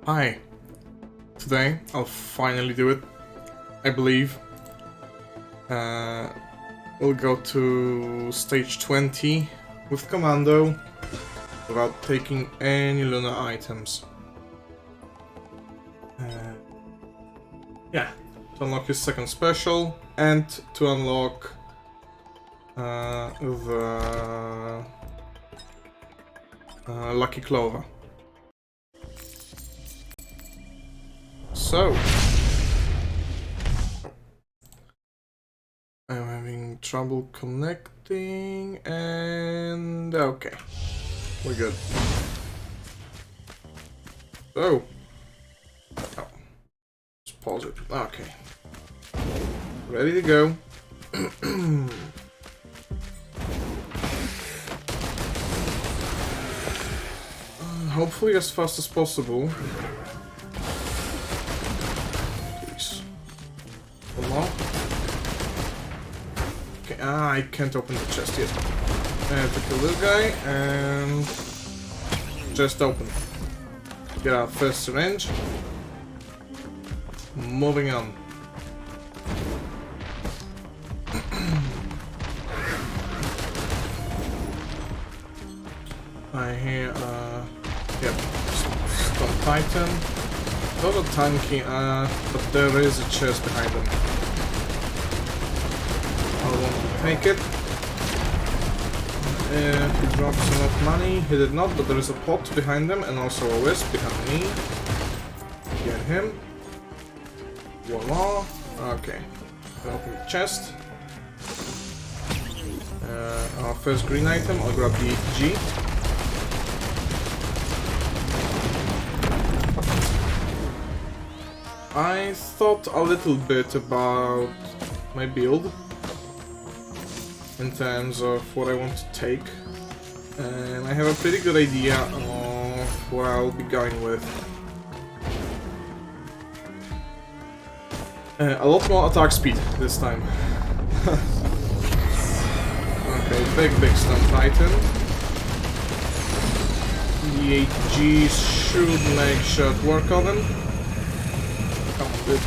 Hi. Today, I'll finally do it. I believe. We'll go to stage 20 with Commando without taking any lunar items. Yeah, to unlock his second special and to unlock the Lucky Clover. So, I'm having trouble connecting and okay, we're good. So, let's pause it. Okay, ready to go. Hopefully as fast as possible. Please. One more. Okay, I can't open the chest yet. I have to kill this guy and just open. Get our first syringe. Moving on. I hear yep, Stone Titan. Not a tanky, but there is a chest behind them. I want to take it. He drops enough money. He did not, but there is a pot behind them and also a wisp behind me. Get him. One more. Okay. Open the chest. Our first green item, I'll grab the ATG. I thought a little bit about my build in terms of what I want to take, and I have a pretty good idea of what I'll be going with. A lot more attack speed this time. Okay, big Stone Titan. The ATG should make short work of him. Come on, dude.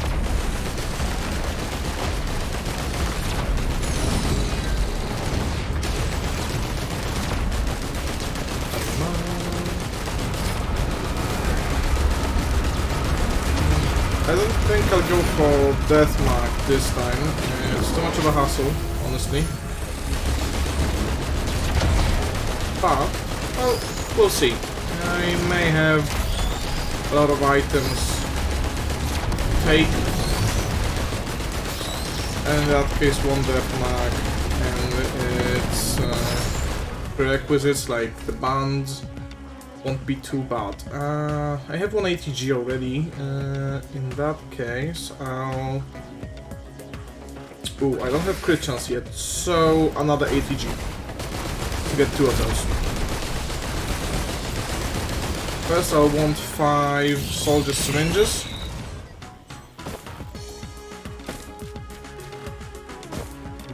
I don't think I'll go for Deathmark this time. It's too much of a hassle, honestly. But, well, we'll see. I may have a lot of items take, and in that case one Deathmark, and its prerequisites like the bands won't be too bad. I have one ATG already. In that case, I'll... Ooh, I don't have crit chance yet, so another ATG. To get two of those. First, I'll want 5 soldier syringes.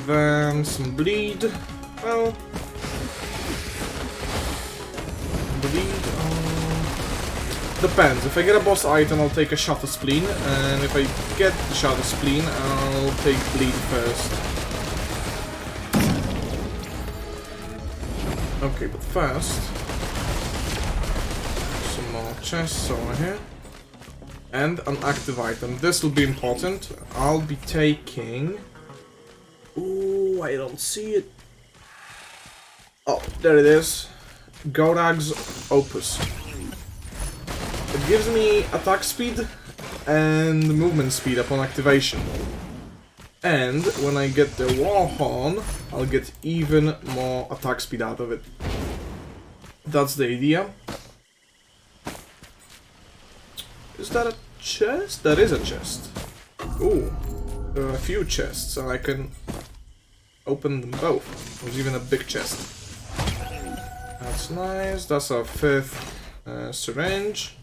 Then some bleed. Well, bleed. Depends. If I get a boss item, I'll take a Shatter Spleen, and if I get the Shatter Spleen, I'll take bleed first. Okay, but first, some more chests over here, and an active item. This will be important. I'll be taking. Ooh, I don't see it. Oh, there it is. Gorag's Opus. It gives me attack speed and movement speed upon activation. And when I get the Warhorn, I'll get even more attack speed out of it. That's the idea. Is that a chest? That is a chest. Ooh, there are a few chests, and I can open them both. There's even a big chest. That's nice. That's our 5th syringe.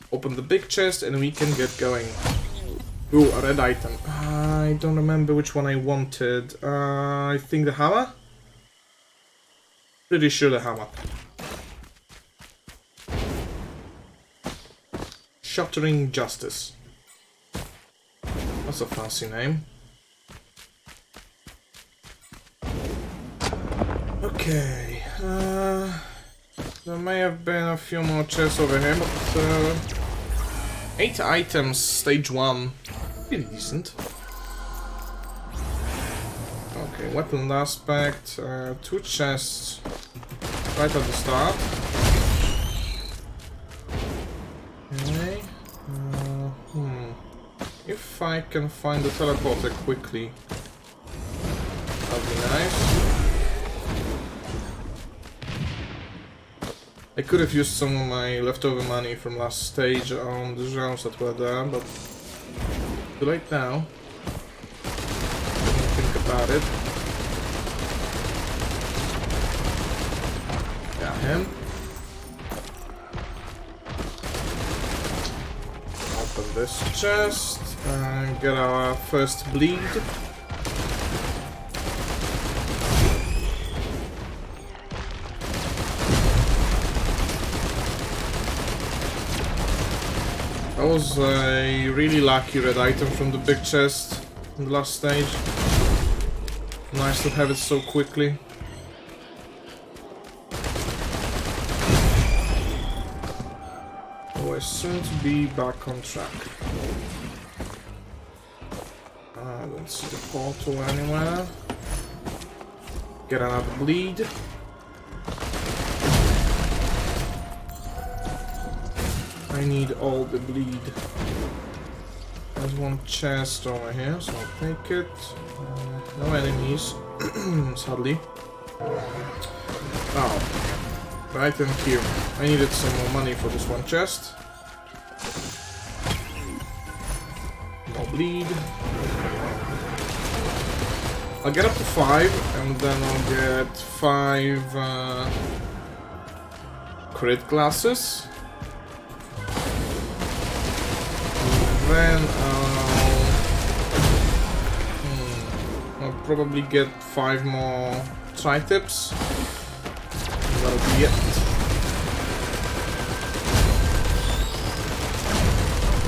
Open the big chest and we can get going. Ooh, a red item. I don't remember which one I wanted. I think the hammer? Pretty sure the hammer. Shattering Justice. That's a fancy name. Okay, there may have been a few more chests over here, but 8 items, stage 1, pretty decent. Okay, weapon aspect, 2 chests right at the start. Okay, if I can find the teleporter quickly, that'd be nice. I could have used some of my leftover money from last stage on the gems that were there, but too late now. Didn't think about it. Got him. Open this chest and get our first bleed. That was a really lucky red item from the big chest in the last stage. Nice to have it so quickly. We're soon to be back on track. I don't see the portal anywhere. Get another bleed. I need all the bleed. There's one chest over here, so I'll take it. No enemies, sadly. Oh, right in here. I needed some more money for this one chest. No bleed. I'll get up to 5, and then I'll get 5 crit glasses. Then I'll probably get 5 more tri-tips. That'll be it.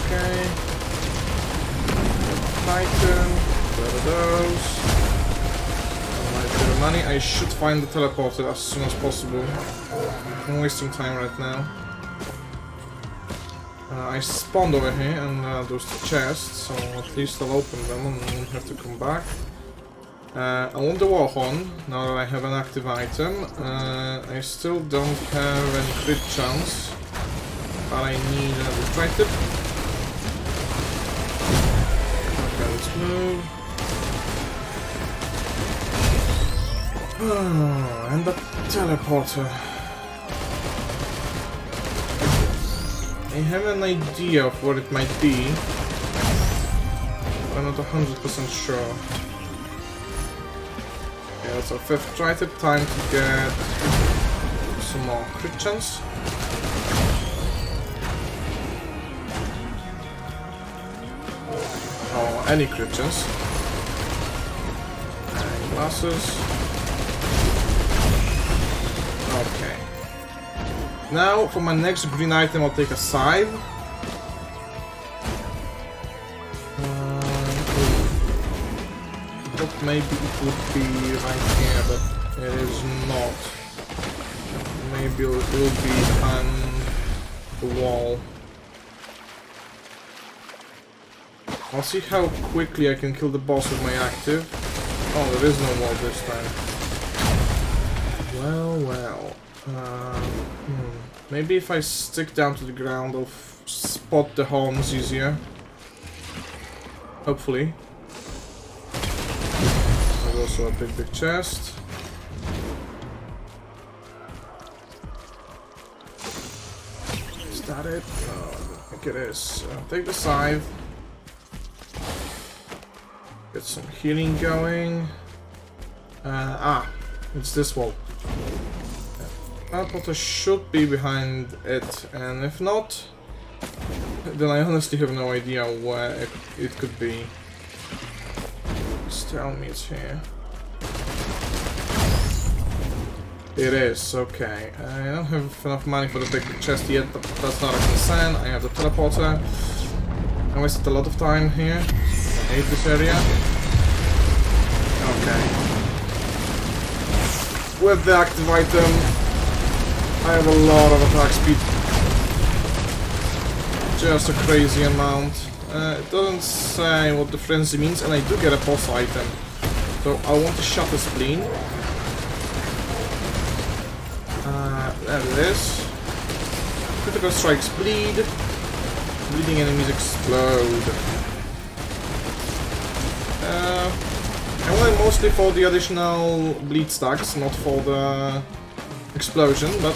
Okay. Titan. There are those. Alright, bit of money. I should find the teleporter as soon as possible. I'm wasting time right now. I spawned over here and those 2 chests, so at least I'll open them and I won't have to come back. I want the Warhorn, now that I have an active item. I still don't have any crit chance, but I need another tri-tip. Okay, let's move. And the teleporter. I have an idea of what it might be, but I'm not 100% sure. Okay, that's our 5th tri-tip. Time to get some more crit chance. Oh, any crit chance. And glasses. Okay. Now, for my next green item, I'll take a scythe. I thought maybe it would be right here, but it is not. Maybe it will be behind the wall. I'll see how quickly I can kill the boss with my active. Oh, there is no wall this time. Well, well. Maybe if I stick down to the ground, I'll spot the homes easier. Hopefully. There's also a big chest. Is that it? No, I don't think it is. Take the scythe. Get some healing going. It's this wall. Teleporter should be behind it, and if not, then I honestly have no idea where it could be. Just tell me it's here. It is, okay. I don't have enough money for the big chest yet, but that's not a concern. I have the teleporter. I wasted a lot of time here. I hate this area. Okay. With the active item, I have a lot of attack speed. Just a crazy amount. It doesn't say what the frenzy means, and I do get a boss item. So I want to shut the spleen. There it is. Critical strikes bleed. Bleeding enemies explode. I went mostly for the additional bleed stacks, not for the explosion, but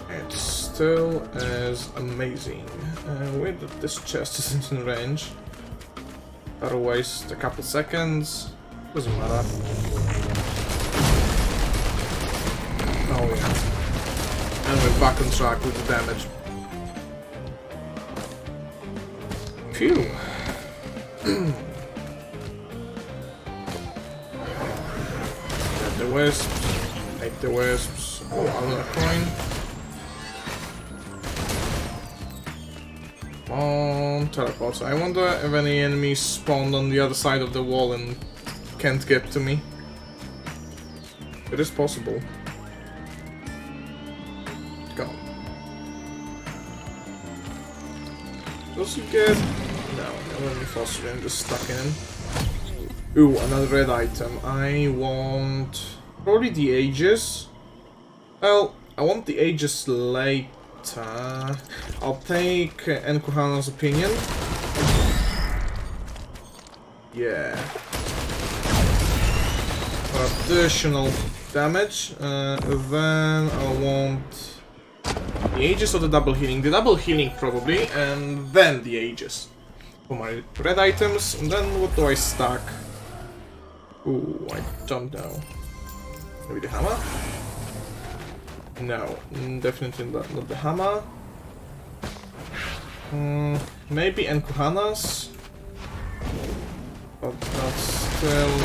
it still is amazing. Weird that this chest isn't in range. That'll waste a couple seconds. Doesn't matter. Oh yeah. And we're back on track with the damage. Phew. Get the wisps. Take the wisps. Oh, another coin. Come on, teleport. I wonder if any enemies spawned on the other side of the wall and can't get to me. It is possible. Go. Does he get... No, only phosphorine just stuck in. Ooh, another red item. I want... probably the Aegis. Well, I want the Aegis later. I'll take Enkuhana's opinion. Yeah. For additional damage. Then I want... the Aegis or the double healing? The double healing probably, and then the Aegis. For my red items, and then what do I stack? Ooh, I don't know. Maybe the hammer? No, definitely not the hammer. Maybe Enkuhana's? But that's still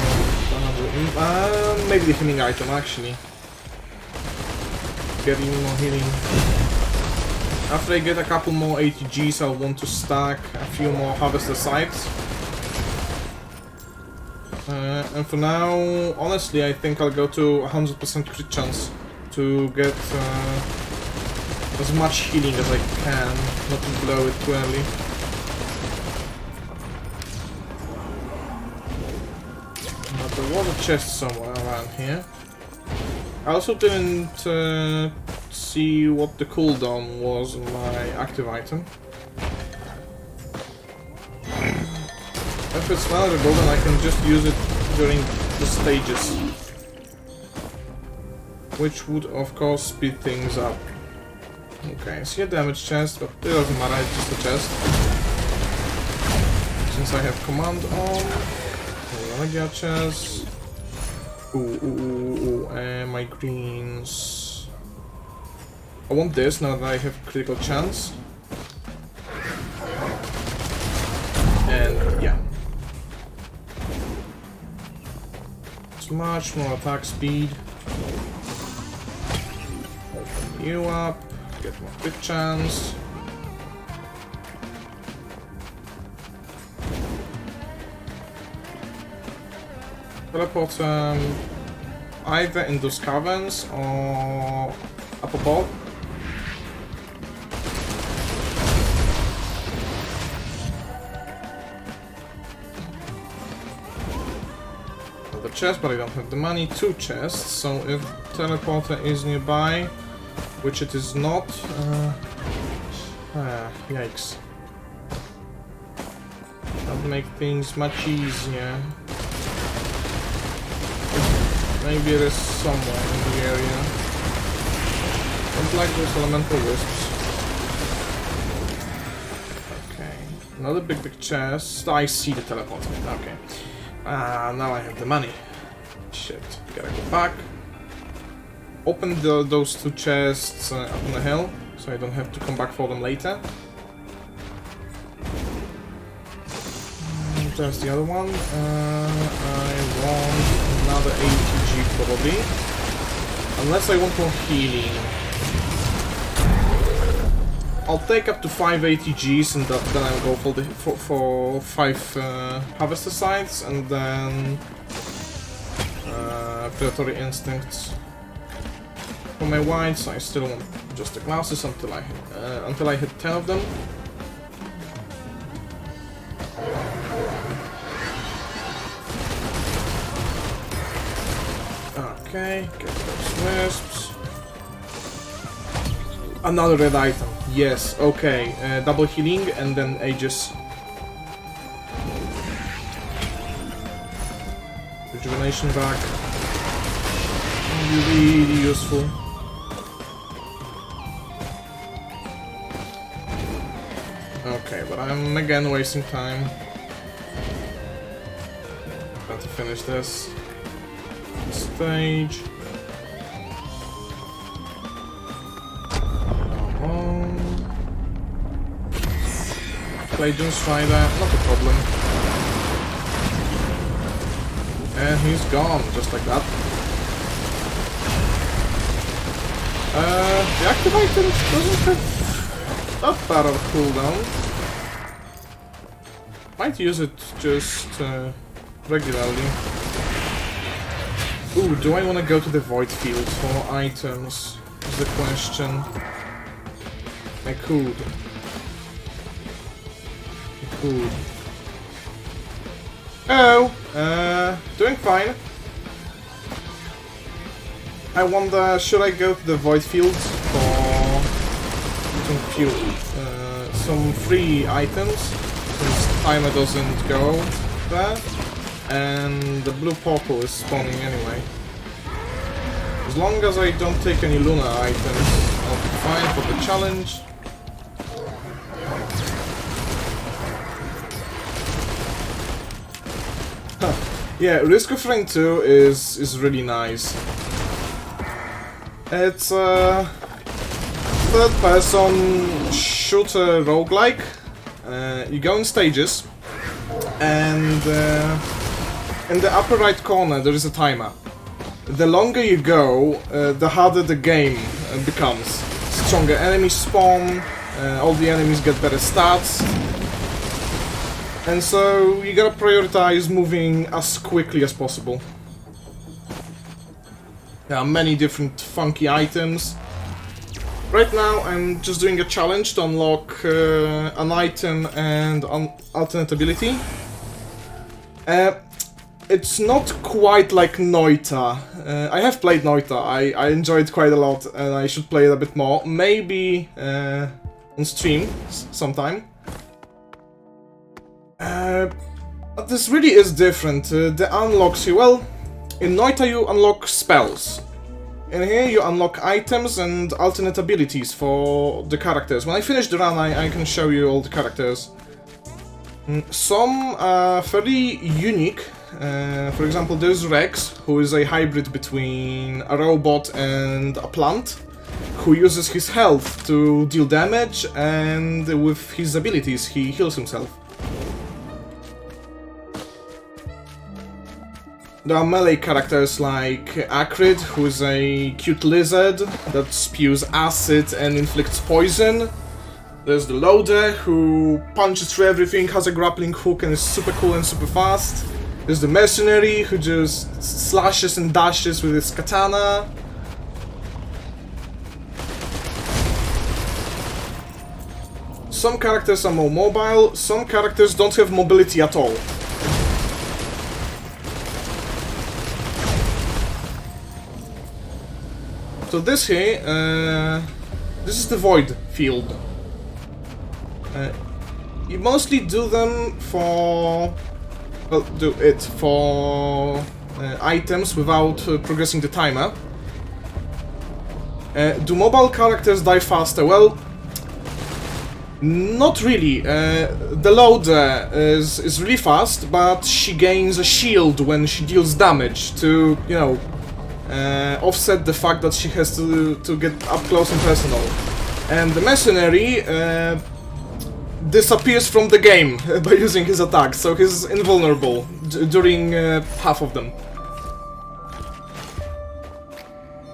maybe the healing item actually. Getting more healing. After I get a couple more ATGs, I'll want to stack a few more Harvester Sites. And for now, honestly, I think I'll go to 100% crit chance to get as much healing as I can, not to blow it too early. But there was a chest somewhere around here. I also didn't see what the cooldown was on my active item. If it's valuable, then I can just use it during the stages. Which would, of course, speed things up. Okay, I see a damage chest, but it doesn't matter, it's just a chest. Since I have Commando on, Mega chest. Ooh, my greens. I want this now that I have critical chance. And yeah. It's much more attack speed. Open you up, get more crit chance. Teleport either in those caverns or up above. Another chest, but I don't have the money. 2 chests, so if teleporter is nearby, which it is not, yikes. That would make things much easier. Maybe it is somewhere in the area. Don't like those elemental wisps. Okay. Another big chest. I see the teleporter. Okay. Now I have the money. Shit. Gotta go back. Open those 2 chests up on the hill, so I don't have to come back for them later. There's the other one. I want another ATG probably. Unless I want more healing. I'll take up to 5 ATGs and then I'll go for 5 Harvester Scythes and then Predatory Instincts. For my whites, I still want just the glasses until I hit 10 of them. Okay, get those wisps. Another red item. Yes, okay. Double healing and then Aegis. Rejuvenation back. Really useful. Okay, but I'm again wasting time. Got to finish this stage. Come on. Legion's Strider, not a problem. And he's gone, just like that. The activator doesn't have that bad of a cooldown. Might use it just regularly. Ooh, do I want to go to the Void Field for items? Is the question. I could. Oh, doing fine. I wonder, should I go to the Void Field for some free items, since timer doesn't go there, and the blue portal is spawning anyway. As long as I don't take any lunar items, I'll be fine for the challenge. Yeah, Risk of Rain 2 is really nice. It's a third-person shooter roguelike. You go in stages, and in the upper right corner there is a timer. The longer you go, the harder the game becomes. Stronger enemies spawn, all the enemies get better stats. And so you gotta prioritize moving as quickly as possible. There are many different funky items. Right now I'm just doing a challenge to unlock an item and alternate ability. It's not quite like Noita. I have played Noita, I enjoyed it quite a lot and I should play it a bit more. Maybe on stream sometime. But this really is different. The unlocks you, well, in Noita you unlock spells. In here you unlock items and alternate abilities for the characters. When I finish the run I can show you all the characters. Some are fairly unique. For example, there's Rex, who is a hybrid between a robot and a plant, who uses his health to deal damage, and with his abilities he heals himself. There are melee characters like Acrid, who is a cute lizard that spews acid and inflicts poison. There's the Loader, who punches through everything, has a grappling hook and is super cool and super fast. There's the Mercenary, who just slashes and dashes with his katana. Some characters are more mobile, some characters don't have mobility at all. So this here, this is the Void Field. You mostly do them for... well, do it for items without progressing the timer. Do mobile characters die faster? Well, not really. The Loader is really fast, but she gains a shield when she deals damage to, you know, offset the fact that she has to get up close and personal. And the Mercenary disappears from the game by using his attacks, so he's invulnerable during half of them.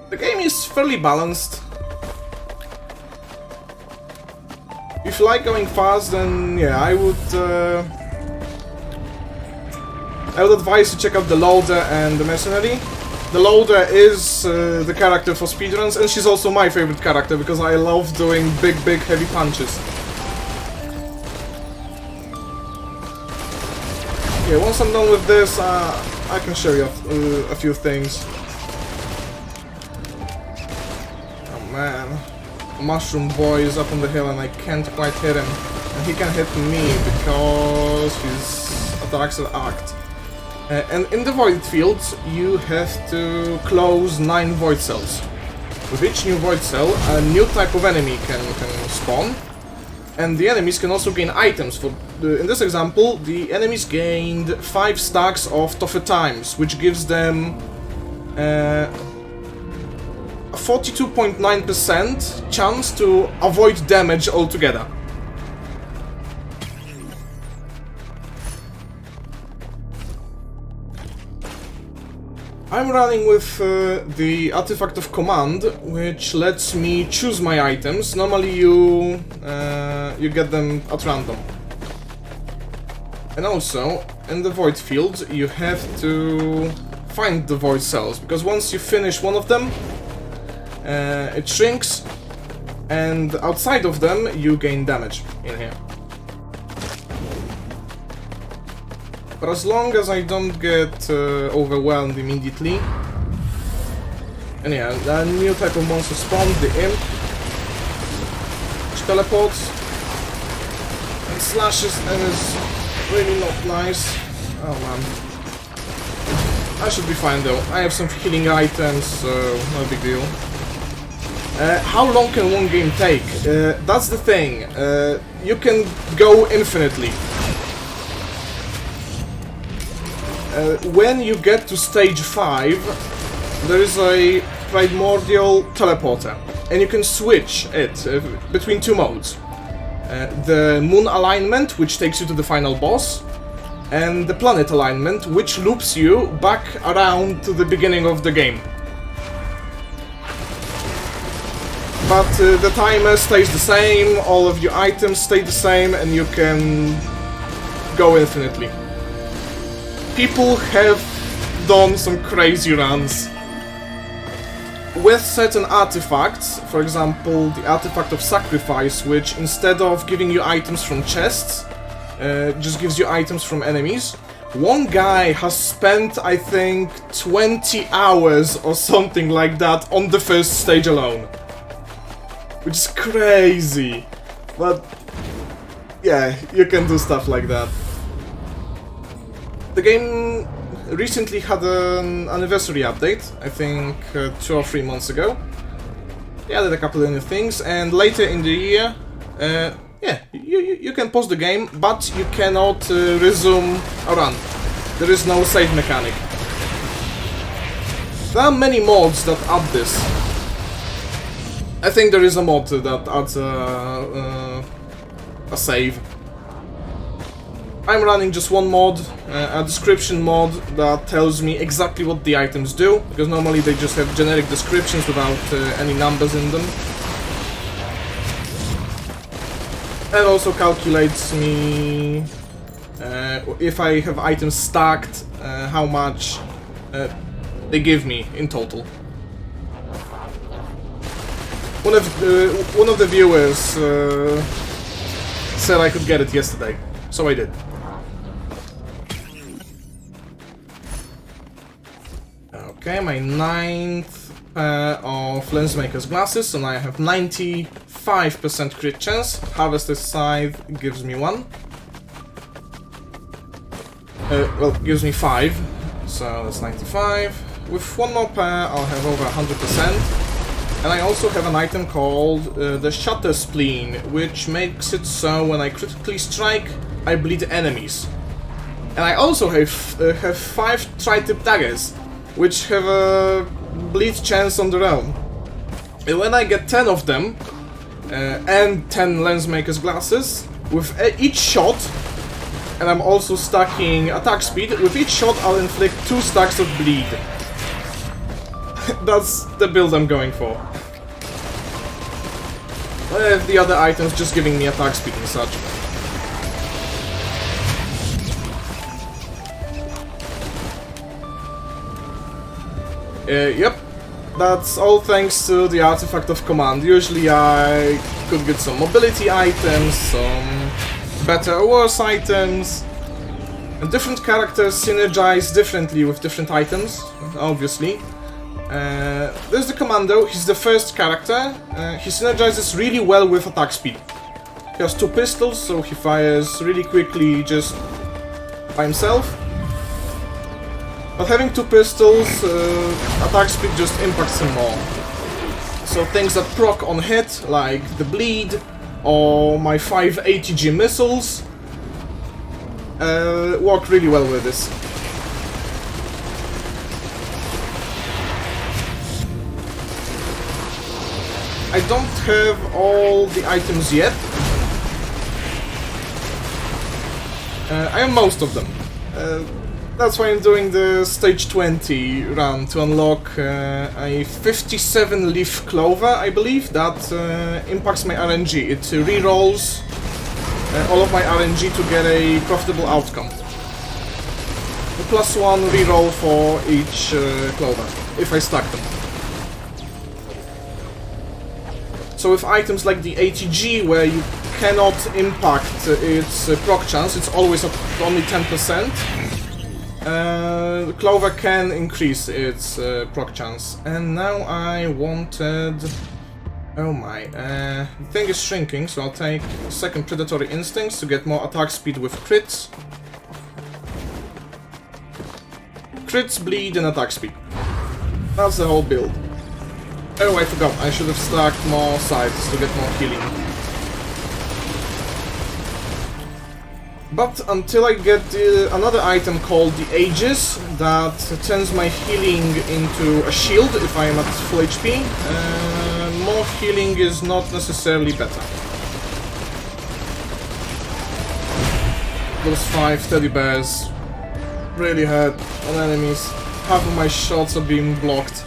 The game is fairly balanced. If you like going fast, then yeah, I would advise you check out the Loader and the Mercenary. The Loader is the character for speedruns, and she's also my favorite character because I love doing big heavy punches. Okay, once I'm done with this, I can show you a few things. Oh man, Mushroom Boy is up on the hill and I can't quite hit him. And he can hit me because his attacks are arced. And in the Void Fields, you have to close 9 Void Cells. With each new Void Cell, a new type of enemy can spawn. And the enemies can also gain items. In this example, the enemies gained 5 stacks of Tougher Times, which gives them a 42.9% chance to avoid damage altogether. I'm running with the artifact of command, which lets me choose my items. Normally you get them at random. And also, in the Void Field, you have to find the Void Cells, because once you finish one of them, it shrinks, and outside of them you gain damage in here. But as long as I don't get overwhelmed immediately. And yeah, a new type of monster spawned, the Imp, which teleports and slashes and is really not nice. Oh man. I should be fine though. I have some healing items, so no big deal. How long can one game take? That's the thing. You can go infinitely. When you get to stage 5, there is a primordial teleporter, and you can switch it between 2 modes. The moon alignment, which takes you to the final boss, and the planet alignment, which loops you back around to the beginning of the game. But the timer stays the same, all of your items stay the same, and you can go infinitely. People have done some crazy runs with certain artifacts. For example, the artifact of sacrifice, which instead of giving you items from chests, just gives you items from enemies. One guy has spent, I think, 20 hours or something like that on the first stage alone. Which is crazy. But yeah, you can do stuff like that. The game recently had an anniversary update, I think 2 or 3 months ago. They added a couple of new things, and later in the year, yeah, you can pause the game, but you cannot resume a run. There is no save mechanic. There are many mods that add this. I think there is a mod that adds a save. I'm running just one mod, a description mod that tells me exactly what the items do, because normally they just have generic descriptions without any numbers in them. And also calculates me if I have items stacked, how much they give me in total. One of the viewers said I could get it yesterday, so I did. Okay, my 9th pair of Lensmaker's glasses, and I have 95% crit chance. Harvester's Scythe gives me 1. Well, gives me 5, so that's 95. With one more pair, I'll have over 100%. And I also have an item called the Shatter Spleen, which makes it so when I critically strike, I bleed enemies. And I also have 5 tri-tip daggers, which have a bleed chance on their own. And when I get 10 of them, and 10 Lensmaker's glasses, with each shot, and I'm also stacking attack speed, with each shot I'll inflict 2 stacks of bleed. That's the build I'm going for. The other items just giving me attack speed and such. Yep. That's all thanks to the artifact of command. Usually I could get some mobility items, some better or worse items. And different characters synergize differently with different items, obviously. There's the Commando, he's the first character. He synergizes really well with attack speed. He has 2 pistols, so he fires really quickly just by himself. But having 2 pistols, attack speed just impacts him more. So things that proc on hit, like the bleed, or my 5 ATG missiles, work really well with this. I don't have all the items yet. I have most of them. That's why I'm doing the stage 20 run to unlock a 57 leaf clover, I believe. That impacts my RNG. It rerolls all of my RNG to get a profitable outcome. A +1 reroll for each clover, if I stack them. So with items like the ATG, where you cannot impact its proc chance, it's always at only 10%, the clover can increase its proc chance. And now I wanted... Oh my, the thing is shrinking, so I'll take second Predatory Instincts to get more attack speed with crits. Crits, bleed, and attack speed. That's the whole build. Oh, I forgot, I should have stacked more sides to get more healing. But until I get another item called the Aegis, that turns my healing into a shield if I am at full HP, more healing is not necessarily better. Those 5 teddy bears really hurt on enemies. Half of my shots are being blocked.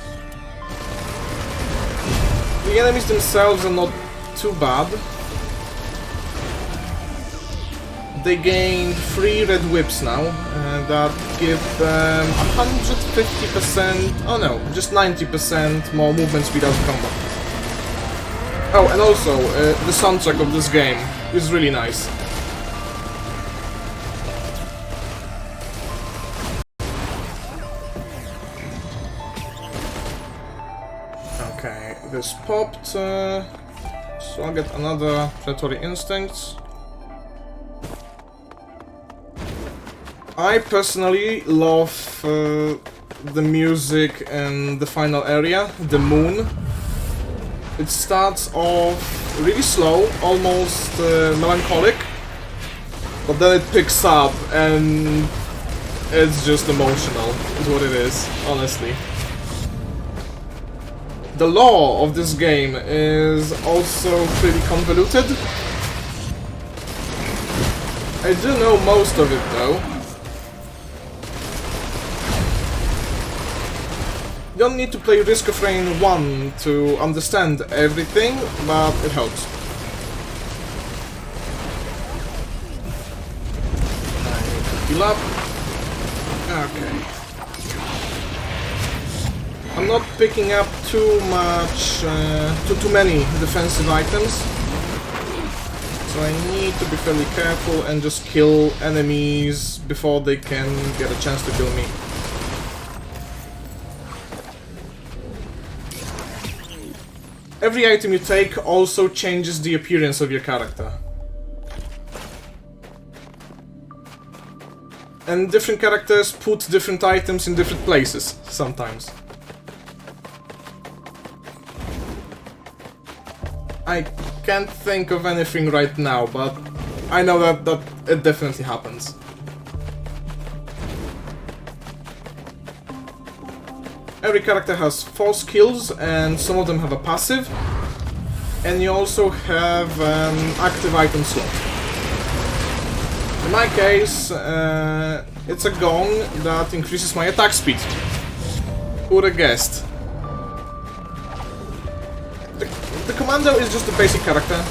The enemies themselves are not too bad. They gained 3 red whips now, that give them 150%, oh no, just 90% more movement speed out of combat. Oh, and also, the soundtrack of this game is really nice. Okay, this popped, so I'll get another Predatory Instincts. I personally love the music and the final area, the moon. It starts off really slow, almost melancholic, but then it picks up and it's just emotional, is what it is, honestly. The lore of this game is also pretty convoluted. I do know most of it though. You don't need to play Risk of Rain 1 to understand everything, but it helps. I need to heal up. Okay. I'm not picking up too much, too many defensive items, so I need to be fairly careful and just kill enemies before they can get a chance to kill me. Every item you take also changes the appearance of your character. And different characters put different items in different places, sometimes. I can't think of anything right now, but I know that it definitely happens. Every character has 4 skills, and some of them have a passive. And you also have an active item slot. In my case, it's a gong that increases my attack speed. Who would have guessed? Commando is just a basic character.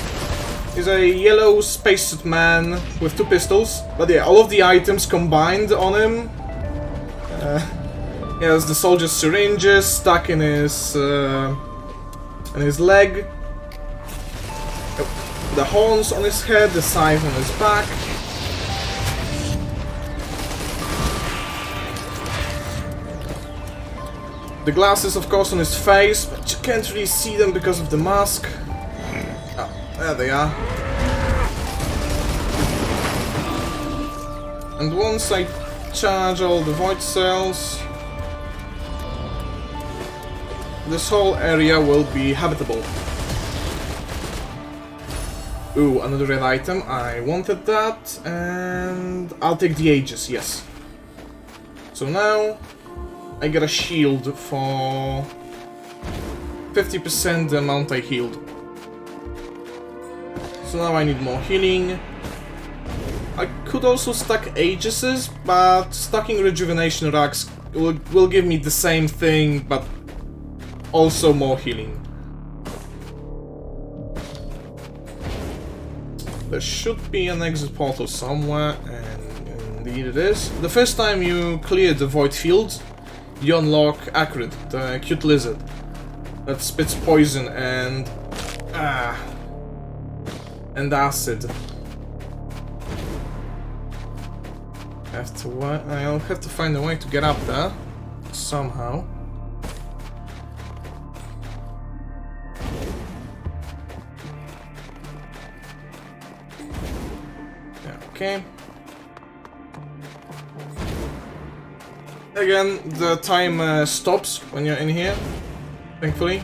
He's a yellow spacesuit man with 2 pistols. But yeah, all of the items combined on him. He has the soldier's syringes stuck in his leg. The horns on his head, the scythe on his back. The glasses, of course, on his face, but you can't really see them because of the mask. Oh, there they are. And once I charge all the void cells, this whole area will be habitable. Ooh, another red item. I wanted that, and I'll take the Aegis, yes. So now I get a shield for 50% the amount I healed. So now I need more healing. I could also stack Aegises, but stacking rejuvenation racks will give me the same thing, but also more healing. There should be an exit portal somewhere, and indeed it is. The first time you clear the void field, you unlock Acrid, the cute lizard that spits poison and acid. I'll have to find a way to get up there somehow. Okay. Again, the time stops when you're in here, thankfully.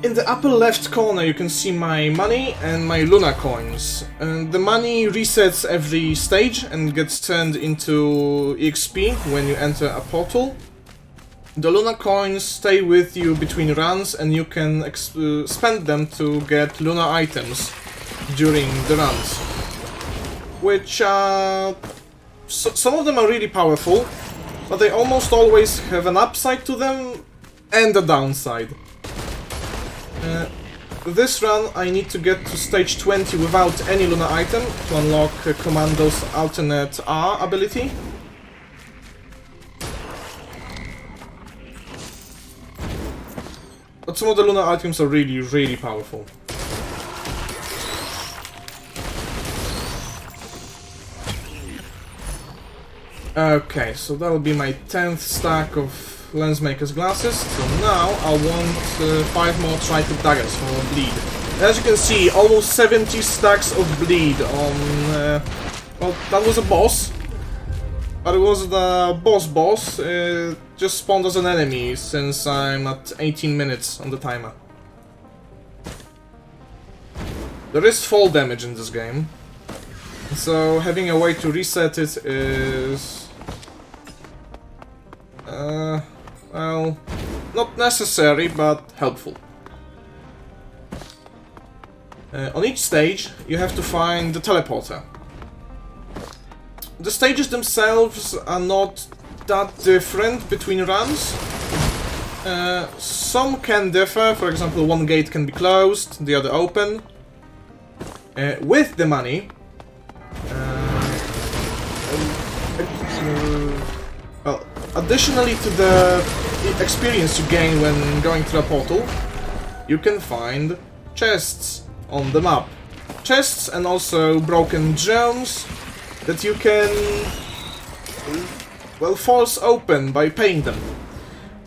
In the upper left corner you can see my money and my Luna coins. The money resets every stage and gets turned into EXP when you enter a portal. The Luna coins stay with you between runs, and you can spend them to get Luna items during the runs. Which some of them are really powerful, but they almost always have an upside to them and a downside. This run I need to get to stage 20 without any Luna item to unlock Commando's alternate R ability. But some of the Luna items are really, really powerful. Okay, so that'll be my 10th stack of Lensmaker's glasses. So now I want 5 more Triton daggers for bleed. As you can see, almost 70 stacks of bleed on... well, that was a boss. But it was the boss. Just spawned as an enemy since I'm at 18 minutes on the timer. There is fall damage in this game. So having a way to reset it is... well, not necessary, but helpful. On each stage, you have to find the teleporter. The stages themselves are not that different between runs. Some can differ, for example, one gate can be closed, the other open. With the money, well, additionally to the experience you gain when going through a portal, you can find chests on the map. Chests and also broken gems that you can, well, force open by paying them.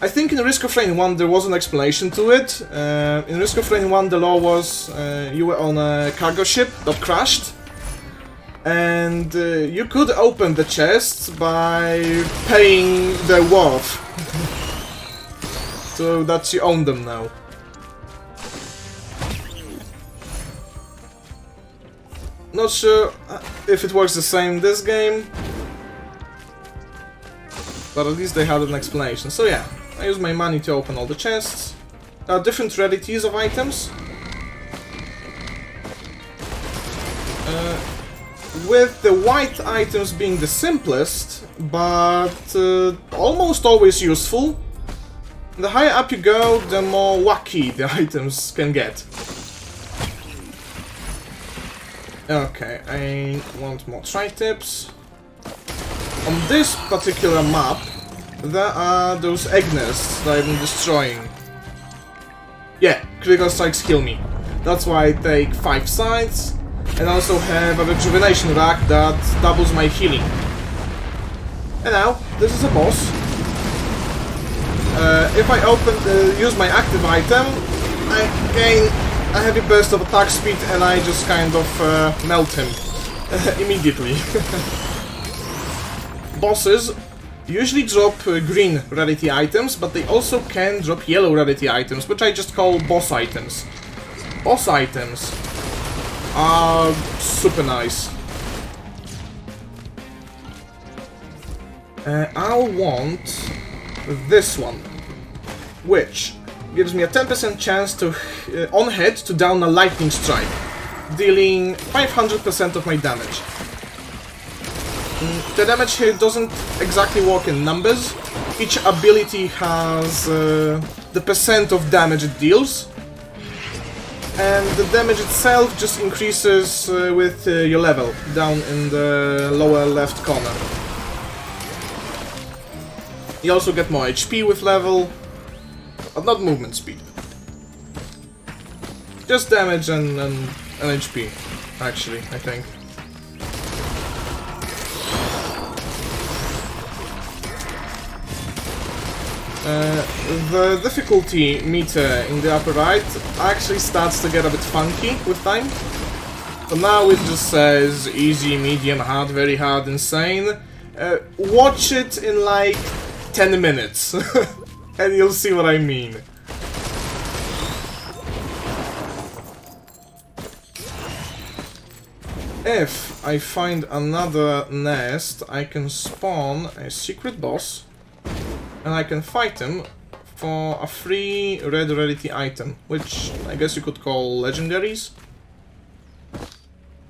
I think in Risk of Rain 1 there was an explanation to it. In Risk of Rain 1 the law was you were on a cargo ship that crashed, and you could open the chests by paying their worth. So that you own them now. Not sure if it works the same in this game, but at least they had an explanation. So yeah, I use my money to open all the chests. There are different rarities of items. With the white items being the simplest, but almost always useful. The higher up you go, the more wacky the items can get. Okay, I want more tri-tips. On this particular map, there are those egg nests that I'm destroying. Yeah, critical strikes kill me. That's why I take 5 sides, and also have a rejuvenation rack that doubles my healing. And now, this is a boss. If I use my active item, I gain a heavy burst of attack speed and I just kind of melt him immediately. Bosses usually drop green rarity items, but they also can drop yellow rarity items, which I just call boss items. Boss items are super nice. I'll want this one, which gives me a 10% chance to, on hit, to down a lightning strike, dealing 500% of my damage. The damage here doesn't exactly work in numbers. Each ability has the percent of damage it deals, and the damage itself just increases with your level, down in the lower left corner. You also get more HP with level, but not movement speed. Just damage and HP, actually, I think. The difficulty meter in the upper right actually starts to get a bit funky with time. So now it just says easy, medium, hard, very hard, insane. Watch it in like 10 minutes and you'll see what I mean. If I find another nest, I can spawn a secret boss and I can fight him for a free red rarity item, which I guess you could call legendaries.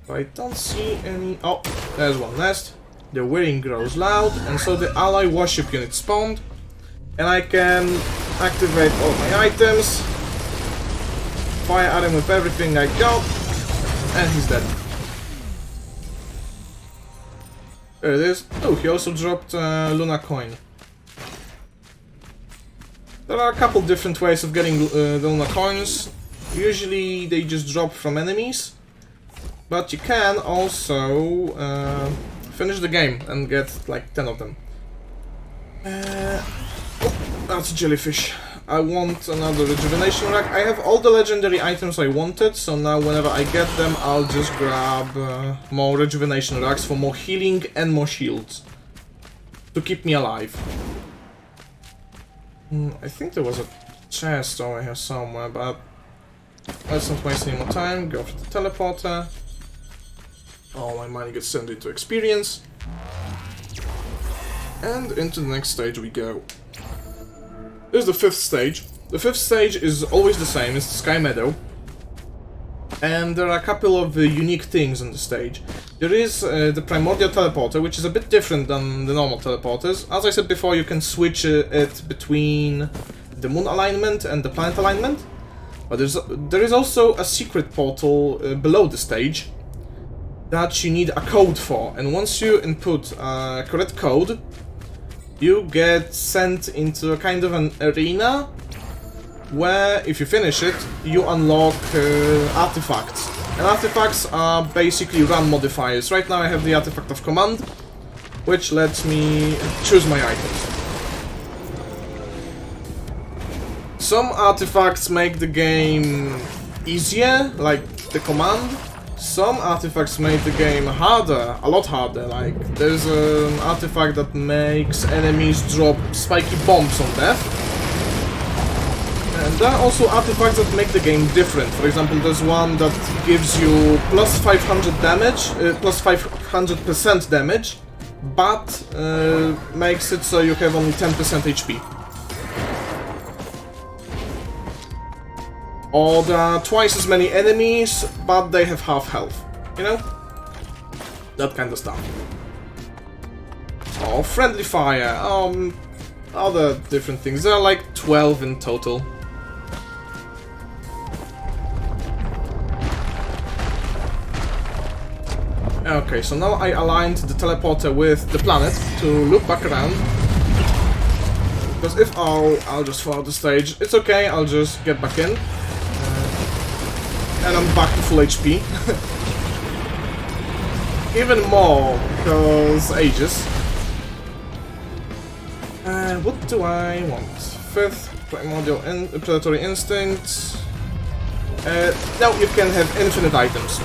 But I don't see any... Oh, there's one nest. The whirring grows loud, and so the ally warship unit spawned. And I can activate all my items, fire at him with everything I got, and he's dead. There it is. Oh, he also dropped a Luna coin. There are a couple different ways of getting the Luna coins. Usually they just drop from enemies, but you can also finish the game and get like 10 of them. Oh, that's a jellyfish. I want another rejuvenation rack. I have all the legendary items I wanted, so now whenever I get them, I'll just grab more rejuvenation racks for more healing and more shields to keep me alive. I think there was a chest over here somewhere, but let's not waste any more time. Go for the teleporter. All my money gets sent into experience. And into the next stage we go. This is the 5th stage. The 5th stage is always the same, it's the Sky Meadow. And there are a couple of unique things on the stage. There is the Primordial Teleporter, which is a bit different than the normal teleporters. As I said before, you can switch it between the moon alignment and the planet alignment. But there is also a secret portal below the stage that you need a code for. And once you input a correct code, you get sent into a kind of an arena where, if you finish it, you unlock artifacts. And artifacts are basically run modifiers. Right now I have the artifact of Command, which lets me choose my items. Some artifacts make the game easier, like the Command. Some artifacts make the game harder, a lot harder. Like, there's an artifact that makes enemies drop spiky bombs on death. And there are also artifacts that make the game different. For example, there's one that gives you plus 500 damage, plus 500% damage, but makes it so you have only 10% HP. Or there are twice as many enemies, but they have half health. You know? That kind of stuff. Or friendly fire. other different things. There are like 12 in total. Okay, so now I aligned the teleporter with the planet to loop back around. Because if I'll just fall out the stage, it's okay, I'll just get back in. And I'm back to full HP. Even more, because ages. What do I want? 5th, primordial predatory instinct. Now you can have infinite items.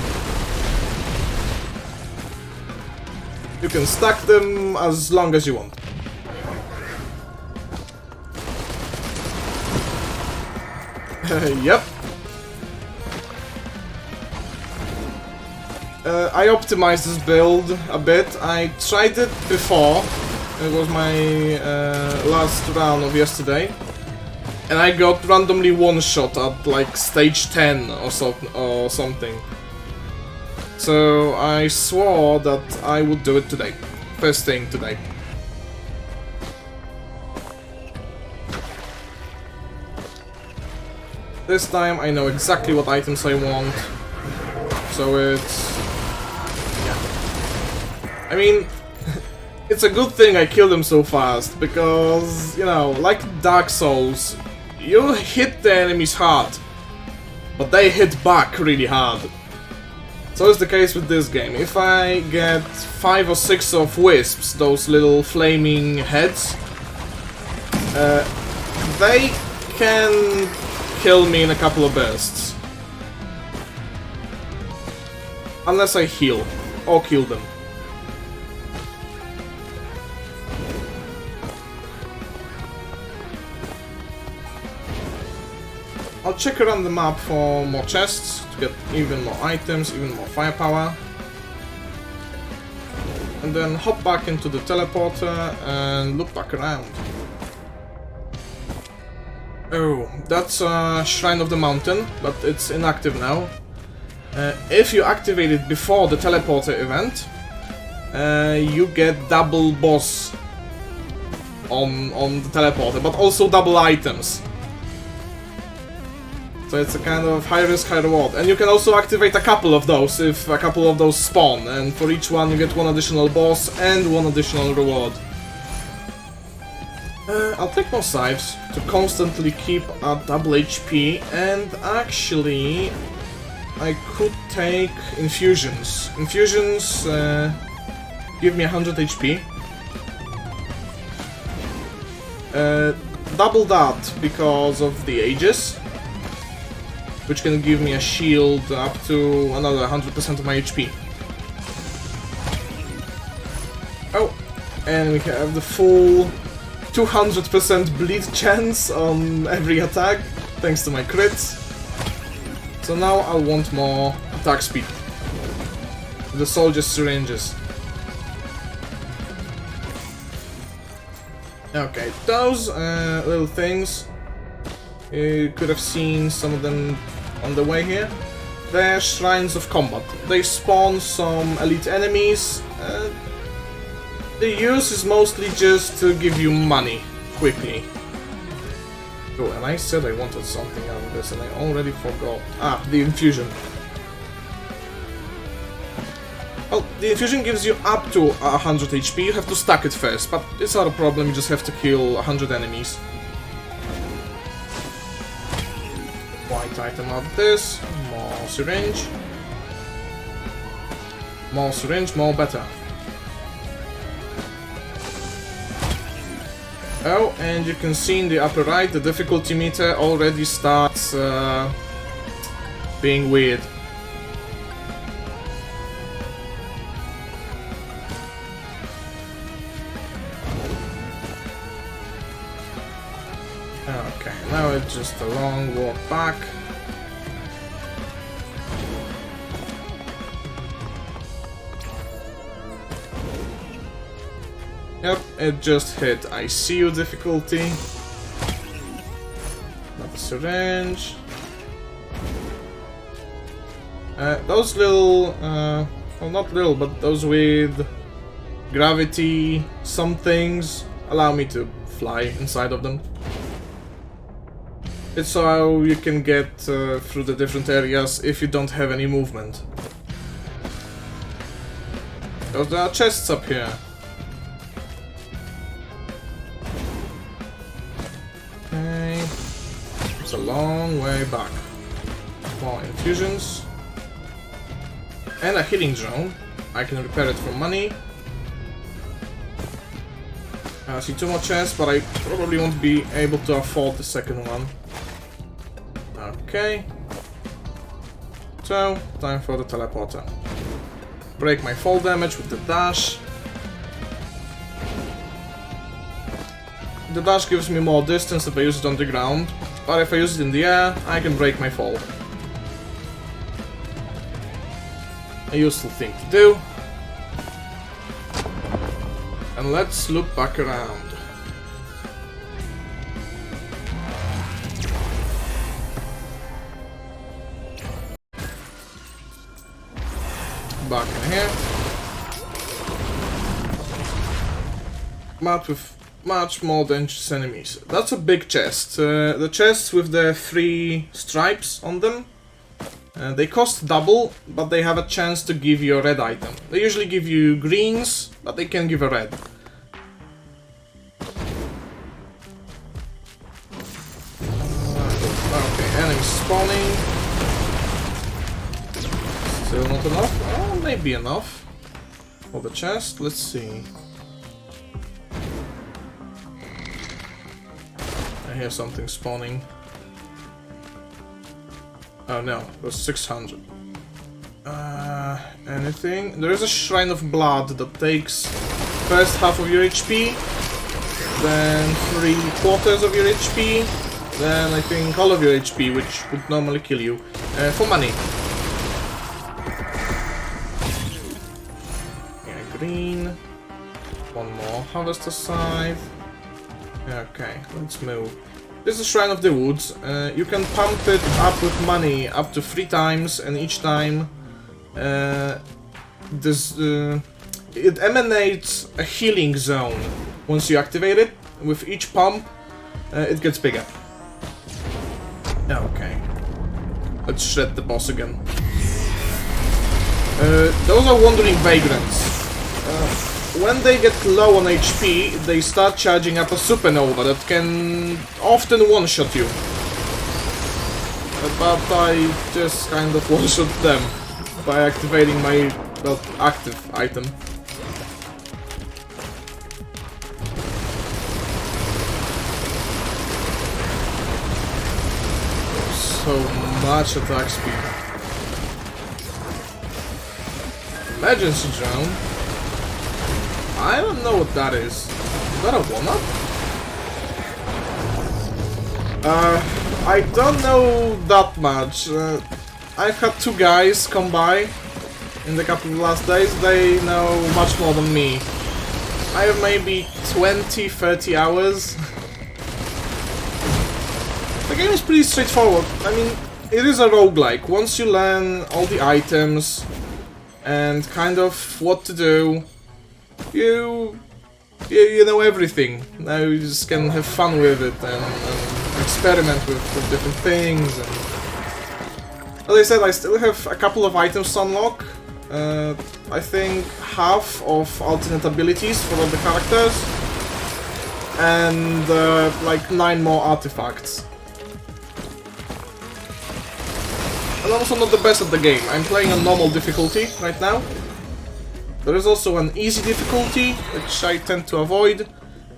You can stack them as long as you want. Yep. I optimized this build a bit. I tried it before. It was my last round of yesterday. And I got randomly one-shot at like stage 10 or something. So I swore that I would do it today. First thing today. This time I know exactly what items I want. So it's... yeah. I mean, it's a good thing I killed them so fast, because, you know, like Dark Souls, you hit the enemies hard, but they hit back really hard. So is the case with this game. If I get 5 or 6 of wisps, those little flaming heads, they can kill me in a couple of bursts. Unless I heal, or kill them. I'll check around the map for more chests, to get even more items, even more firepower. And then hop back into the teleporter and look back around. Oh, that's Shrine of the Mountain, but it's inactive now. If you activate it before the teleporter event, you get double boss on the teleporter, but also double items. So it's a kind of high risk, high reward. And you can also activate a couple of those if a couple of those spawn, and for each one you get one additional boss and one additional reward. I'll take more scythes to constantly keep at double HP, and actually I could take infusions. Infusions give me 100 HP. Double that because of the Aegis, which can give me a shield up to another 100% of my HP. Oh, and we have the full 200% bleed chance on every attack, thanks to my crits. So now I'll want more attack speed. The soldiers' syringes. Okay, those little things, you could have seen some of them on the way here. They're shrines of combat. They spawn some elite enemies. The use is mostly just to give you money quickly. Oh, and I said I wanted something out of this and I already forgot. Ah, the infusion. Well, the infusion gives you up to 100 HP. You have to stack it first, but it's not a problem. You just have to kill 100 enemies. White item out of this. More syringe. More syringe, more better. Oh, and you can see in the upper right, the difficulty meter already starts being weird. Okay, now it's just a long walk back. Yep, it just hit ICU difficulty. Another syringe. Those little, well, not little, but those with gravity some things allow me to fly inside of them. It's how you can get through the different areas if you don't have any movement. Because there are chests up here. Okay. It's a long way back. More infusions. And a healing drone. I can repair it for money. I see 2 more chests, but I probably won't be able to afford the second one. Okay. So, time for the teleporter. Break my fall damage with the dash. The dash gives me more distance if I use it on the ground, but if I use it in the air, I can break my fall. A useful thing to do. And let's loop back around. Back in here. But with much more dangerous enemies. That's a big chest. The chests with the 3 stripes on them. They cost double, but they have a chance to give you a red item. They usually give you greens, but they can give a red. Okay, enemies spawning. Still not enough? Oh, maybe enough. For the chest, let's see. I hear something spawning. Oh no, it was 600. Anything? There is a Shrine of Blood that takes first half of your HP, then 3/4 of your HP, then I think all of your HP, which would normally kill you, for money. Yeah, green. One more Harvester Scythe. Okay, let's move. This is Shrine of the Woods. You can pump it up with money up to 3 times, and each time it emanates a healing zone. Once you activate it, with each pump, it gets bigger. Okay. Let's shred the boss again. Those are wandering vagrants. When they get low on HP, they start charging up a supernova that can often one-shot you. But I just kind of one-shot them by activating my, well, active item. So much attack speed. Emergency drone? I don't know what that is. Is that a one-up? I don't know that much. I've had 2 guys come by in the couple of last days. They know much more than me. I have maybe 20-30 hours. The game is pretty straightforward. I mean, it is a roguelike. Once you learn all the items and kind of what to do, you know everything. Now you just can have fun with it and experiment with different things. And as I said, I still have a couple of items to unlock. I think half of alternate abilities for all the characters, and like 9 more artifacts. I'm also not the best at the game. I'm playing on normal difficulty right now. There is also an easy difficulty, which I tend to avoid,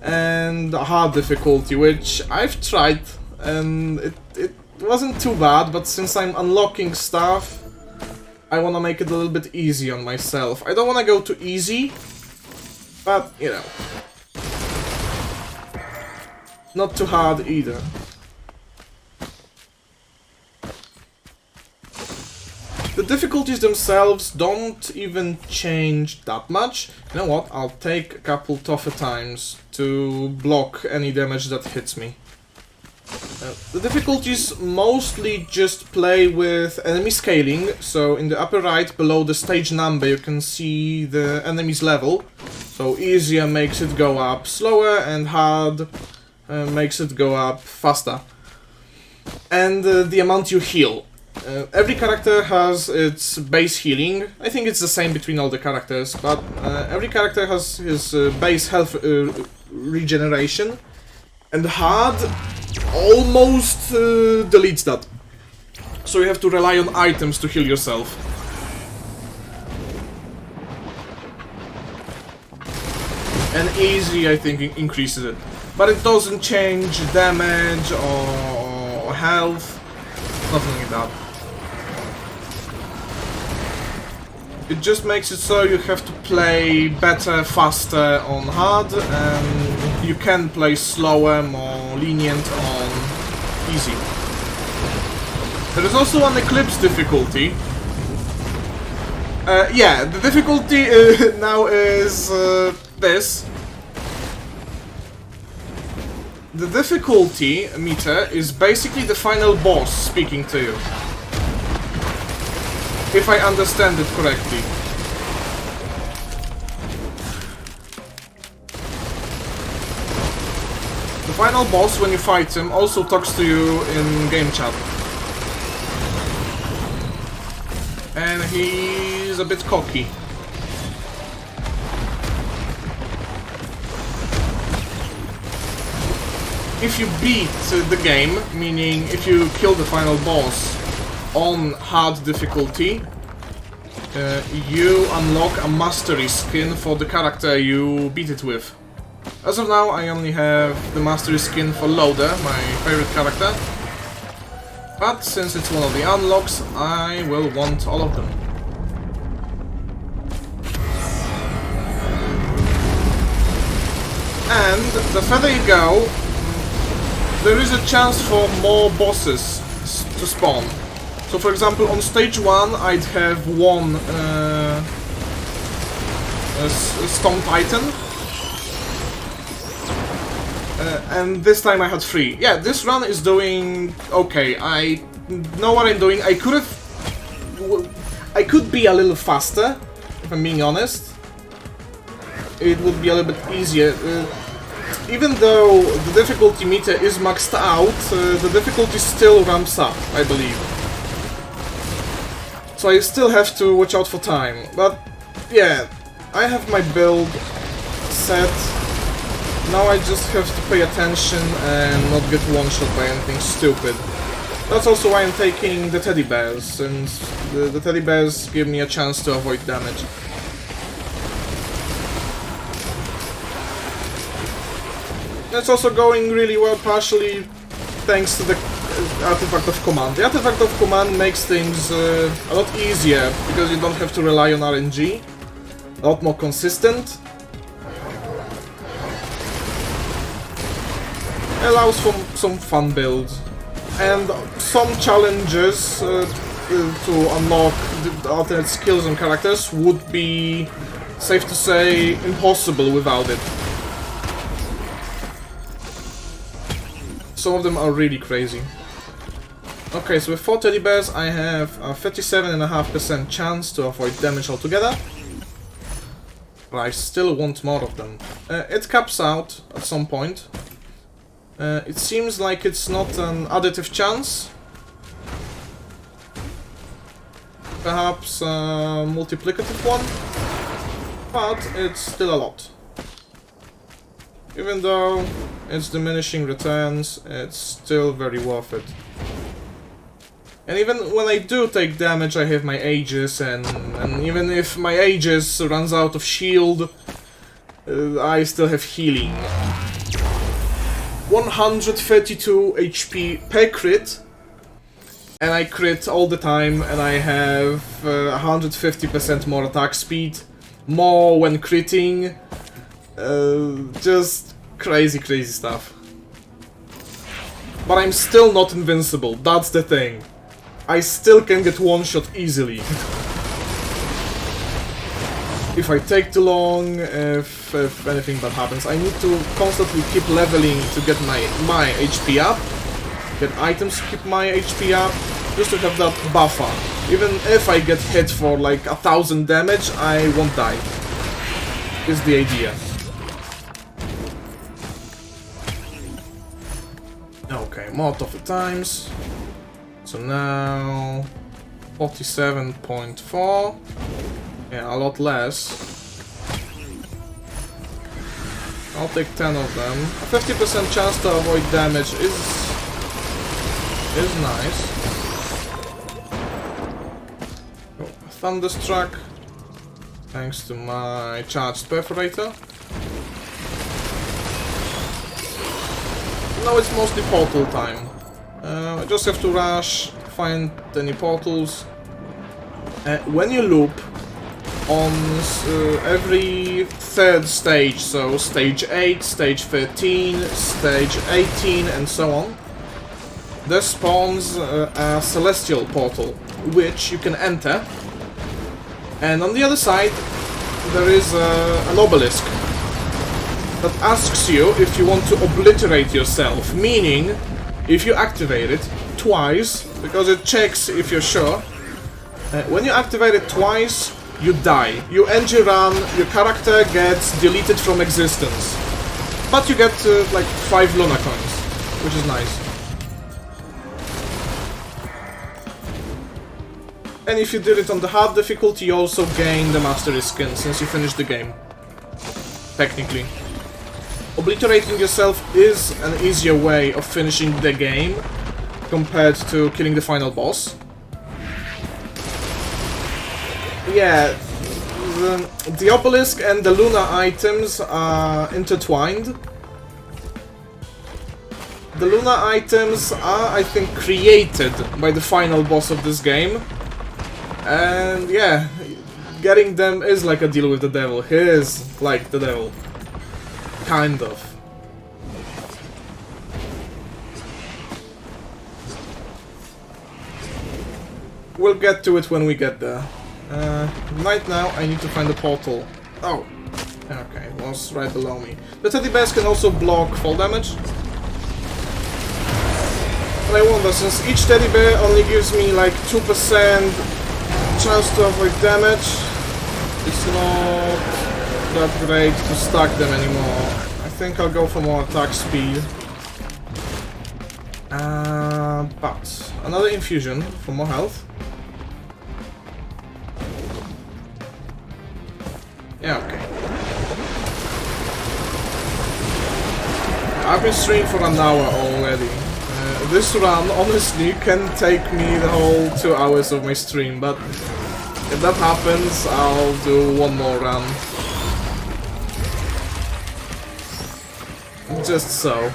and a hard difficulty, which I've tried, and it wasn't too bad, but since I'm unlocking stuff, I want to make it a little bit easy on myself. I don't want to go too easy, but, you know, not too hard either. The difficulties themselves don't even change that much. You know what, I'll take a couple tougher times to block any damage that hits me. The difficulties mostly just play with enemy scaling, so in the upper right below the stage number you can see the enemy's level. So easier makes it go up slower, and hard makes it go up faster. And the amount you heal. Every character has its base healing. I think it's the same between all the characters, but every character has his base health regeneration. And hard almost deletes that. So you have to rely on items to heal yourself. And easy, I think, increases it. But it doesn't change damage or health. Nothing like that. It just makes it so you have to play better, faster on hard, and you can play slower, more lenient on easy. There is also an Eclipse difficulty. Yeah, the difficulty now is this. The difficulty meter is basically the final boss speaking to you. If I understand it correctly. The final boss, when you fight him, also talks to you in game chat. And he's a bit cocky. If you beat the game, meaning if you kill the final boss on hard difficulty, you unlock a mastery skin for the character you beat it with. As of now, I only have the mastery skin for Loader, my favorite character. But since it's one of the unlocks, I will want all of them. And the further you go, there is a chance for more bosses to spawn. So for example, on stage 1 I'd have one Stone Titan. And this time I had 3. Yeah, this run is doing okay. I know what I'm doing. I could be a little faster, if I'm being honest. It would be a little bit easier. Even though the difficulty meter is maxed out, the difficulty still ramps up, I believe. So I still have to watch out for time. But yeah, I have my build set. Now I just have to pay attention and not get one-shot by anything stupid. That's also why I'm taking the teddy bears, since the teddy bears give me a chance to avoid damage. It's also going really well, partially thanks to the artifact of command. The artifact of command makes things a lot easier, because you don't have to rely on RNG. A lot more consistent. Allows for some fun builds. And some challenges to unlock the alternate skills and characters would be, safe to say, impossible without it. Some of them are really crazy. Okay, so with 4 teddy bears I have a 37.5% chance to avoid damage altogether. But I still want more of them. It caps out at some point. It seems like it's not an additive chance. Perhaps a multiplicative one. But it's still a lot. Even though it's diminishing returns, it's still very worth it. And even when I do take damage, I have my Aegis, and even if my Aegis runs out of shield, I still have healing. 132 HP per crit, and I crit all the time, and I have 150% more attack speed, more when critting. Just crazy stuff. But I'm still not invincible, that's the thing. I still can get one-shot easily. If I take too long, if anything bad happens, I need to constantly keep leveling to get my HP up, get items to keep my HP up, just to have that buffer. Even if I get hit for like 1000 damage, I won't die. is the idea. Okay, Molotov times. So now 47.4. Yeah, a lot less. I'll take 10 of them. A 50% chance to avoid damage is nice. Oh, Thunderstruck. Thanks to my charged perforator. Now it's mostly portal time. I just have to rush, find any portals. When you loop on every third stage, so stage 8, stage 13, stage 18 and so on, there spawns a celestial portal, which you can enter, and on the other side there is an obelisk that asks you if you want to obliterate yourself, meaning if you activate it twice, because it checks if you're sure, when you activate it twice, you die. You end your run, your character gets deleted from existence. But you get like 5 Luna coins, which is nice. And if you did it on the hard difficulty, you also gain the Mastery skin, since you finished the game. Technically. Obliterating yourself is an easier way of finishing the game, compared to killing the final boss. Yeah, the obelisk and the Luna items are intertwined. The Luna items are, I think, created by the final boss of this game. And yeah, getting them is like a deal with the devil. He is like the devil. Kind of. We'll get to it when we get there. Right now, I need to find a portal. Oh, okay, it was right below me. The teddy bears can also block fall damage. But I wonder, since each teddy bear only gives me like 2% chance to avoid damage, it's not that great to stack them anymore. I think I'll go for more attack speed. But another infusion for more health. Yeah, okay. I've been streaming for an hour already. This run, honestly, can take me the whole 2 hours of my stream, but if that happens, I'll do one more run. Just so.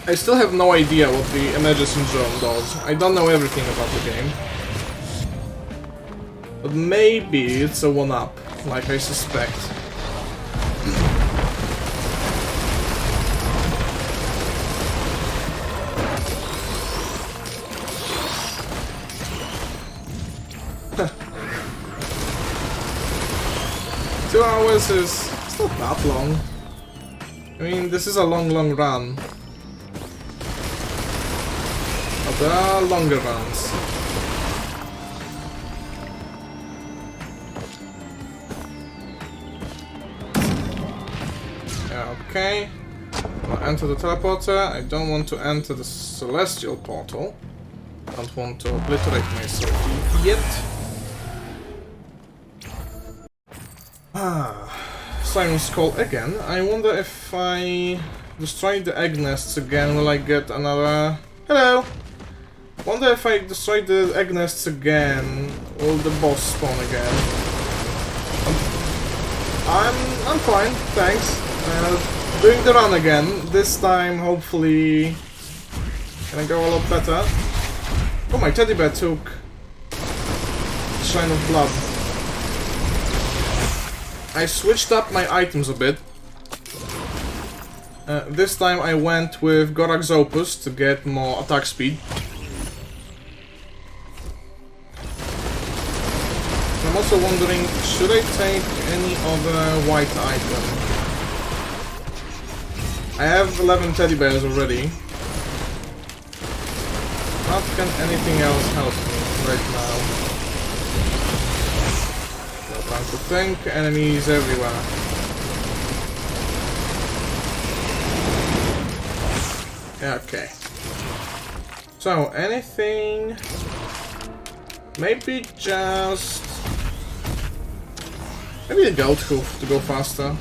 I still have no idea what the Emergency Syndrome does. I don't know everything about the game. But maybe it's a one-up, like I suspect. 2 hours is... it's not that long. I mean, this is a long run. But there are longer runs. Okay. I'll enter the teleporter. I don't want to enter the celestial portal. I don't want to obliterate myself yet. Simon's Call again. I wonder if I destroy the egg nests again, will I get another... Hello! Wonder if I destroy the egg nests again, will the boss spawn again? I'm fine, thanks. Doing the run again. This time, hopefully, gonna go a lot better. Oh, my teddy bear took Shrine of Blood. I switched up my items a bit. This time I went with Gorax Opus to get more attack speed. I'm also wondering, should I take any other white item? I have 11 teddy bears already. How can anything else help me? right now. No time to think, enemies everywhere. Okay. So, anything... Maybe just... Maybe a goat hoof to go faster.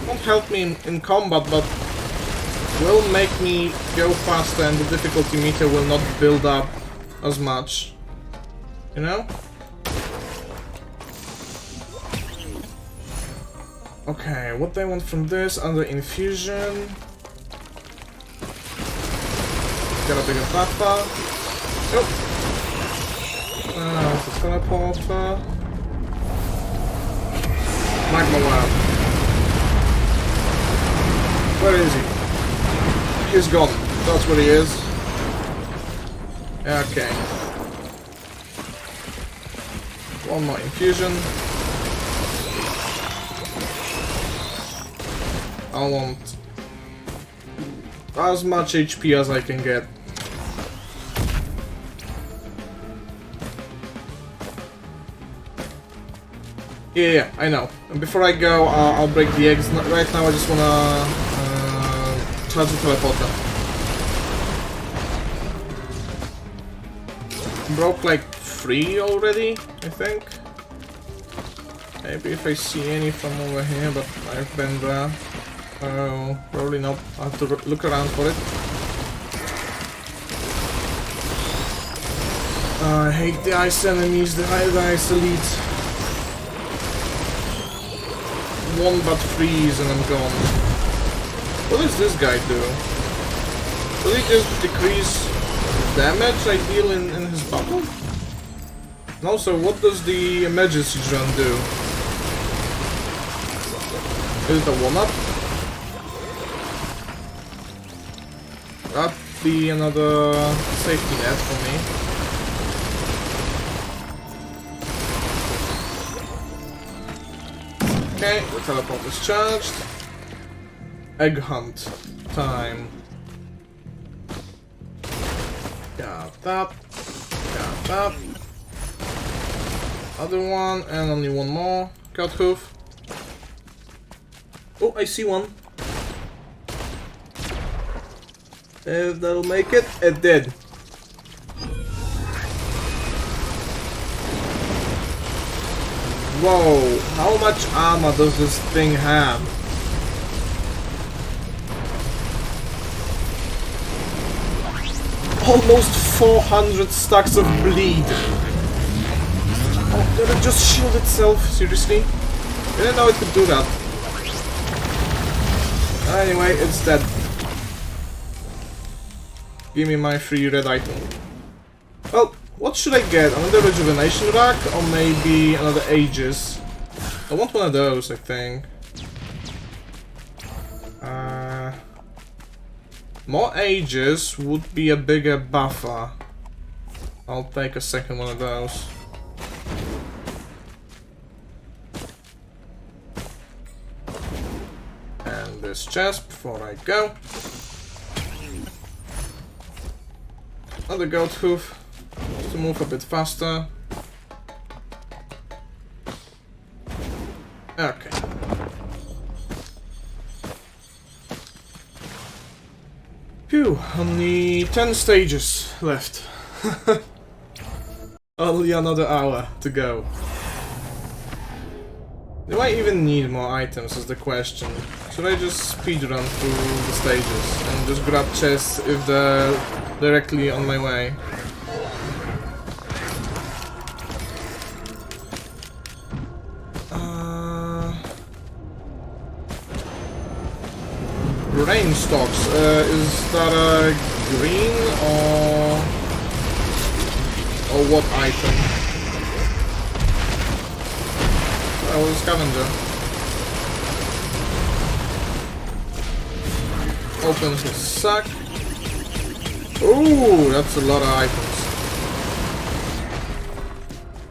Won't help me in combat, but will make me go faster and the difficulty meter will not build up as much. You know? Okay, what do I want from this? Under infusion. Got a bigger buffer. Oh! It's a teleporter. Magma Lab. Where is he? He's gone. That's where he is. Okay. One more infusion. I want as much HP as I can get. Yeah, I know. And before I go, I'll break the eggs. Right now I just wanna charge the teleporter. Broke like 3 already, I think. Maybe if I see any from over here, but I've been there. Oh, probably not. I have to look around for it. I hate the ice enemies, the ice elites. One but freeze and I'm gone. What does this guy do? Will he just decrease damage I deal in his battle? And also, what does the emergency drone do? Is it a one-up? That'd be another safety net for me. Okay, the teleport is charged. Egg hunt time. Got that. Got that. Other one, and only one more. Goat hoof. Oh, I see one. If that'll make it, it did. Whoa, how much armor does this thing have? Almost 400 stacks of bleed. Oh, did it just shield itself? Seriously? Didn't know it could do that. Anyway, it's dead. Give me my free red item. Well, what should I get? Another rejuvenation rack or maybe another Aegis? I want one of those, I think. More Aegis would be a bigger buffer. I'll take a second one of those. And this chest before I go. Another goat hoof. To move a bit faster. Okay. Phew, only 10 stages left. Only another hour to go. Do I even need more items is the question. Should I just speedrun through the stages and just grab chests if they're directly on my way? Rain stocks, is that a green or what item? Oh, scavenger. Open his sack. Ooh, that's a lot of items.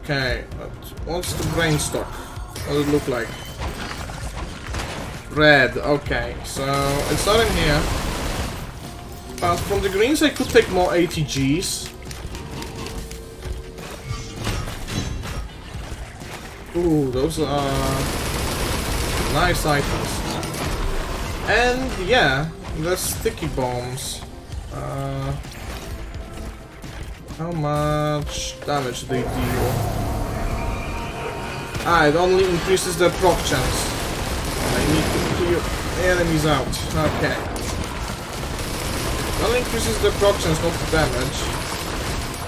Okay, but what's the brain stock? What does it look like? Red, okay, so it's not in here. But from the greens I could take more ATGs. Ooh, those are nice items. And yeah, the sticky bombs. How much damage they deal? Ah, it only increases the proc chance. I need to clear enemies out. Okay. It only increases the proc chance, not the damage.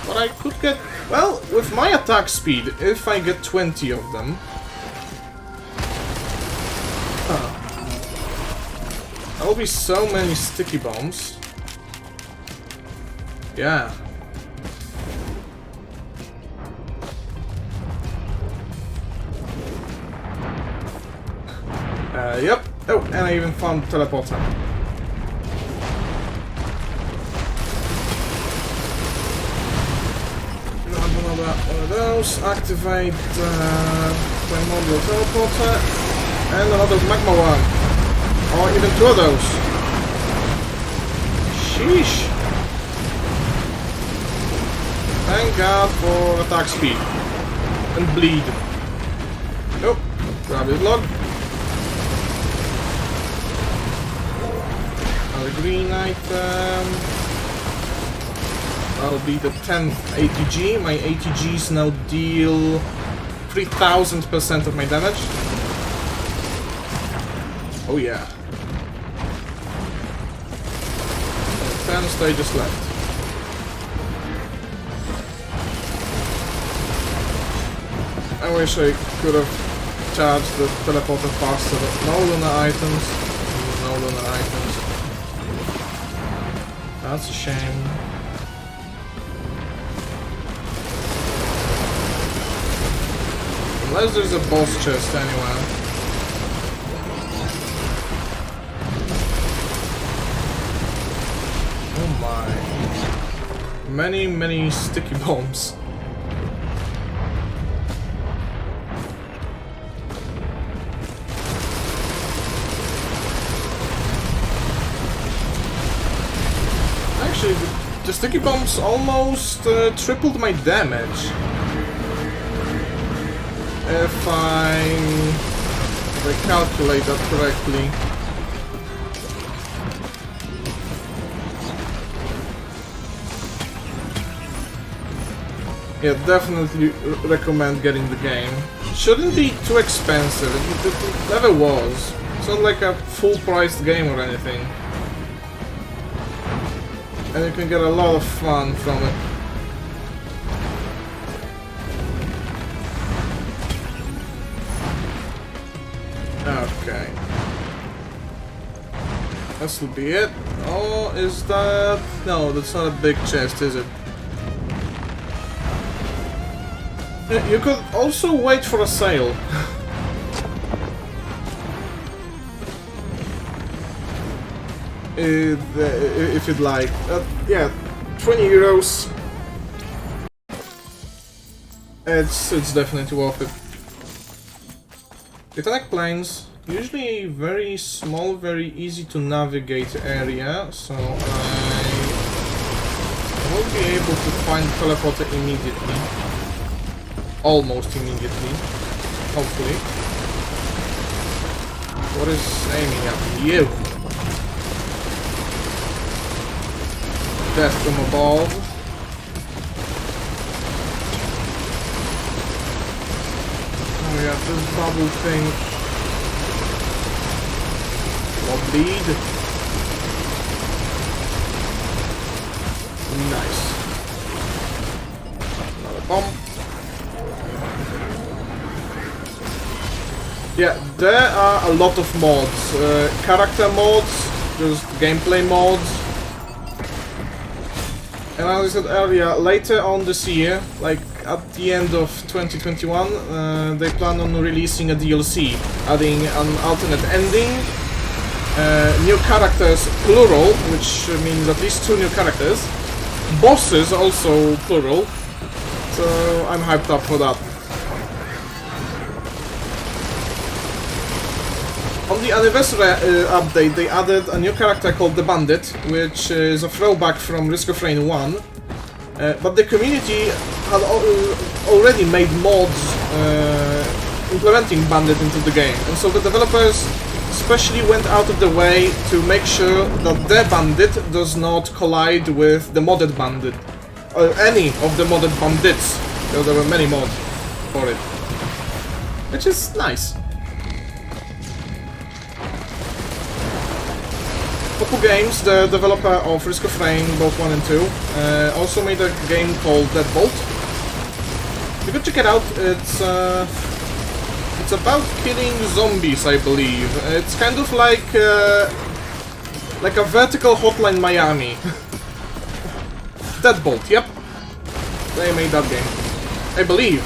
But I could get... Well, with my attack speed, if I get 20 of them... There'll be so many sticky bombs. Yeah. Yep. Oh, and I even found teleporter. Another one of those. Activate Commando teleporter. And another magma one. Or even two of those. Sheesh. Thank God for attack speed. And bleed. Nope. Grab his log. Another green item. That'll be the 10th ATG. My ATGs now deal 3000% of my damage. Oh yeah. 10 stages left. I wish I could have charged the teleporter faster, but no lunar items. No lunar items. That's a shame. Unless there's a boss chest anywhere. Oh my. Many sticky bombs. Actually, the sticky bombs almost tripled my damage. If I calculate that correctly. Yeah, definitely recommend getting the game. Shouldn't be too expensive. It never was. It's not like a full-priced game or anything. And you can get a lot of fun from it. Okay. This will be it. Oh, is that... No, that's not a big chest, is it? You could also wait for a sale. If you'd like. Yeah, 20 euros. It's definitely worth it. Titanic Plains, usually a very small, very easy to navigate area, so I will be able to find the teleporter immediately. Almost immediately, hopefully. What is aiming at you? Death from above. Oh yeah, this bubble thing. Will bleed. Nice. Another bomb. Yeah, there are a lot of mods. Character mods, just gameplay mods. And as I said earlier, later on this year, like at the end of 2021, they plan on releasing a DLC, adding an alternate ending, new characters plural, which means at least 2 new characters, bosses also plural, so I'm hyped up for that. On the anniversary update, they added a new character called the Bandit, which is a throwback from Risk of Rain 1. But the community had already made mods implementing Bandit into the game, and so the developers especially went out of the way to make sure that the Bandit does not collide with the modded Bandit, or any of the modded Bandits, because there were many mods for it, which is nice. Popu Games, the developer of Risk of Rain, both 1 and 2, also made a game called Deadbolt. You could check it out. It's about killing zombies, I believe. It's kind of like a vertical Hotline Miami. Deadbolt, yep. They made that game, I believe.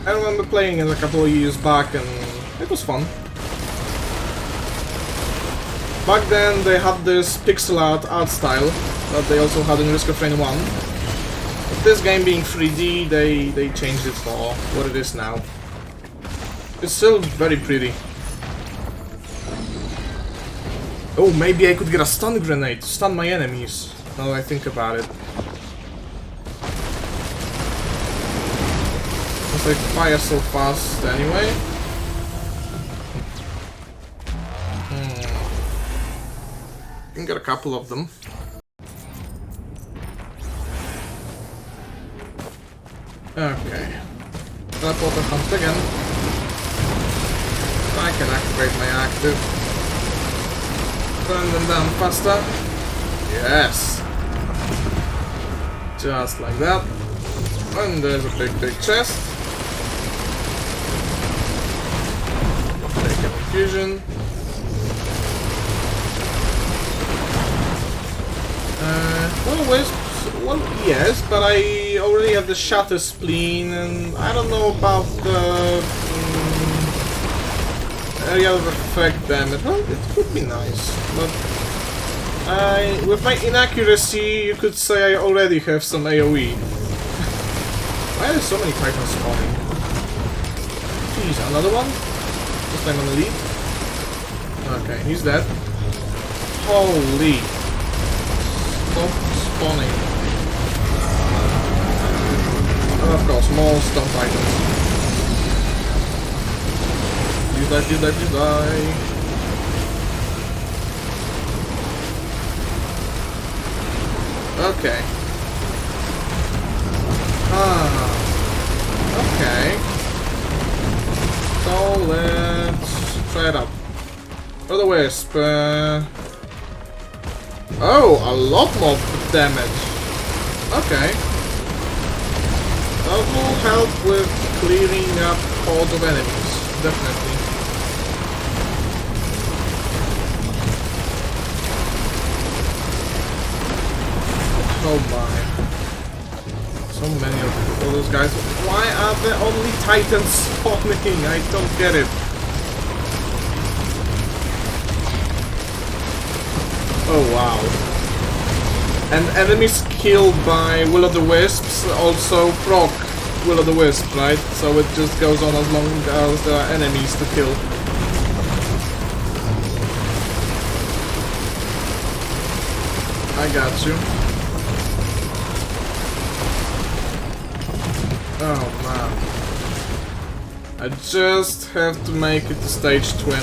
I remember playing it a couple of years back, and it was fun. Back then they had this pixel art style that they also had in Risk of Rain 1. But this game being 3D, they changed it for what it is now. It's still very pretty. Oh, maybe I could get a stun grenade to stun my enemies, now that I think about it. Since they fire so fast anyway. You can get a couple of them. Okay. Teleporter comes again. I can activate my active. Burn them down faster. Yes! Just like that. And there's a big chest. Take an infusion. Well, wisps, well, yes, but I already have the Shatter Spleen, and I don't know about the area of effect damage. Well, it could be nice, but with my inaccuracy, you could say I already have some AoE. Why are there so many Titans spawning? Jeez, another one? This time on the lead. Okay, he's dead. Holy. Stop spawning. And of course, more stun Titans. You die, you die, you die. Okay. Okay. So let's try it out. For the wisp. Oh, a lot more damage. Okay. That will help with clearing up hordes of enemies. Definitely. Oh my. So many of all those guys. Why are there only Titans spawning? I don't get it. Oh wow. And enemies killed by Will-o'-the-Wisps also proc Will-o'-the-Wisp, right? So it just goes on as long as there are enemies to kill. I got you. Oh man. I just have to make it to stage 20,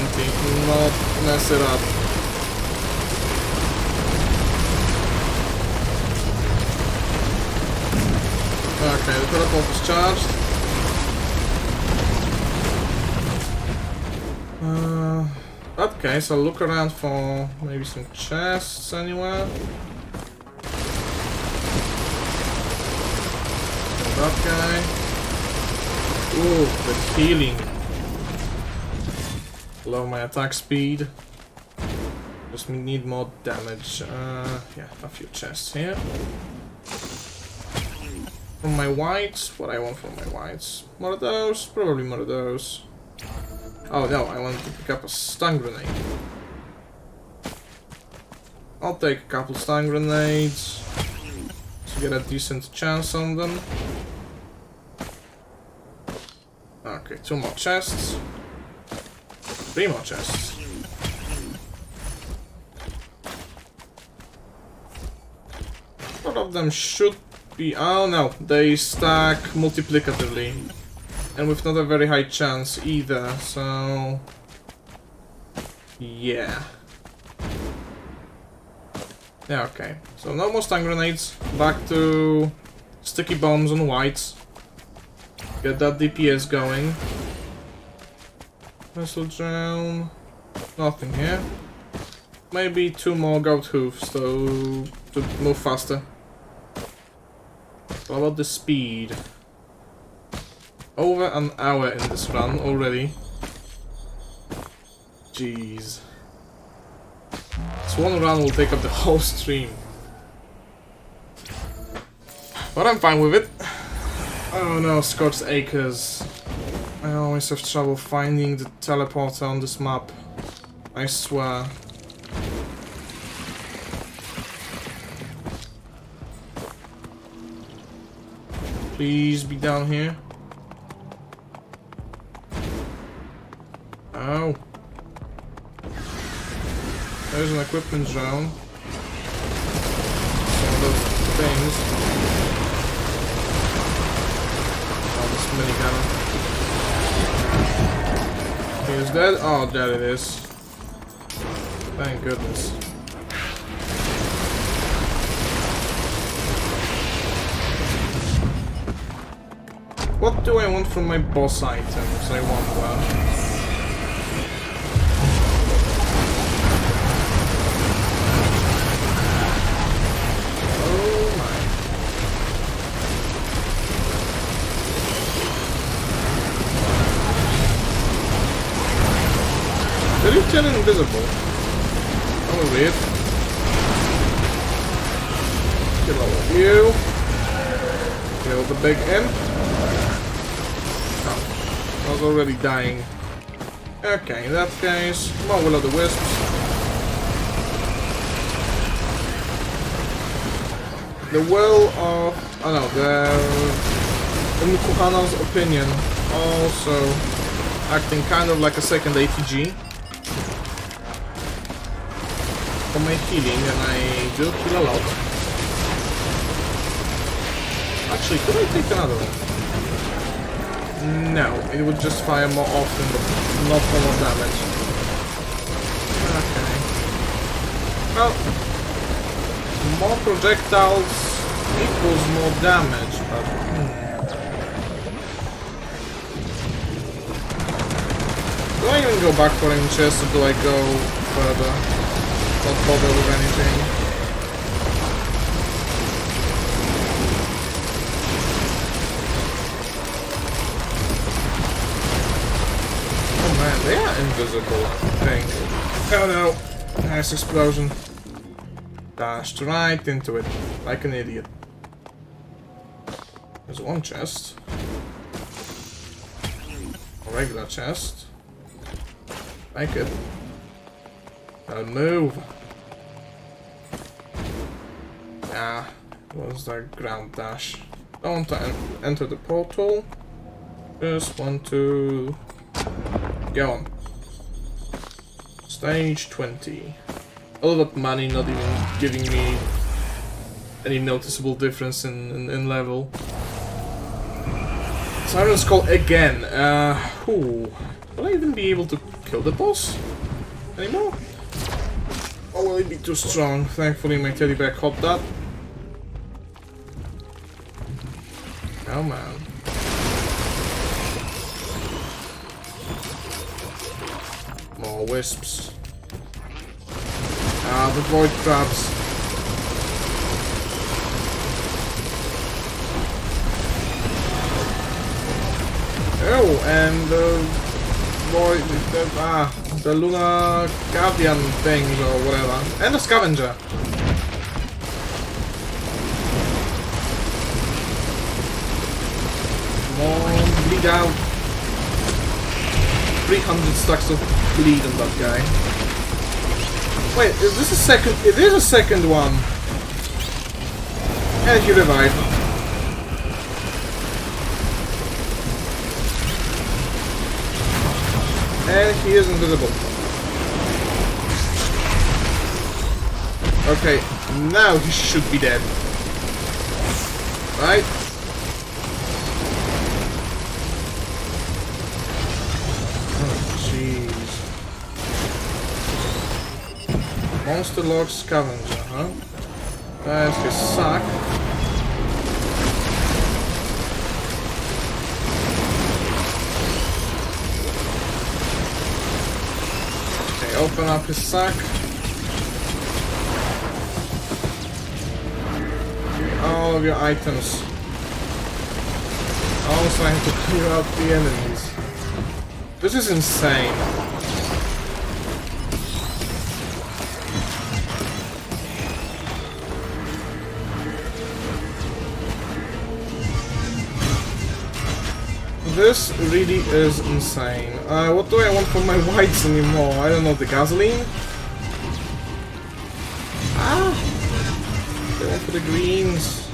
not mess it up. Okay, the teleport is charged. Okay, so look around for maybe some chests anywhere. That guy. Ooh, the healing. Lower my attack speed. Just need more damage. Yeah, a few chests here. From my whites, what I want from my whites? More of those? Probably more of those. Oh no, I want to pick up a stun grenade. I'll take a couple stun grenades. get a decent chance on them. Okay, 2 more chests. 3 more chests. One of them should be... Oh no, they stack multiplicatively. And with not a very high chance either, so... Yeah. Yeah, okay. So no more stun grenades. Back to sticky bombs on whites. Get that DPS going. Missile drown. Nothing here. Maybe 2 more goat hoofs to move faster. What about the speed? Over an hour in this run already. Jeez. This one run will take up the whole stream. But I'm fine with it. Oh no, Scorched Acres. I always have trouble finding the teleporter on this map. I swear. Please be down here. Oh. There's an equipment drone. Some of those things. Oh, this minigun. He is dead? Oh, there it is. Thank goodness. What do I want from my boss items? I wonder. Did you turn invisible? That was weird. Kill all of you. Kill the big imp. Oh, I was already dying. Okay, in that case, more will-o'-the-wisps. The will of... oh no, in Kuhana's opinion, also acting kind of like a second ATG. For my healing, and I do heal a lot. Actually, could I take another one? No, it would just fire more often, but not for more damage. Okay. Well, more projectiles equals more damage, but... Do I even go back for any chest, or do I go further? Not bother with anything. Oh man, they are invisible, I think. Oh no! Nice explosion. Dashed right into it, like an idiot. There's one chest. A regular chest. Like it. Don't move. Ah, was that ground dash? Don't enter the portal. Just want to go on. Stage 20. All that money not even giving me any noticeable difference in level. Siren's Call again. Will I even be able to kill the boss anymore? Or will it be too strong? Thankfully my teddy bear caught that. Oh man. More wisps. Ah, the void crabs. Oh, and the Luna Guardian things or whatever. And the scavenger. Come on, bleed out. 300 stacks of bleed on that guy. Wait, is this a second? It is a second one. And he revived. And he is invisible. Okay, now he should be dead. Right? Oh, jeez. Monster Lord Scavenger, huh? There's his sack. Okay, open up his sack. All of your items. Also, I have to clear out the enemies. This is insane. This really is insane. What do I want for my whites anymore? I don't know, the gasoline? Ah! I want for the greens.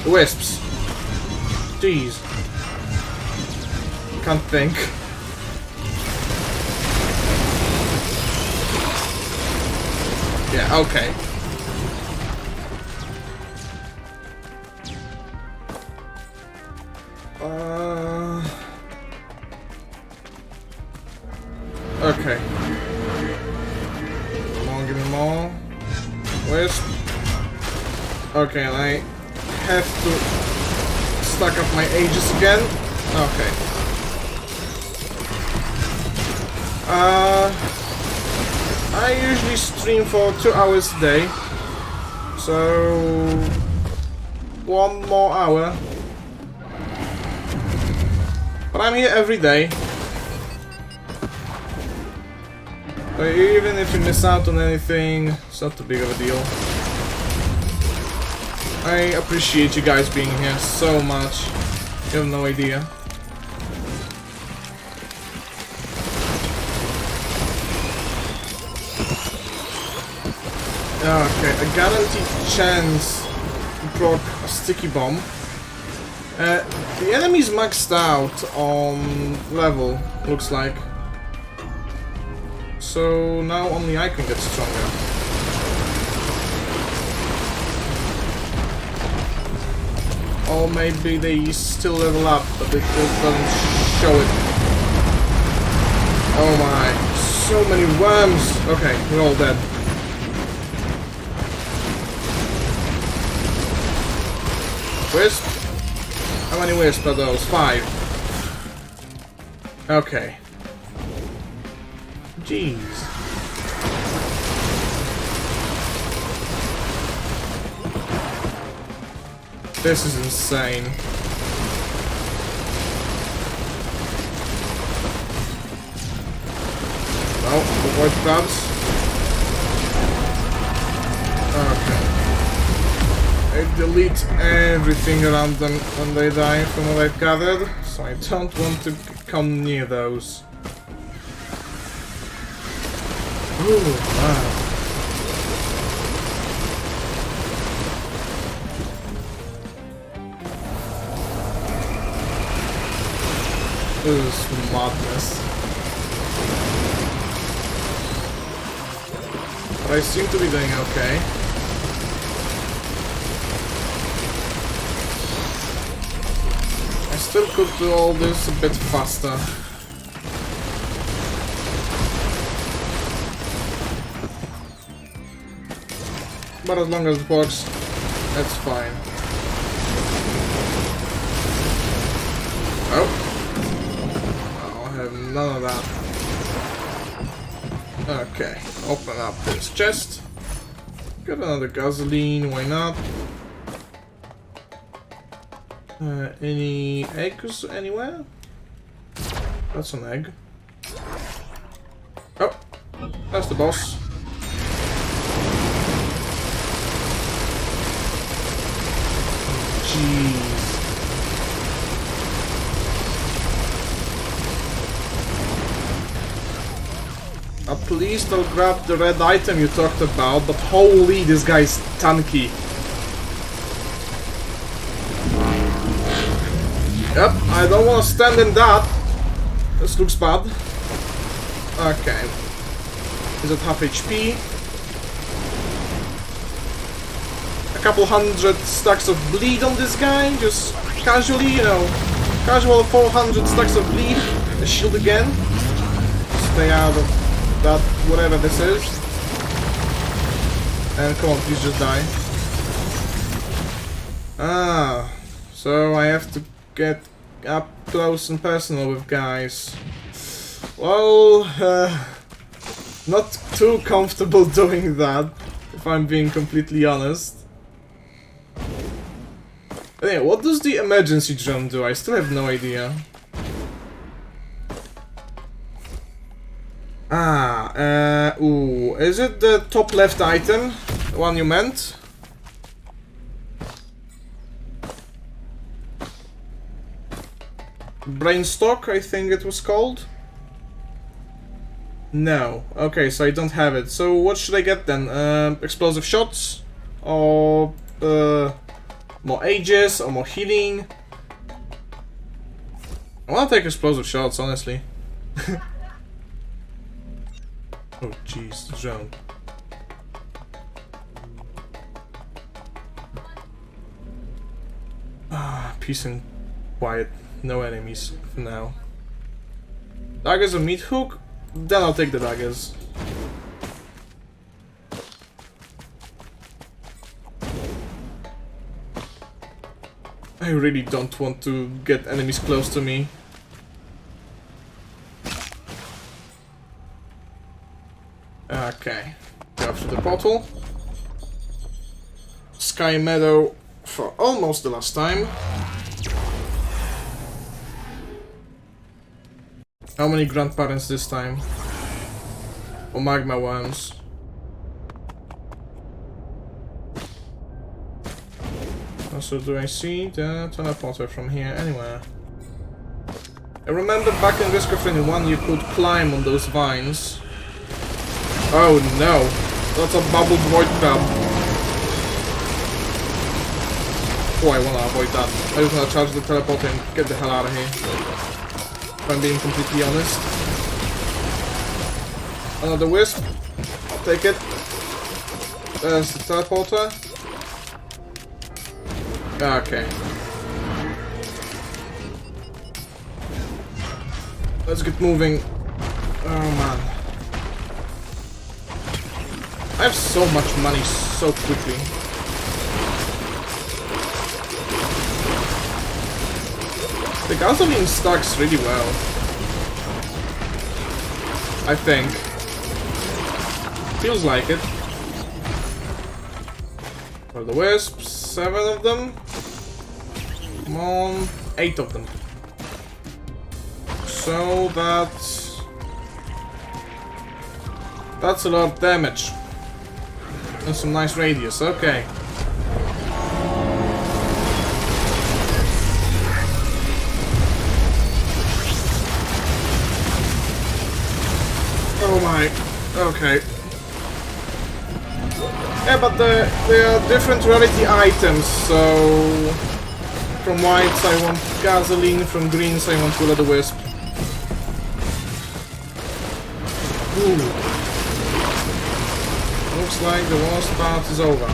The wisps. Jeez. Can't think. Yeah, okay. Okay. Come on, give me more. Wisp. Okay, and I have to stack up my ages again. Okay. I usually stream for 2 hours a day. So 1 more hour. But I'm here every day. So even if you miss out on anything, it's not too big of a deal. I appreciate you guys being here so much. You have no idea. Okay, a guaranteed chance to proc a sticky bomb. The enemy's maxed out on level, looks like. So now only I can get stronger. Or maybe they still level up, but it just doesn't show it. Oh my, so many worms! Okay, we're all dead. Wisp? How many wisps are those? 5. Okay. Jeez. This is insane. Well, avoid crabs. Okay. I delete everything around them when they die from what I've gathered, so I don't want to come near those. Ooh, wow. This is madness. But I seem to be doing okay. I still could do all this a bit faster. But as long as it works, that's fine. Oh. I'll have none of that. Okay, open up this chest. Get another gasoline, why not? Any eggs anywhere? That's an egg. Oh, that's the boss. Jeez. At least I'll grab the red item you talked about, but holy, this guy's tanky. Yep, I don't want to stand in that. This looks bad. Okay. He's at half HP. A couple hundred stacks of bleed on this guy, just casually, you know. Casual 400 stacks of bleed. A shield again. Stay out of that, whatever this is. And come on, please just die. Ah, so I have to get up close and personal with guys. Well, not too comfortable doing that, if I'm being completely honest. Anyway, what does the emergency drone do? I still have no idea. Ah, ooh, is it the top left item? The one you meant? Brainstock, I think it was called? No. Okay, so I don't have it. So what should I get then? Explosive shots? Or more ages? Or more healing? I wanna take explosive shots, honestly. Oh jeez, the drone. Ah, peace and quiet. No enemies for now. Daggers or meat hook? Then I'll take the daggers. I really don't want to get enemies close to me. Okay. Go through the portal. Sky Meadow for almost the last time. How many grandparents this time? Or magma worms? Also, do I see the teleporter from here anywhere? I remember back in Risk of Rain 1 you could climb on those vines. Oh no! That's a bubbled void crab. Oh, I wanna avoid that. I just wanna charge the teleporter and get the hell out of here. If I'm being completely honest. Another wisp. I'll take it. There's the teleporter. Okay. Let's get moving. Oh man. I have so much money so quickly. The gasoline stacks really well. I think. Feels like it. For the wisps, 7 of them. Come on, 8 of them. So that's a lot of damage. And some nice radius, okay. Oh my, okay. Yeah, but they are different rarity items, so... From whites I want gasoline, from greens I want will-o'-the-wisp. Ooh. Looks like the worst part is over.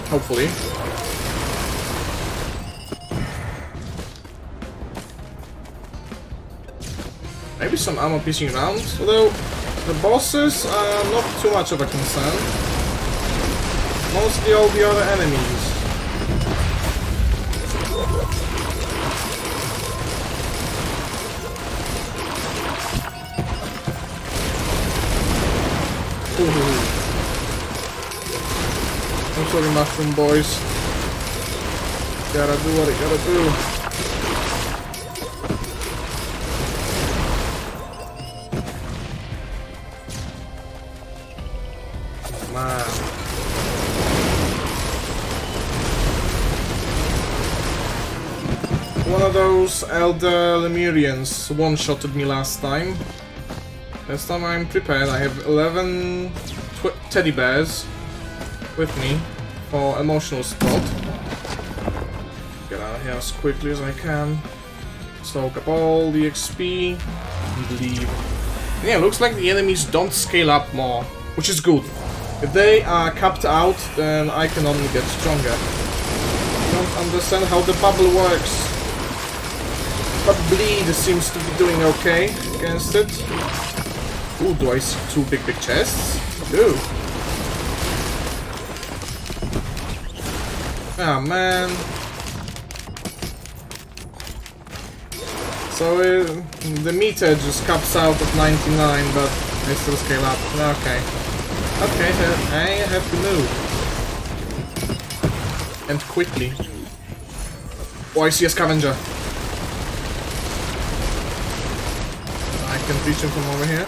Hopefully. Maybe some ammo piecing around, although the bosses are not too much of a concern. Mostly all the other enemies. I'm sorry, mushroom boys. Gotta do what I gotta do. Man. One of those elder Lemurians one-shotted me last time. This time I'm prepared. I have 11 teddy bears with me for emotional support. as quickly as I can. Soak up all the XP and leave. Yeah, looks like the enemies don't scale up more, which is good. If they are capped out, then I can only get stronger. I don't understand how the bubble works. But bleed seems to be doing okay against it. Ooh, do I see two big chests? Ooh. Ah, man. So the meter just caps out at 99, but I still scale up. Okay. Okay, so I have to move. And quickly. Oh, I see a scavenger. I can reach him from over here.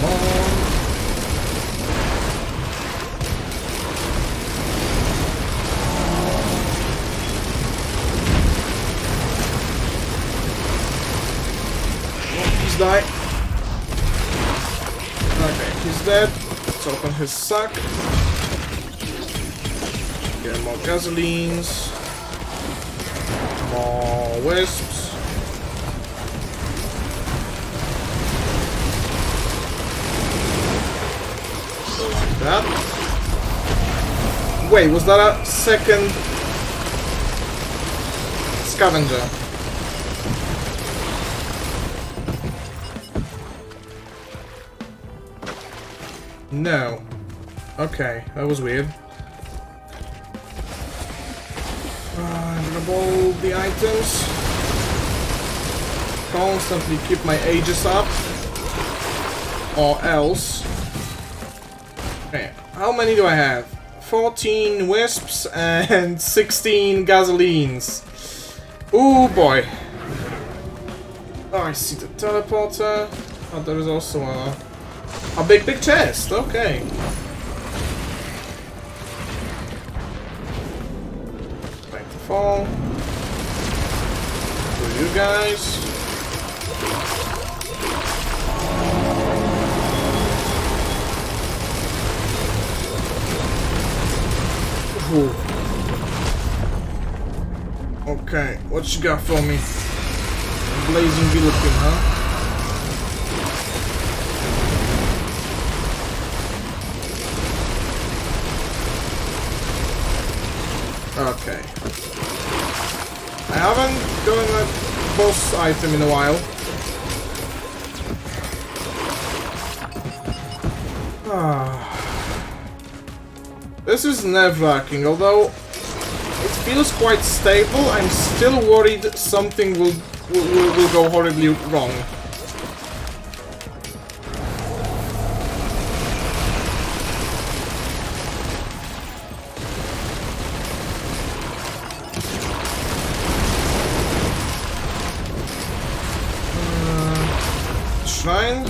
Come on. Please die. Okay, he's dead. Let's open his sack. Get more gasolines. More wisps. So like that. Wait, was that a second scavenger? No. Okay, that was weird. Grab all the items. Constantly keep my ages up. Or else. Okay, how many do I have? 14 wisps and 16 gasolines. Ooh boy. Oh, I see the teleporter. Oh, there is also a big chest. Okay. Fall for you guys. Ooh. Okay, what you got for me? Blazing guillotine, huh? Okay. I haven't gotten a boss item in a while. This is nerve-wracking, although it feels quite stable. I'm still worried something will go horribly wrong. Shrine?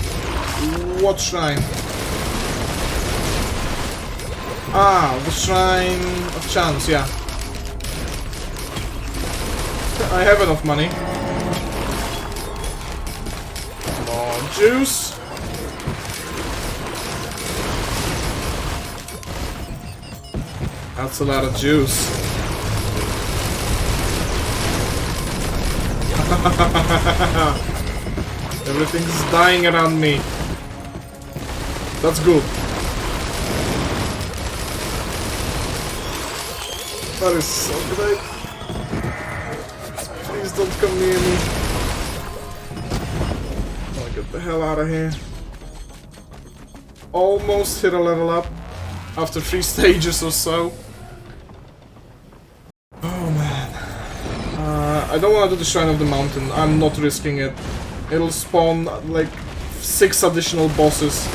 What shrine? Ah, the Shrine of Chance, yeah. I have enough money. More juice. That's a lot of juice. Everything's dying around me. That's good. That is so great. Please don't come near me. I'll get the hell out of here. Almost hit a level up after 3 stages or so. Oh man. I don't want to do the Shrine of the Mountain. I'm not risking it. It'll spawn like 6 additional bosses.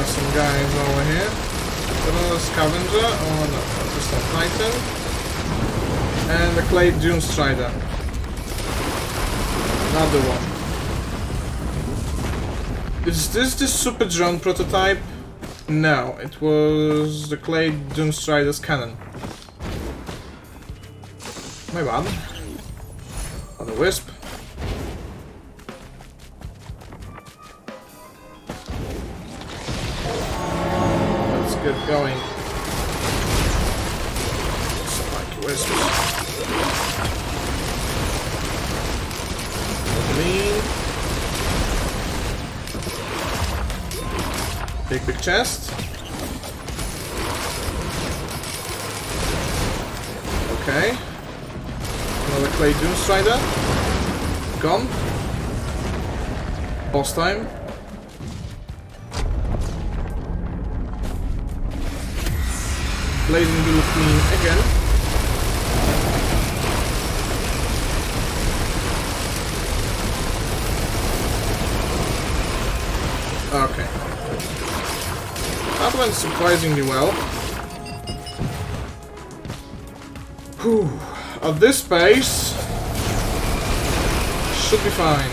Some guys over here. Another scavenger. Oh no, just a titan. And the clay Dune Strider. Another one. Is this the Super Drone prototype? No, it was the clay Dune Strider's cannon. My bad. Another wisp. Let's get going. Spike wisps. Clean. Big chest. Okay. Another clay doom strider. Gone. Boss time. Blazing blue clean again. Okay. That went surprisingly well. Whew. At this pace, should be fine.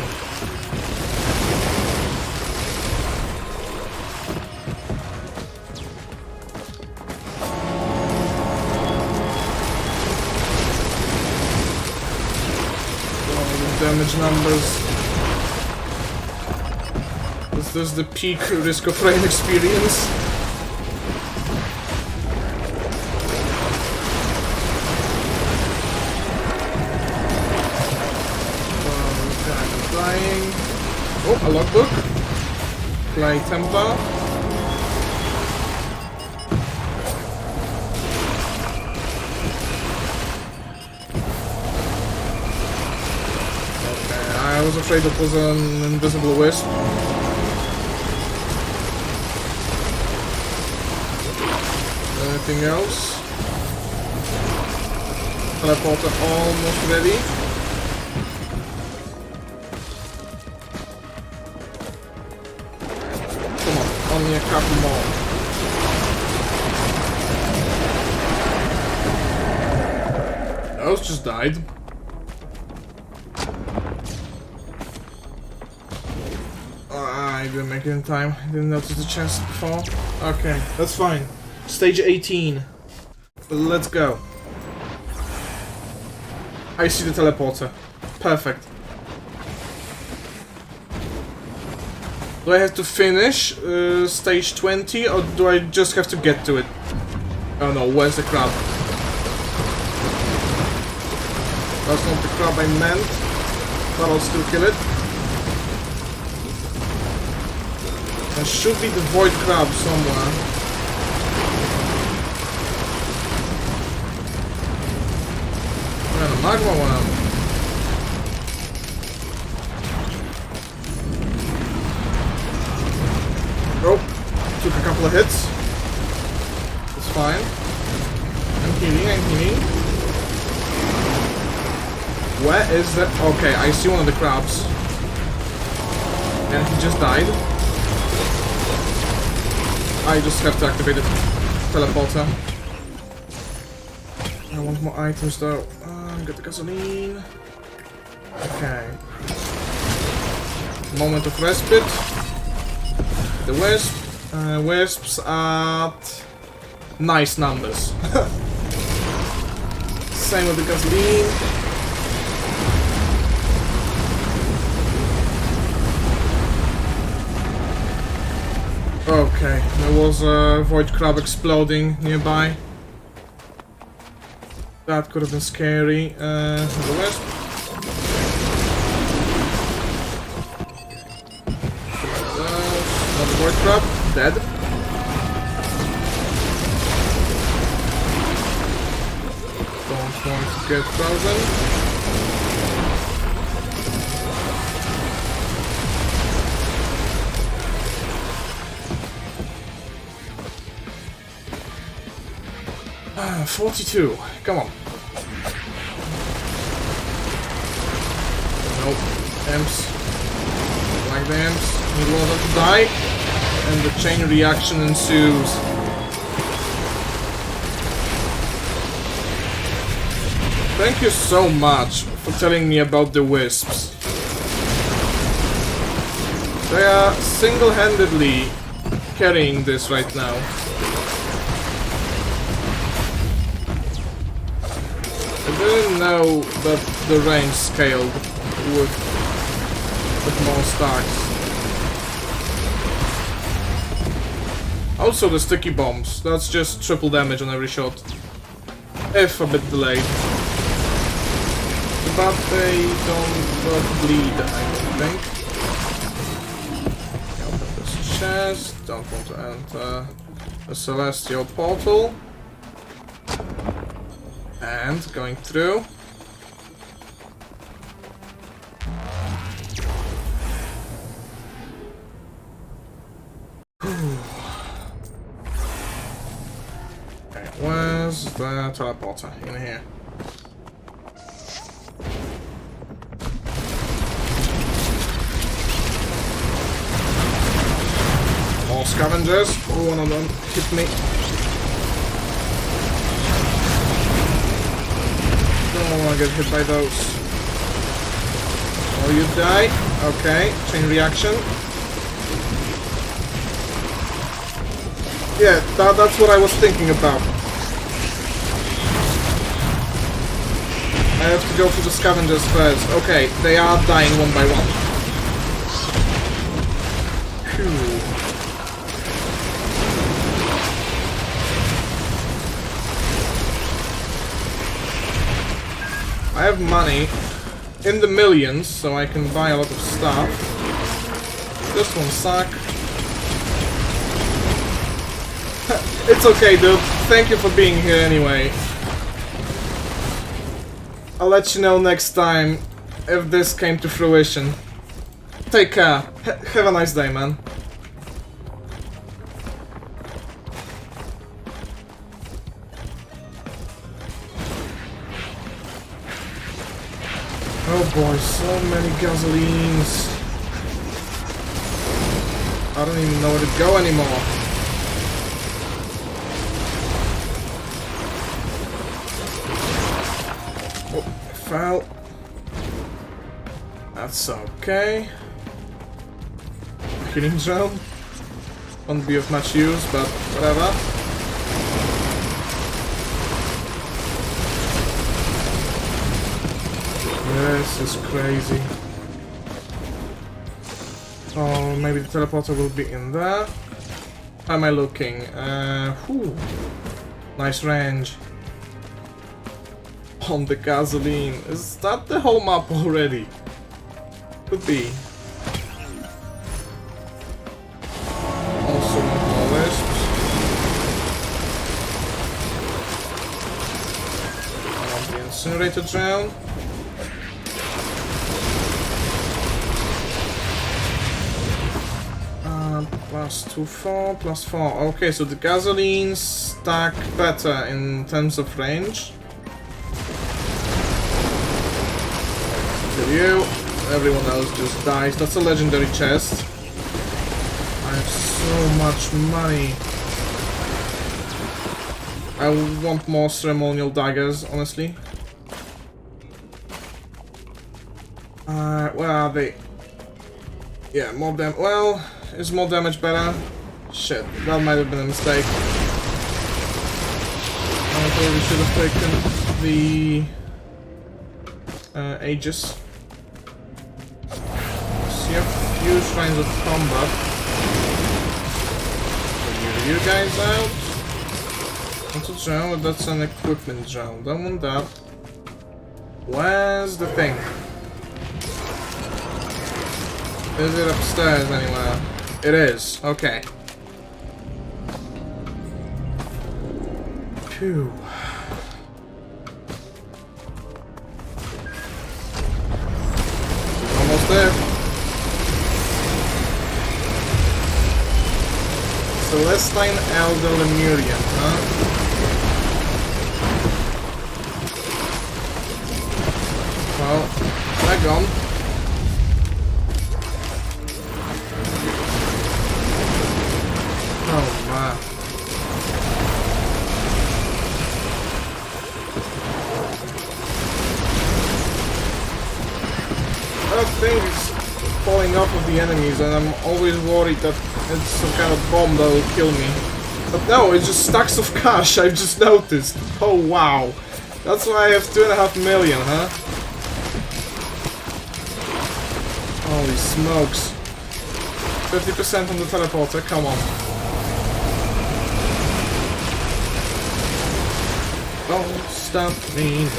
Oh, the damage numbers. Is this the peak Risk of Rain experience? Oh, a logbook. Play temper. Okay, I was afraid it was an invisible wisp. Anything else? Teleporter almost ready. Only a couple more. Those just died. I didn't make it in time. I didn't notice the chest before. Okay, that's fine. Stage 18. Let's go. I see the teleporter. Perfect. Do I have to finish stage 20 or do I just have to get to it? Oh no, where's the crab? That's not the crab I meant, but I'll still kill it. There should be the void crab somewhere. And a magma one. Oh, took a couple of hits. It's fine. I'm healing. Where is the... Okay, I see one of the crabs. And he just died. I just have to activate the teleporter. I want more items though. Got the gasoline. Okay. Moment of respite. The wisps at nice numbers. Same with the gasoline. Okay, there was a void crab exploding nearby. That could have been scary. The wisp. Another void crab, dead. Don't want to get frozen. Ah, 42. Come on. Nope. Imps. Like the imps. Need one of them to die. And the chain reaction ensues. Thank you so much for telling me about the wisps. They are single-handedly carrying this right now. I didn't know that the range scaled with more stacks. Also the sticky bombs, that's just triple damage on every shot. If a bit delayed. But they don't bleed, I don't think. Open this chest, don't want to enter a celestial portal. And going through. Okay, where's the teleporter? In here. More scavengers. Oh, one of them hit me. Don't want to get hit by those. Oh, you die. Okay, chain reaction. Yeah, that's what I was thinking about. I have to go for the scavengers first. Okay, they are dying one by one. Phew. I have money in the millions, so I can buy a lot of stuff. This one suck. It's okay, dude. Thank you for being here anyway. I'll let you know next time if this came to fruition. Take care. Have a nice day, man. Oh boy, so many gasolines. I don't even know where to go anymore. Oh, I fell. That's okay. Healing zone. Won't be of much use, but whatever. This is crazy. Oh, maybe the teleporter will be in there. How am I looking? Whew. Nice range. On the gasoline. Is that the whole map already? Could be. Also more wisps. I want the incinerator drown. +2, 4, +4. Okay, so the gasoline stack better in terms of range. Kill you. Everyone else just dies. That's a legendary chest. I have so much money. I want more ceremonial daggers, honestly. Where are they? Yeah, more damage. Well, is more damage better? Shit, that might have been a mistake. I probably should have taken the Aegis. See a few shrines of combat. Figure you guys out. What's a drone? That's an equipment drone. Don't want that. Where's the thing? Is it upstairs anywhere? It is. Okay. Phew. Almost there. Celestine Elder Lemurian, huh? Well, they're gone. Oh man. That thing is falling off of the enemies and I'm always worried that it's some kind of bomb that will kill me. But no, it's just stacks of cash, I've just noticed. Oh wow. That's why I have 2.5 million, huh? Holy smokes. 50% on the teleporter, come on. Don't stop me now.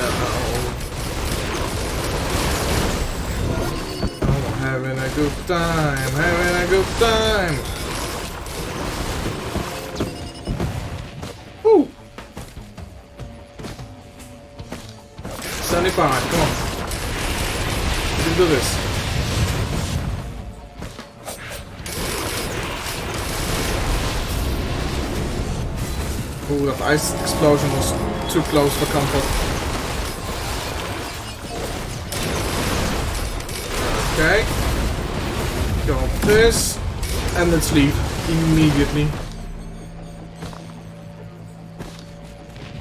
Oh, having a good time, having a good time. Woo! 75, come on. You can do this. Ooh, that ice explosion was too close for comfort. Okay. Got this. And let's leave immediately.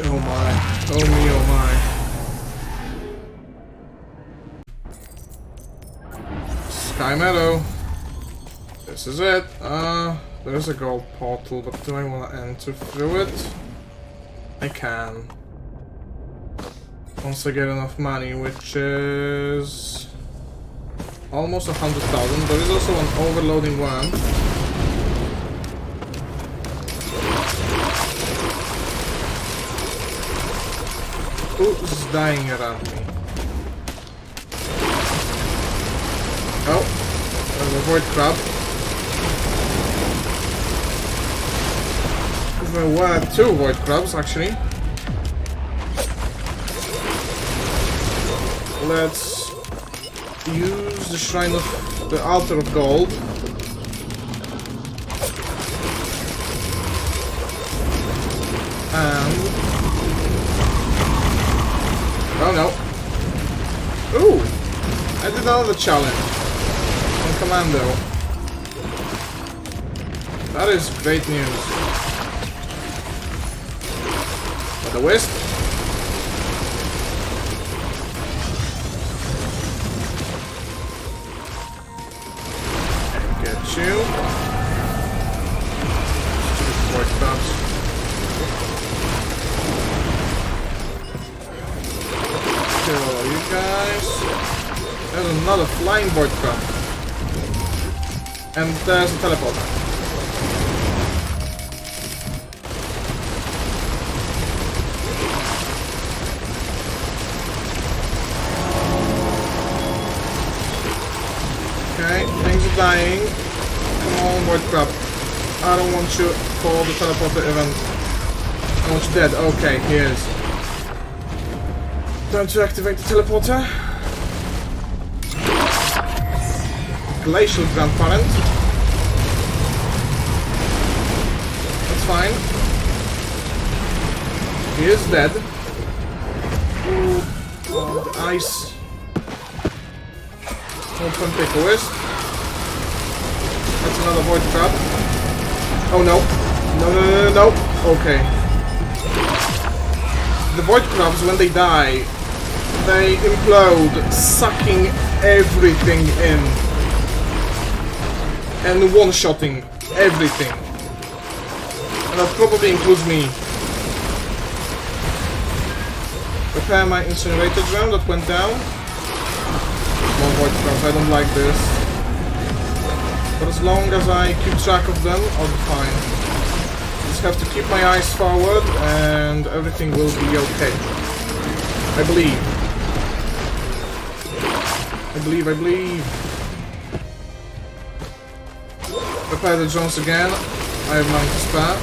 Oh my. Oh me, oh my. Sky Meadow. This is it. There's a gold portal, but do I want to enter through it? I can. Once I get enough money, which is almost 100,000. There is also an overloading one. Who's dying around me? Oh, there's a void crab. There were 2 void crabs, actually. Let's use the Shrine of the Altar of Gold. And... oh no. Ooh! I did another challenge. On Commando. That is great news. The West. Get you. Void crabs. Kill you guys. There's another flying void crab. And there's a teleporter. Okay, things are dying. Come on, void crab. I don't want you for the teleporter event. I want you dead. Okay, he is. Time to activate the teleporter. Glacial grandparent. That's fine. He is dead. Ooh, oh, the ice. Open Pickleist. That's another void crab. Oh no. No. Okay. The void crabs, when they die, they implode, sucking everything in. And one-shotting everything. And that probably includes me. Repair my incinerator drone that went down. More void crabs, I don't like this. But as long as I keep track of them, I'll be fine. Just have to keep my eyes forward and everything will be okay. I believe. I believe. Repair the drones again. I have money to spare.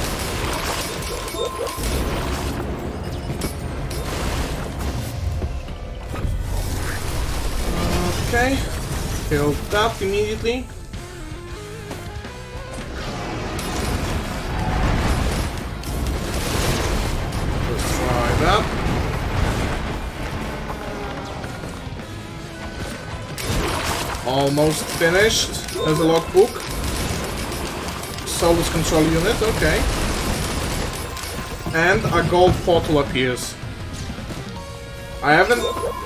Okay, kill that immediately. Let's try that. Almost finished. There's a logbook. Solus control unit, okay. And a gold portal appears. I haven't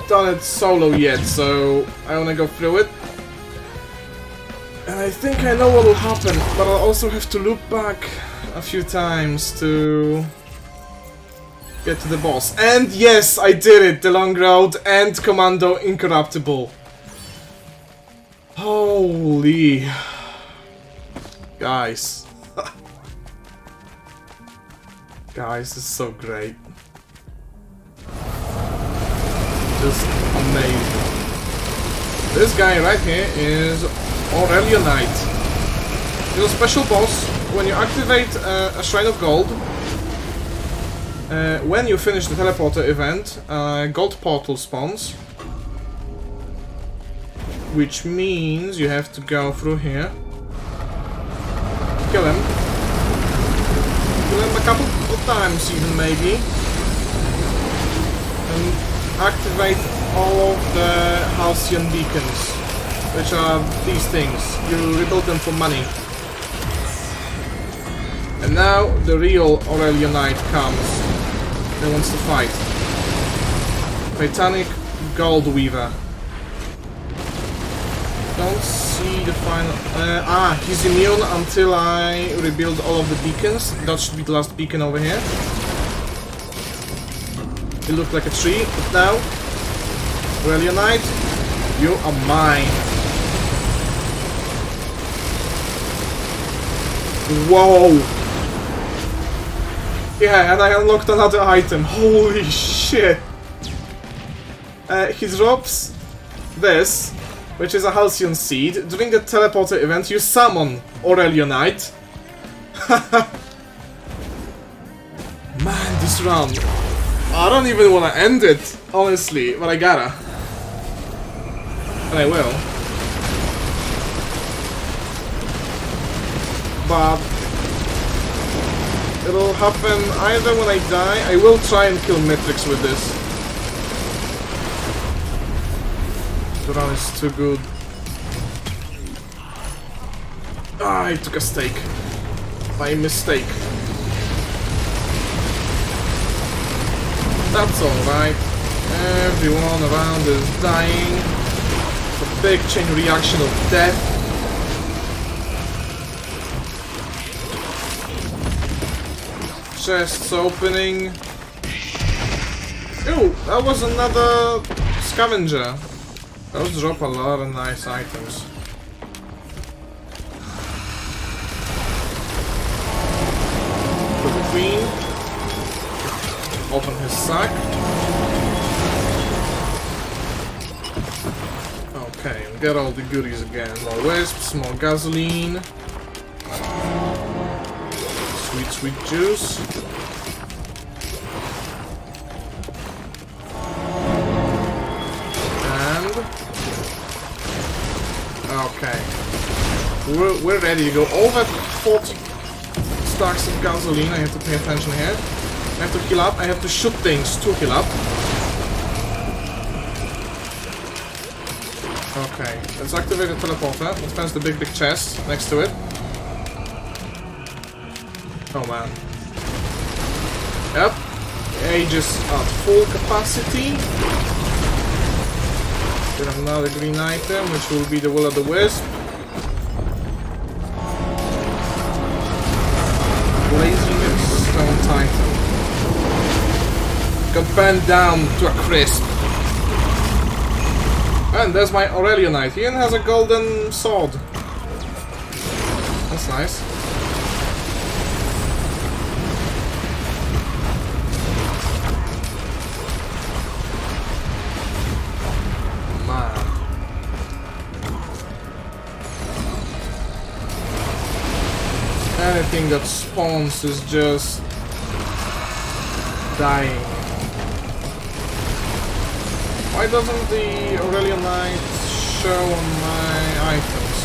done it solo yet, so I wanna go through it. And I think I know what will happen, but I'll also have to loop back a few times to get to the boss. And yes, I did it! The long road and Commando incorruptible. Holy... Guys. Guys, this is so great. Just amazing. This guy right here is Aurelian Knight. He's a special boss. When you activate a Shrine of Gold, when you finish the teleporter event, gold portal spawns. Which means you have to go through here. Kill him. Kill him a couple of times even maybe. And activate all of the Halcyon beacons. Which are these things. You rebuild them for money. And now the real Aurelian Knight comes. He wants to fight. Titanic Gold Weaver. Don't see the final... he's immune until I rebuild all of the beacons. That should be the last beacon over here. He looked like a tree, but now... Aurelian Knight, you are mine. Whoa! Yeah, and I unlocked another item. Holy shit! He drops this, which is a Halcyon Seed. During the teleporter event, you summon Aurelian Knight. Man, this run. I don't even want to end it, honestly, but I gotta. And I will. But it'll happen either when I die. I will try and kill Matrix with this. The run is too good. I took a stake. By mistake. That's alright. Everyone around is dying. It's a big chain reaction of death. Chests opening. Ew, that was another scavenger. Those drop a lot of nice items. For the queen. Open his sack. Okay, we get all the goodies again. More wisps, more gasoline. Sweet, sweet juice. And... okay. We're ready to go. Over 40 stacks of gasoline. I have to pay attention here. I have to heal up. I have to shoot things to heal up. Okay, let's activate the teleporter. Let's find the big chest next to it. Oh man. Yep. Aegis at full capacity. Get another green item, which will be the Will-o'-the-Wisp. Blazing Stone Titan. Got burned down to a crisp. And there's my Aurelian Knight. He even has a golden sword. That's nice. Man. Anything that spawns is just dying. Why doesn't the Aurelian Knight show on my items?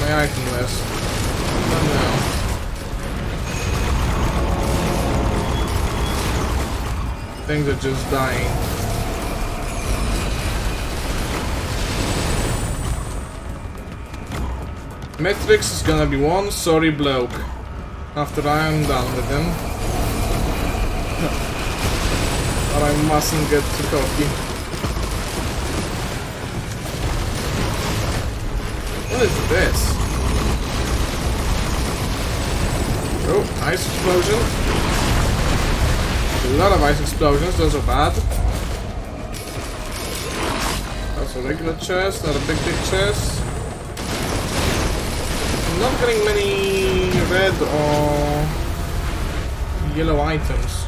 My item list. I don't know. Things are just dying. Matrix is gonna be one sorry bloke after I am done with him. But I mustn't get too cocky. What is this? Oh, nice explosion. A lot of ice explosions, those are bad. That's a regular chest, not a big chest. I'm not getting many red or yellow items.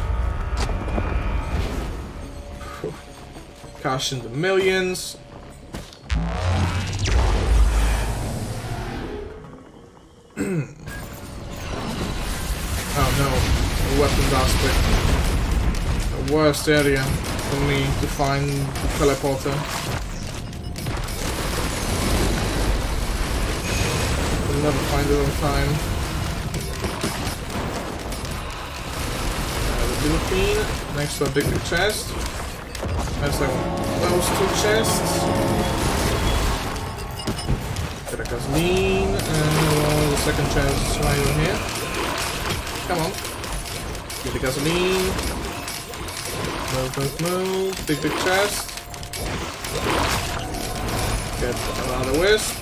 Cash in the millions. Oh no, the weapons aspect. The worst area for me to find the teleporter. I'll never find it on time. The Philippine next to a big chest. There's like those two chests. Get a gasoline and the second chest is right over here. Come on. Get the gasoline. Move. Big chest. Get another wisp.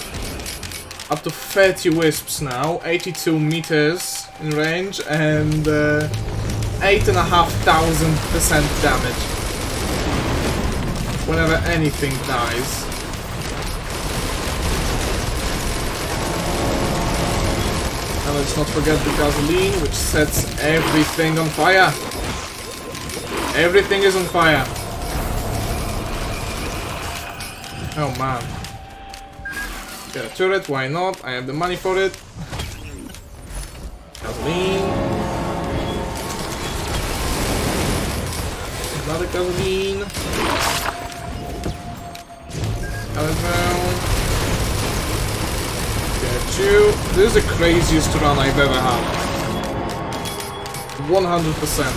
Up to 30 wisps now. 82 meters in range and 8,500% damage. Whenever anything dies. And let's not forget the gasoline, which sets everything on fire. Everything is on fire. Oh man. Get a turret, why not? I have the money for it. Gasoline. Another gasoline. Get you. This is the craziest run I've ever had. 100%.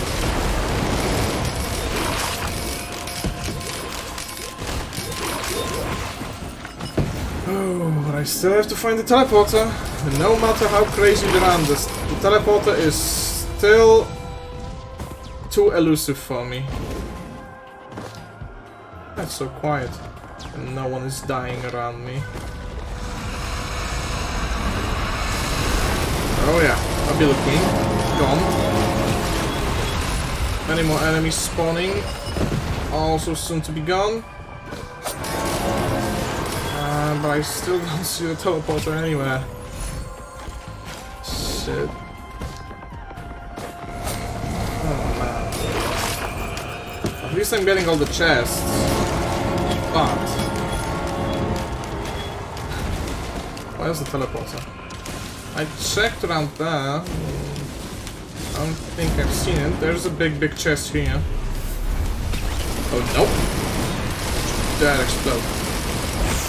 Oh, but I still have to find the teleporter. And no matter how crazy the run is, the teleporter is still too elusive for me. That's so quiet. And no one is dying around me. Oh yeah, I'll be looking. Gone. Many more enemies spawning. Also soon to be gone. But I still don't see the teleporter anywhere. Shit. Oh man. At least I'm getting all the chests. But where's the teleporter? I checked around there. I don't think I've seen it. There's a big chest here. Oh nope. That exploded.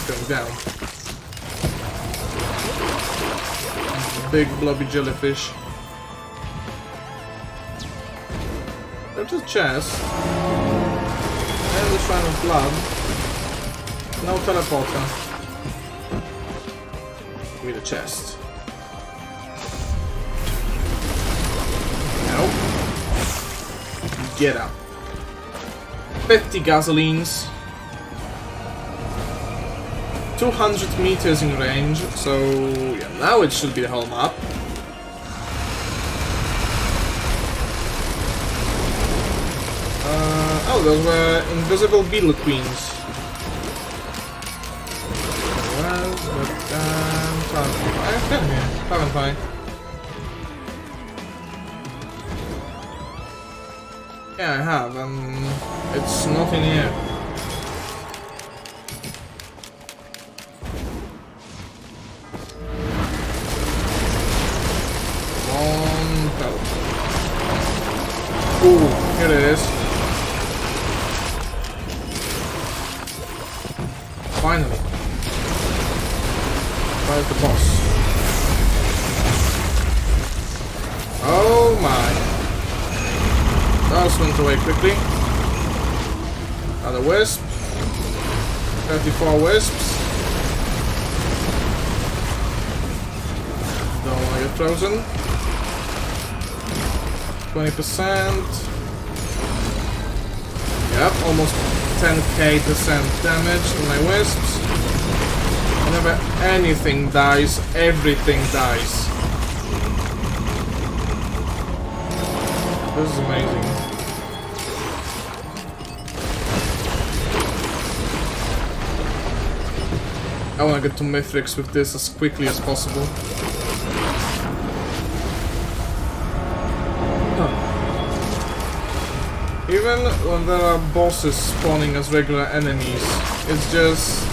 Going down. Big blobby jellyfish. There's a chest. And the shrine of blood. No teleporter. Give me the chest. Nope. Get up. 50 gasolines. 200 meters in range, so yeah, now it should be the whole map. Oh, those were invisible beetle queens. Where's the damn teleporter? I've been here, haven't I? Yeah, I have, and it's not in here. Ooh, here it is. Finally. Where's the boss? Oh my. Those went away quickly. Another wisp. 34 wisps. Don't want to get frozen. 20%. Yep, almost 10k% damage to my wisps. Whenever anything dies, everything dies. This is amazing. I wanna get to Mithrix with this as quickly as possible. Even when there are bosses spawning as regular enemies, it's just...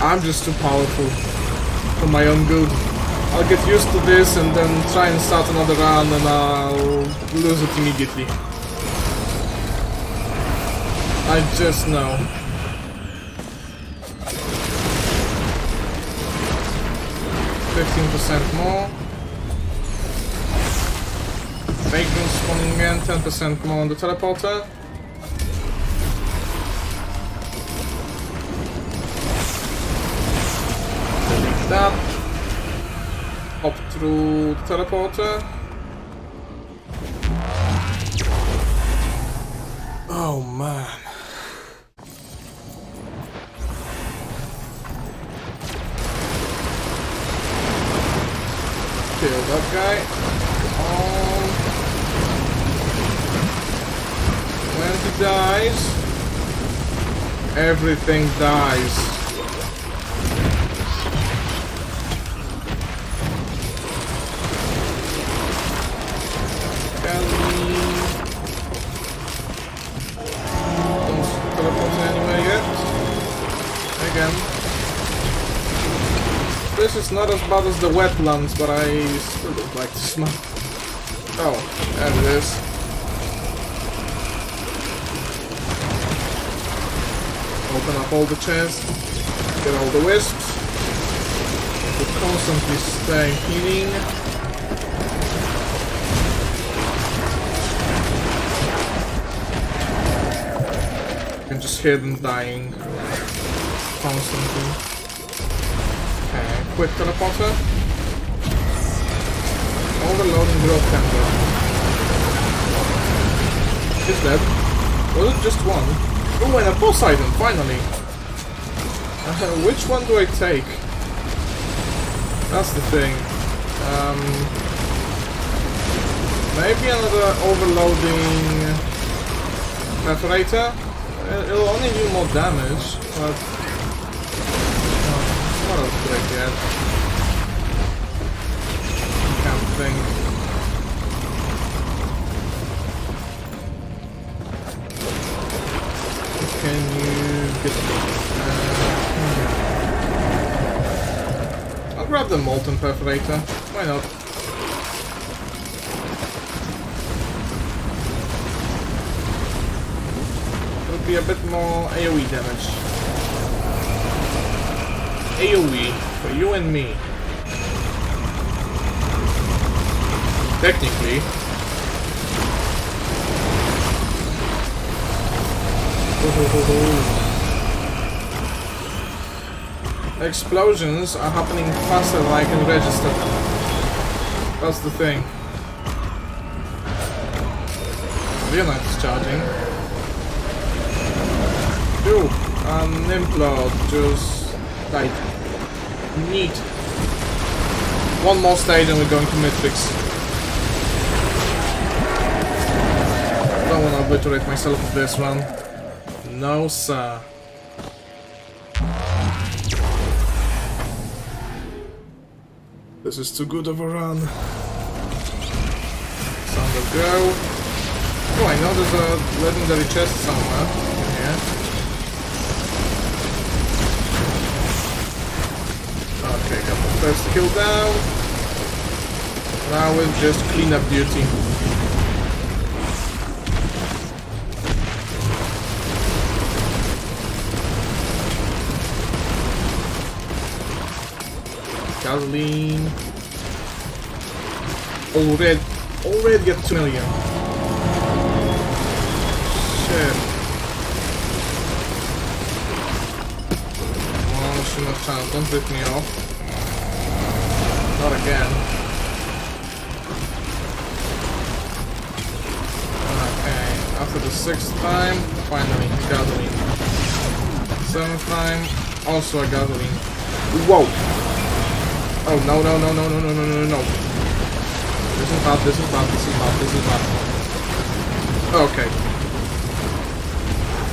I'm just too powerful for my own good. I'll get used to this and then try and start another run and I'll lose it immediately. I just know. %, more. Bacon spawning again, 10% more on the teleporter. Delete that. Hop through the teleporter. Oh man. Kill that guy. When he dies, everything dies. Can we... Don't teleport anywhere yet. Again. This is not as bad as the wetlands, but I still don't like the smell. Oh, there it is. Open up all the chests, get all the wisps. To constantly stay healing. You can just hear them dying constantly. Okay, quick teleporter. Overloading growth candle. He's dead. Was it just one? Oh, and a boss item, finally! Which one do I take? That's the thing. Maybe another overloading perforator? It'll only do more damage, but... what else did I get? Can't think. Can you get... I'll grab the molten perforator. Why not? It'll be a bit more AoE damage. AoE for you and me. Technically. Explosions are happening faster than I can register them. That's the thing. Reunite is charging. Phew, implode just died. Neat. One more stage and we're going to Mithrix. I don't want to obliterate myself with this one. No, sir. This is too good of a run. Sound of go. Oh, I know there's a legendary chest somewhere in here. Okay, got the first kill down. Now it's just cleanup duty. Gasoline. Already get 2 million. Shit. Oh, shoot, no chance. Don't rip me off. Not again. Okay. After the 6th time, finally, gasoline. 7th time, also a gasoline. Whoa! Oh, no. This is bad, this is bad. Okay.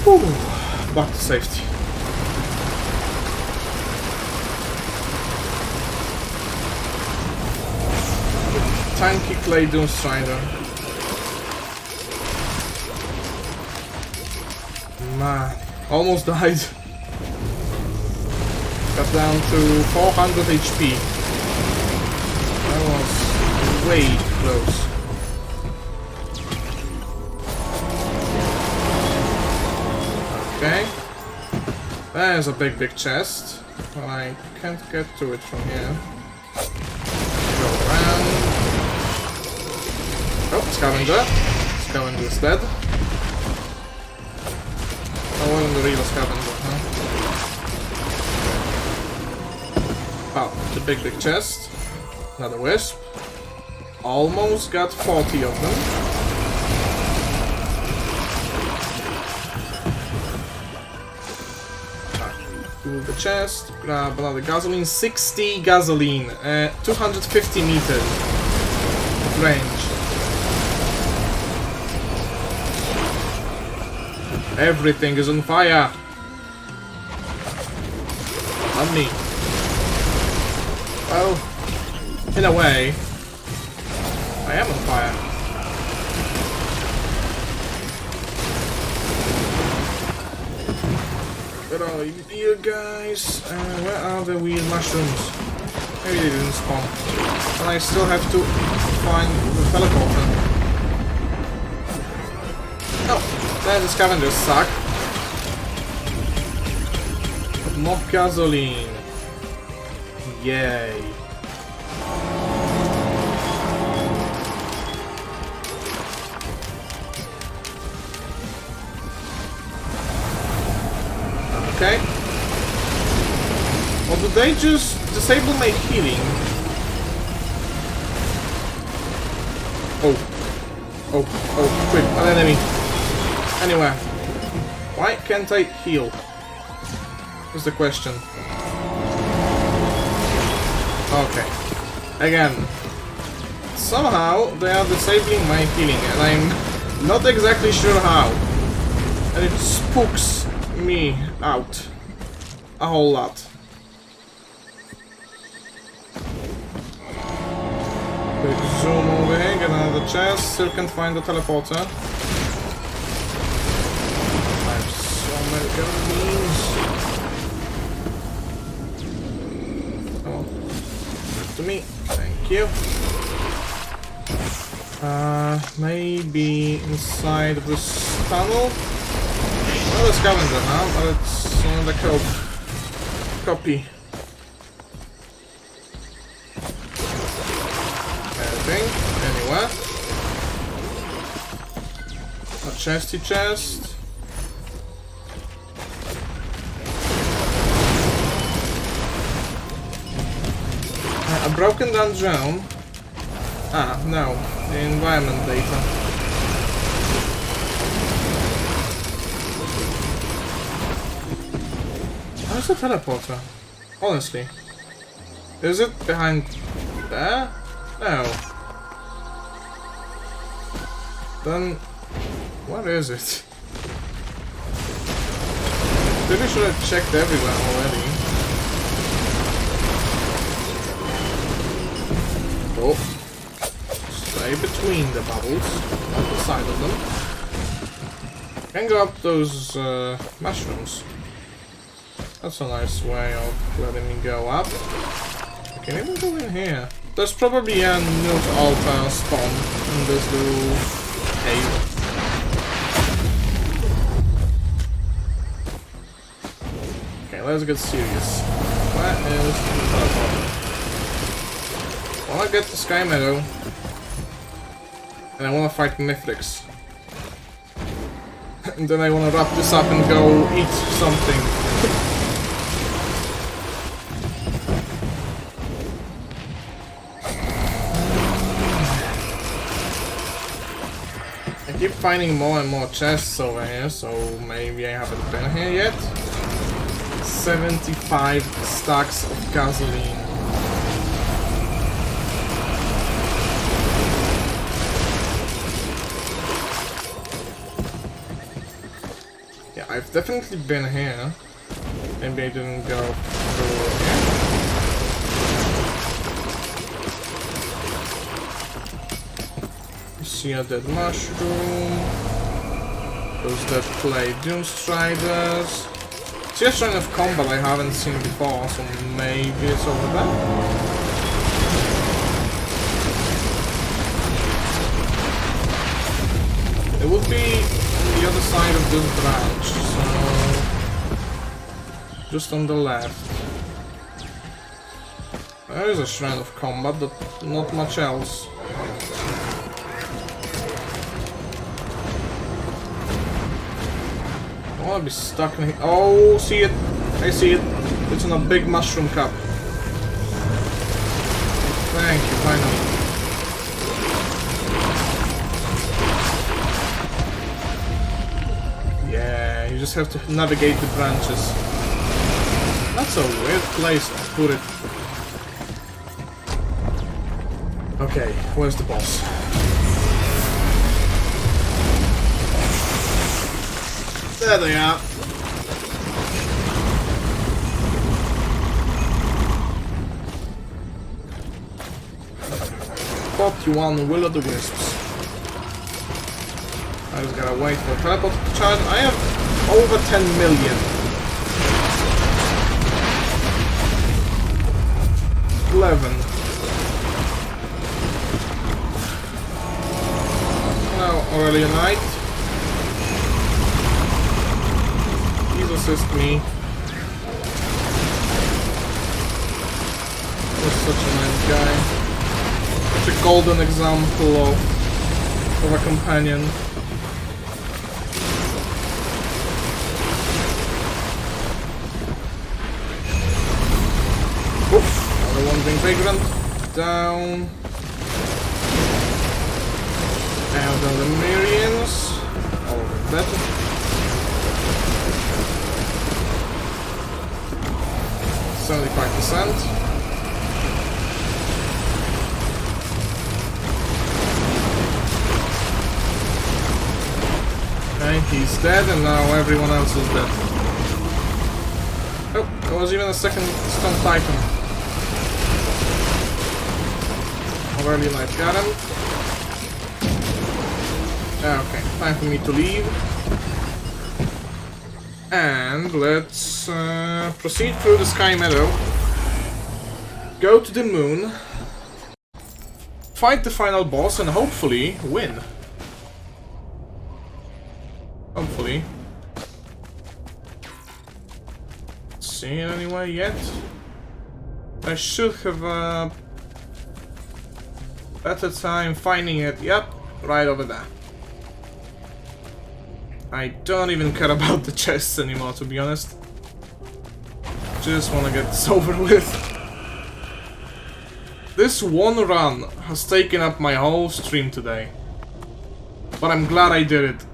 Whew. Back to safety. tanky clay doom strider. Man, almost died. Got down to 400 HP. That was way close. Okay. There's a big chest. But I can't get to it from here. Go around. Oh, scavenger. Scavenger's dead. That wasn't the real scavenger, huh? Oh, the big chest. Another wisp. Almost got 40 of them. To the chest, grab another gasoline. 60 gasoline. 250 meters range. Everything is on fire. Not me. Well, in a way, I am on fire. Where are you guys? Where are the weird mushrooms? Maybe they didn't spawn. And I still have to find the teleporter. Oh, there's the scavengers suck. But more gasoline. Yay. Okay. Or do they just disable my healing? Oh, quick, an enemy. Anyway, why can't I heal? Is the question. Okay. Again, somehow they are disabling my healing, and I'm not exactly sure how. And it spooks me out a whole lot. Quick zoom over here, get another chest, still can't find the teleporter. I have so many gasoline. Come on. Give to me. Thank you. Maybe inside of this tunnel? Another scavenger, huh? But it's another copy. Anything? Anywhere? A chesty chest. A broken dungeon. Ah, no. The environment data. Where's the teleporter? Honestly. Is it behind there? No. Then, what is it? Maybe I should have checked everywhere already. Oh. Stay between the bubbles, not the side of them. Can grab those mushrooms. That's a nice way of letting me go up. I can even go in here. There's probably a nuke alpha spawn in this little cave. Okay, let's get serious. Where is the teleporter? I wanna get the Sky Meadow. And I wanna fight Mithrix. And then I wanna wrap this up and go eat something. I keep finding more and more chests over here, so maybe I haven't been here yet. 75 stacks of gasoline. Yeah, I've definitely been here. Maybe I didn't go through here. see a dead mushroom. Those dead clay doom striders. See a shrine of combat I haven't seen before, so maybe it's over there. It would be on the other side of this branch, so just on the left. There is a shrine of combat, but not much else. I wanna be stuck in here. Oh, see it! I see it! It's on a big mushroom cup. Thank you, finally. Yeah, you just have to navigate the branches. That's a weird place to put it. Okay, where's the boss? There they are. 41 will-o'-the-wisps. I just gotta wait for teleport to charge. I have over 10 million. 11. Now, Aurelia Knight. Please assist me. He's such a nice guy. Such a golden example of a companion. Oof! Another one being vagrant. Down. And then the Mirians. All of that. %. Okay, he's dead, and now everyone else is dead. Oh, there was even a second stun titan. Aurelia Knight got him. Okay, time for me to leave. And let's proceed through the Sky Meadow. Go to the moon. Fight the final boss and hopefully win. Hopefully. See it anyway yet? I should have a better time finding it. Yep, right over there. I don't even care about the chests anymore, to be honest. Just wanna get this over with. This one run has taken up my whole stream today. But I'm glad I did it.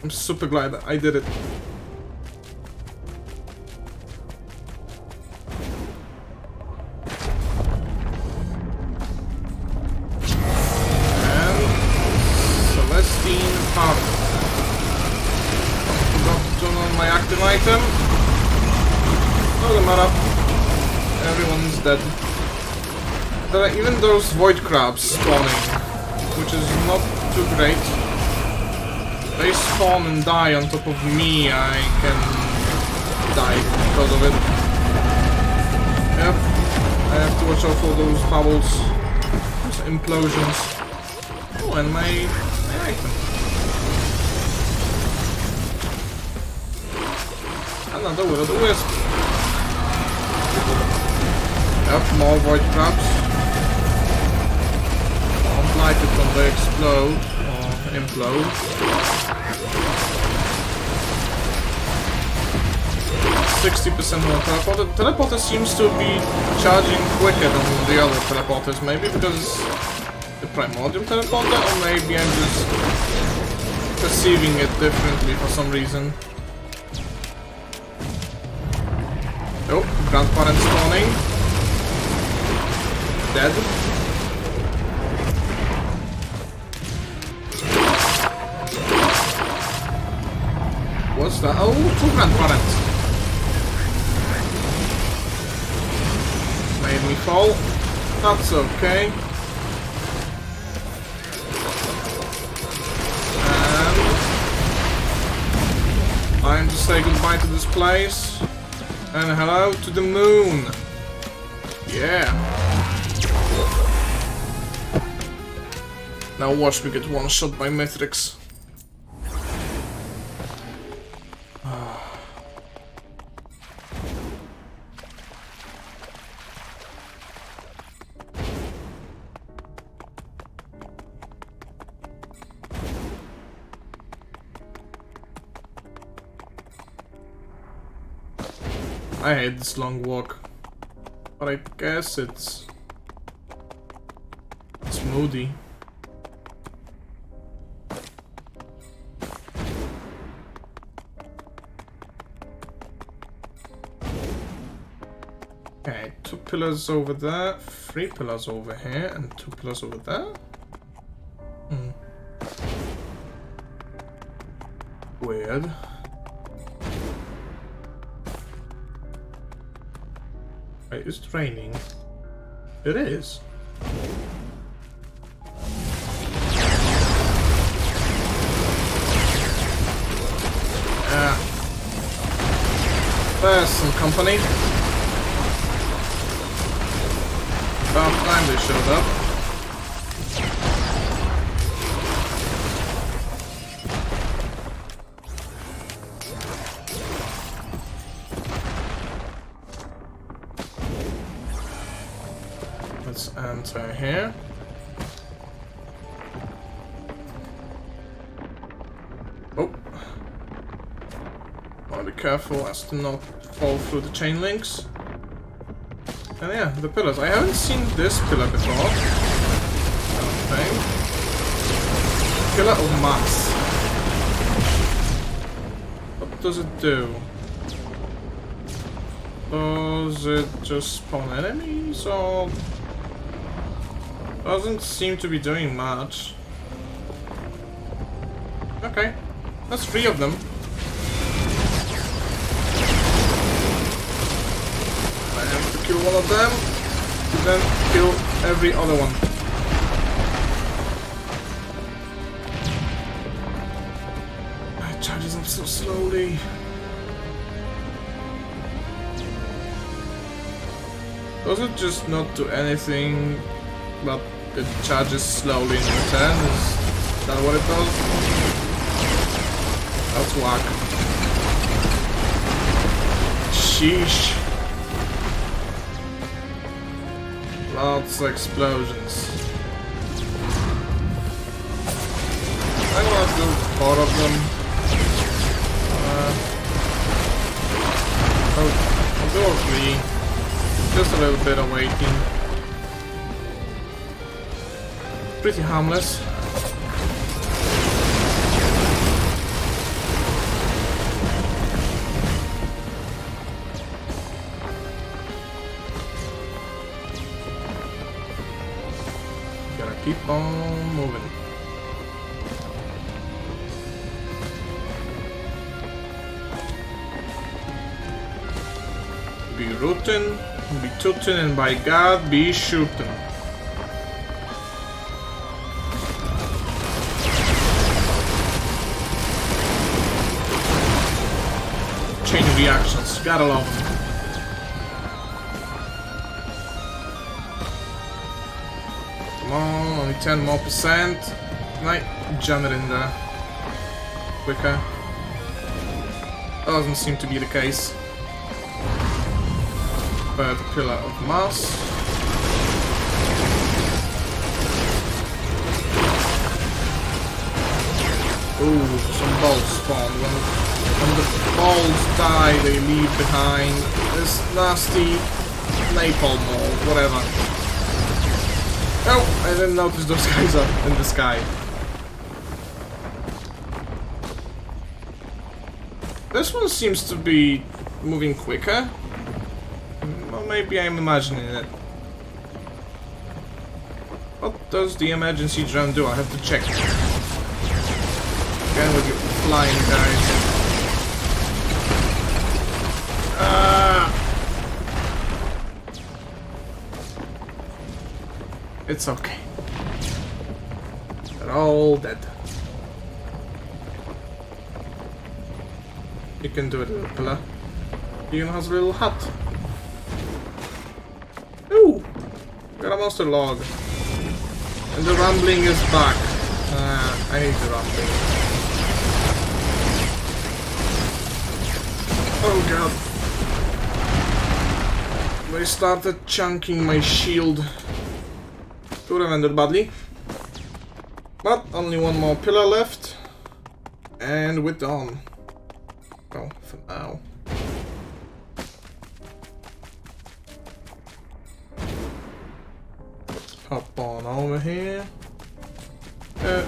I'm super glad that I did it. And Celestine Heart. Forgot to turn on my active item. Doesn't matter. Everyone's dead. There are even those void crabs spawning, which is not too great. They spawn and die on top of me, I can die because of it. Yep, I have to watch out for those bubbles, those implosions. Oh, and my item. Another will-o'-the-wisp. Yep, more void crabs. Don't like it when they explode. Implode. 60% on the teleporter. The teleporter seems to be charging quicker than the other teleporters. Maybe because the primordial teleporter, or maybe I'm just perceiving it differently for some reason. Oh, grandparent spawning. Dead. What's that? Oh, 2 grandparents. Made me fall. That's okay. say goodbye to this place. And hello to the moon. Yeah. Now watch me get one shot by Mithrix. I hate this long walk, but I guess it's moody. Okay, 2 pillars over there, 3 pillars over here, and 2 pillars over there. Weird. Wait, is it raining? It is. There's some company. About time they showed up. Let's enter here. Oh. Wanna be careful as to not fall through the chain links. And yeah, the pillars. I haven't seen this pillar before. I don't think. Pillar of mass. What does it do? Does it just spawn enemies or... Doesn't seem to be doing much. Okay, that's 3 of them. I have to kill one of them, and then kill every other one. It charges up so slowly. Does it just not do anything, but it charges slowly in return? Is that what it does? That's whack. Sheesh. Lots of explosions. I'm gonna do 4 of them. I'll do 3. Just a little bit of waiting. Pretty harmless. Gotta keep on moving. Be rootin', be tootin', and by God, be shootin'. Chain reactions, gotta love them. Come on, only 10 more percent. Might jam it in there quicker. Doesn't seem to be the case. Third pillar of mass. Ooh, some balls spawn. When the balls die, they leave behind this nasty napalm or whatever. Oh, I didn't notice those guys are in the sky. This one seems to be moving quicker. Well, maybe I'm imagining it. What does the emergency drone do? I have to check. Again with your flying guys. It's okay. They're all dead. You can do it, little pillar. He even has a little hut. Ooh! Got a monster log. And the rumbling is back. I hate the rumbling. Oh god. They started chunking my shield. Too rendered badly. But only one more pillar left. And we're done. Well, for now. Hop on over here.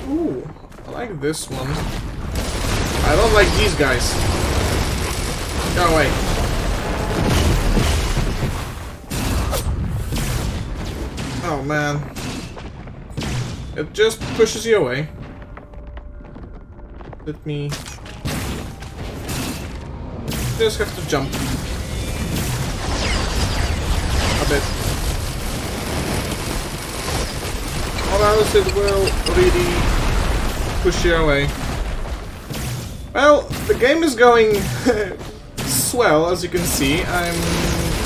Ooh, I like this one. I don't like these guys. Go away. Oh man. It just pushes you away. Let me... just have to jump. A bit. Or else it will really push you away. Well, the game is going swell, as you can see. I'm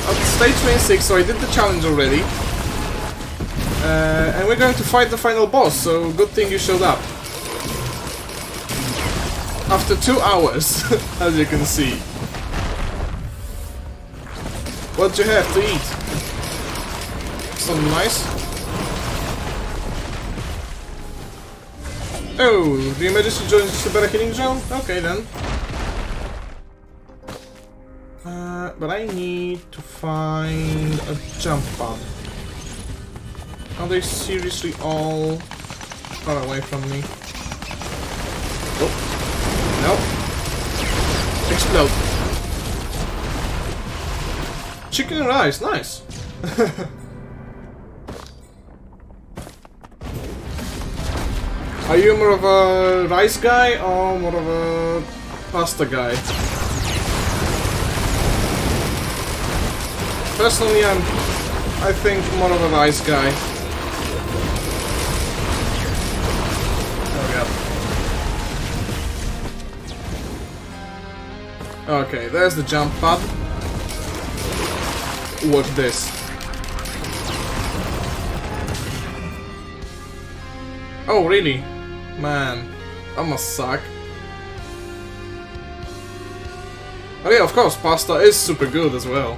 at stage 26, so I did the challenge already. And we're going to fight the final boss, so good thing you showed up. After 2 hours, as you can see. What do you have to eat? Something nice? Oh, the emergency joins just a better healing zone? Okay then. But I need to find a jump pad. Are they seriously all far away from me? Oh. Nope. Explode. Chicken and rice, nice. Are you more of a rice guy or more of a pasta guy? Personally, I think more of a rice guy. Okay, there's the jump pad. Watch this. Oh, really? Man, that must suck. Oh yeah, of course, pasta is super good as well.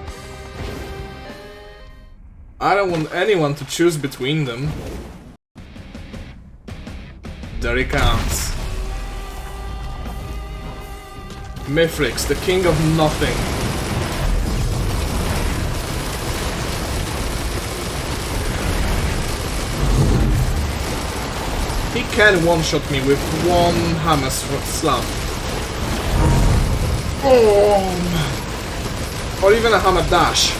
I don't want anyone to choose between them. There he comes. Mithrix, the king of nothing. He can one-shot me with one hammer slam. Boom! Or even a hammer dash.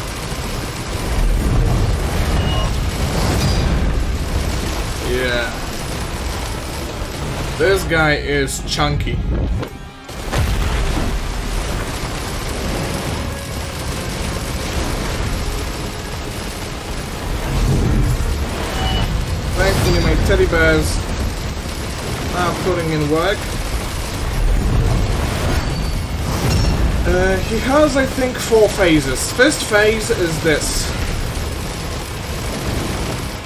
Yeah. This guy is chunky. Thankfully my teddy bears are putting in work. He has, I think, 4 phases. First phase is this,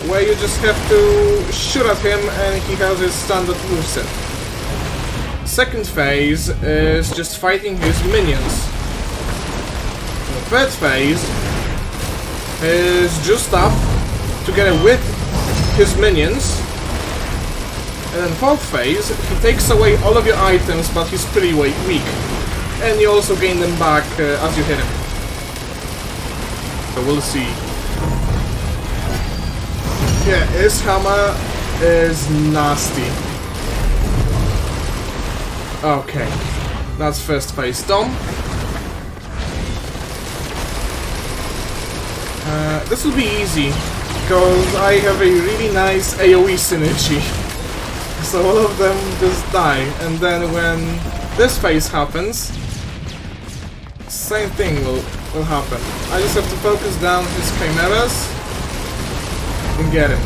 where you just have to shoot at him and he has his standard moveset. Second phase is just fighting his minions. The third phase is just up together with his minions. And then fourth phase, he takes away all of your items, but he's pretty weak. And you also gain them back as you hit him. So we'll see. Yeah, his hammer is nasty. Okay, that's first phase done. This will be easy, because I have a really nice AoE synergy. So all of them just die, and then when this phase happens, same thing will happen. I just have to focus down his chimeras and get him.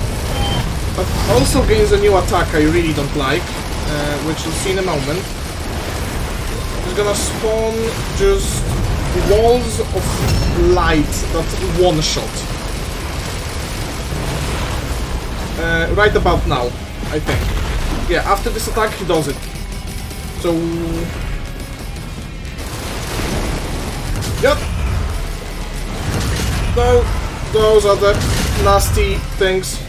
But also gains a new attack I really don't like, which you'll see in a moment. gonna spawn just walls of light that one-shot. Right about now, I think. Yeah, after this attack he does it. So... Yep. No, those are the nasty things.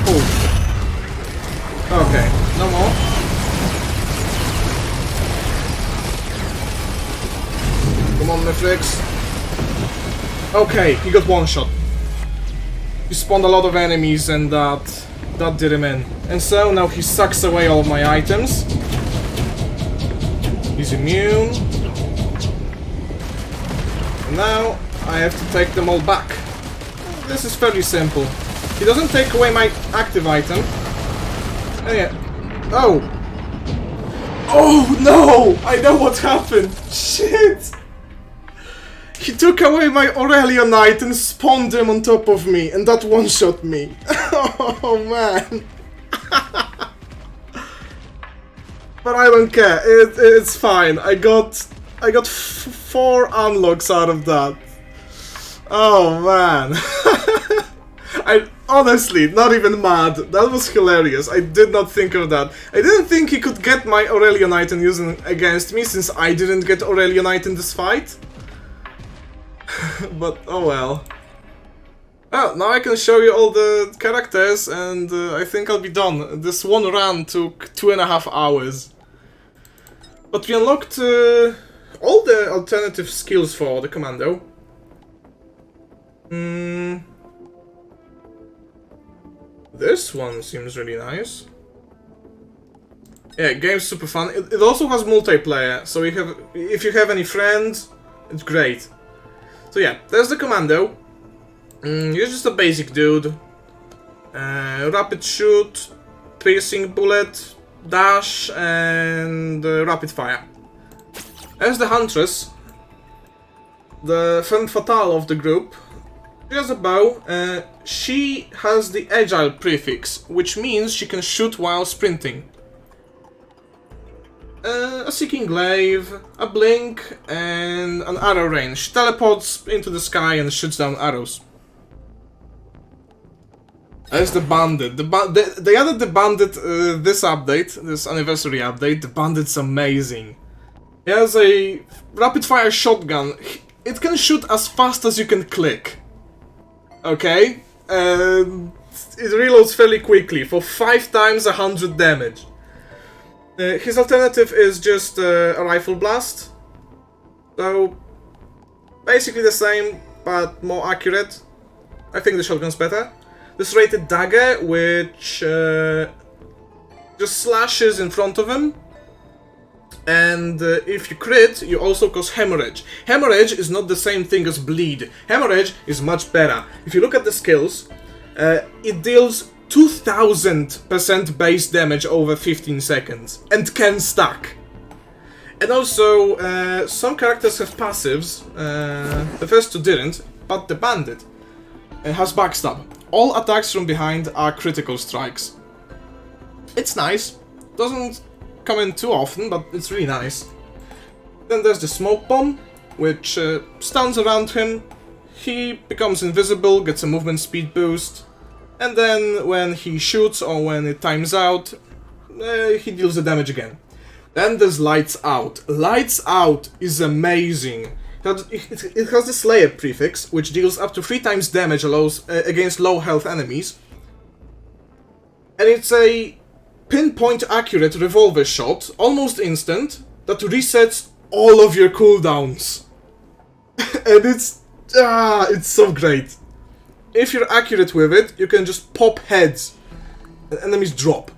Oh. Okay, no more. Come on, Netflix. Okay, he got one shot. He spawned a lot of enemies and that did him in. And so now he sucks away all my items. He's immune. And now I have to take them all back. This is fairly simple. He doesn't take away my active item. Oh yeah. Oh! Oh no! I know what happened! Shit! He took away my Aurelion Knight and spawned him on top of me, and that one-shot me. Oh man! But I don't care. It's fine. I got 4 unlocks out of that. Oh man! I honestly not even mad. That was hilarious. I did not think of that. I didn't think he could get my Aurelion Knight and use it against me, since I didn't get Aurelion Knight in this fight. But oh well. Well, now I can show you all the characters, and I think I'll be done. This one run took 2.5 hours. But we unlocked all the alternative skills for the Commando. This one seems really nice. Yeah, game's super fun. It also has multiplayer, so if you have any friends, it's great. So yeah, there's the Commando. He's just a basic dude. Rapid shoot, piercing bullet, dash, and rapid fire. There's the Huntress, the femme fatale of the group. She has a bow. She has the agile prefix, which means she can shoot while sprinting. A seeking glaive, a blink, and an arrow range. She teleports into the sky and shoots down arrows. There's the bandit. They added the bandit this update, this anniversary update. The bandit's amazing. He has a rapid fire shotgun. It can shoot as fast as you can click. Okay? It reloads fairly quickly for 5 times 100 damage. His alternative is just a rifle blast. So, basically the same, but more accurate. I think the shotgun's better. The serrated dagger, which just slashes in front of him. And if you crit, you also cause hemorrhage. Hemorrhage is not the same thing as bleed. Hemorrhage is much better. If you look at the skills, it deals 2000% base damage over 15 seconds, and can stack. And also, some characters have passives, the first 2 didn't, but the bandit has backstab. All attacks from behind are critical strikes. It's nice, doesn't come in too often, but it's really nice. Then there's the smoke bomb, which stuns around him. He becomes invisible, gets a movement speed boost. And then when he shoots or when it times out, he deals the damage again. Then there's Lights Out. Lights Out is amazing. It has the Slayer prefix, which deals up to 3 times damage against low health enemies. And it's a pinpoint accurate revolver shot, almost instant, that resets all of your cooldowns. And it's so great. If you're accurate with it, you can just pop heads and enemies drop.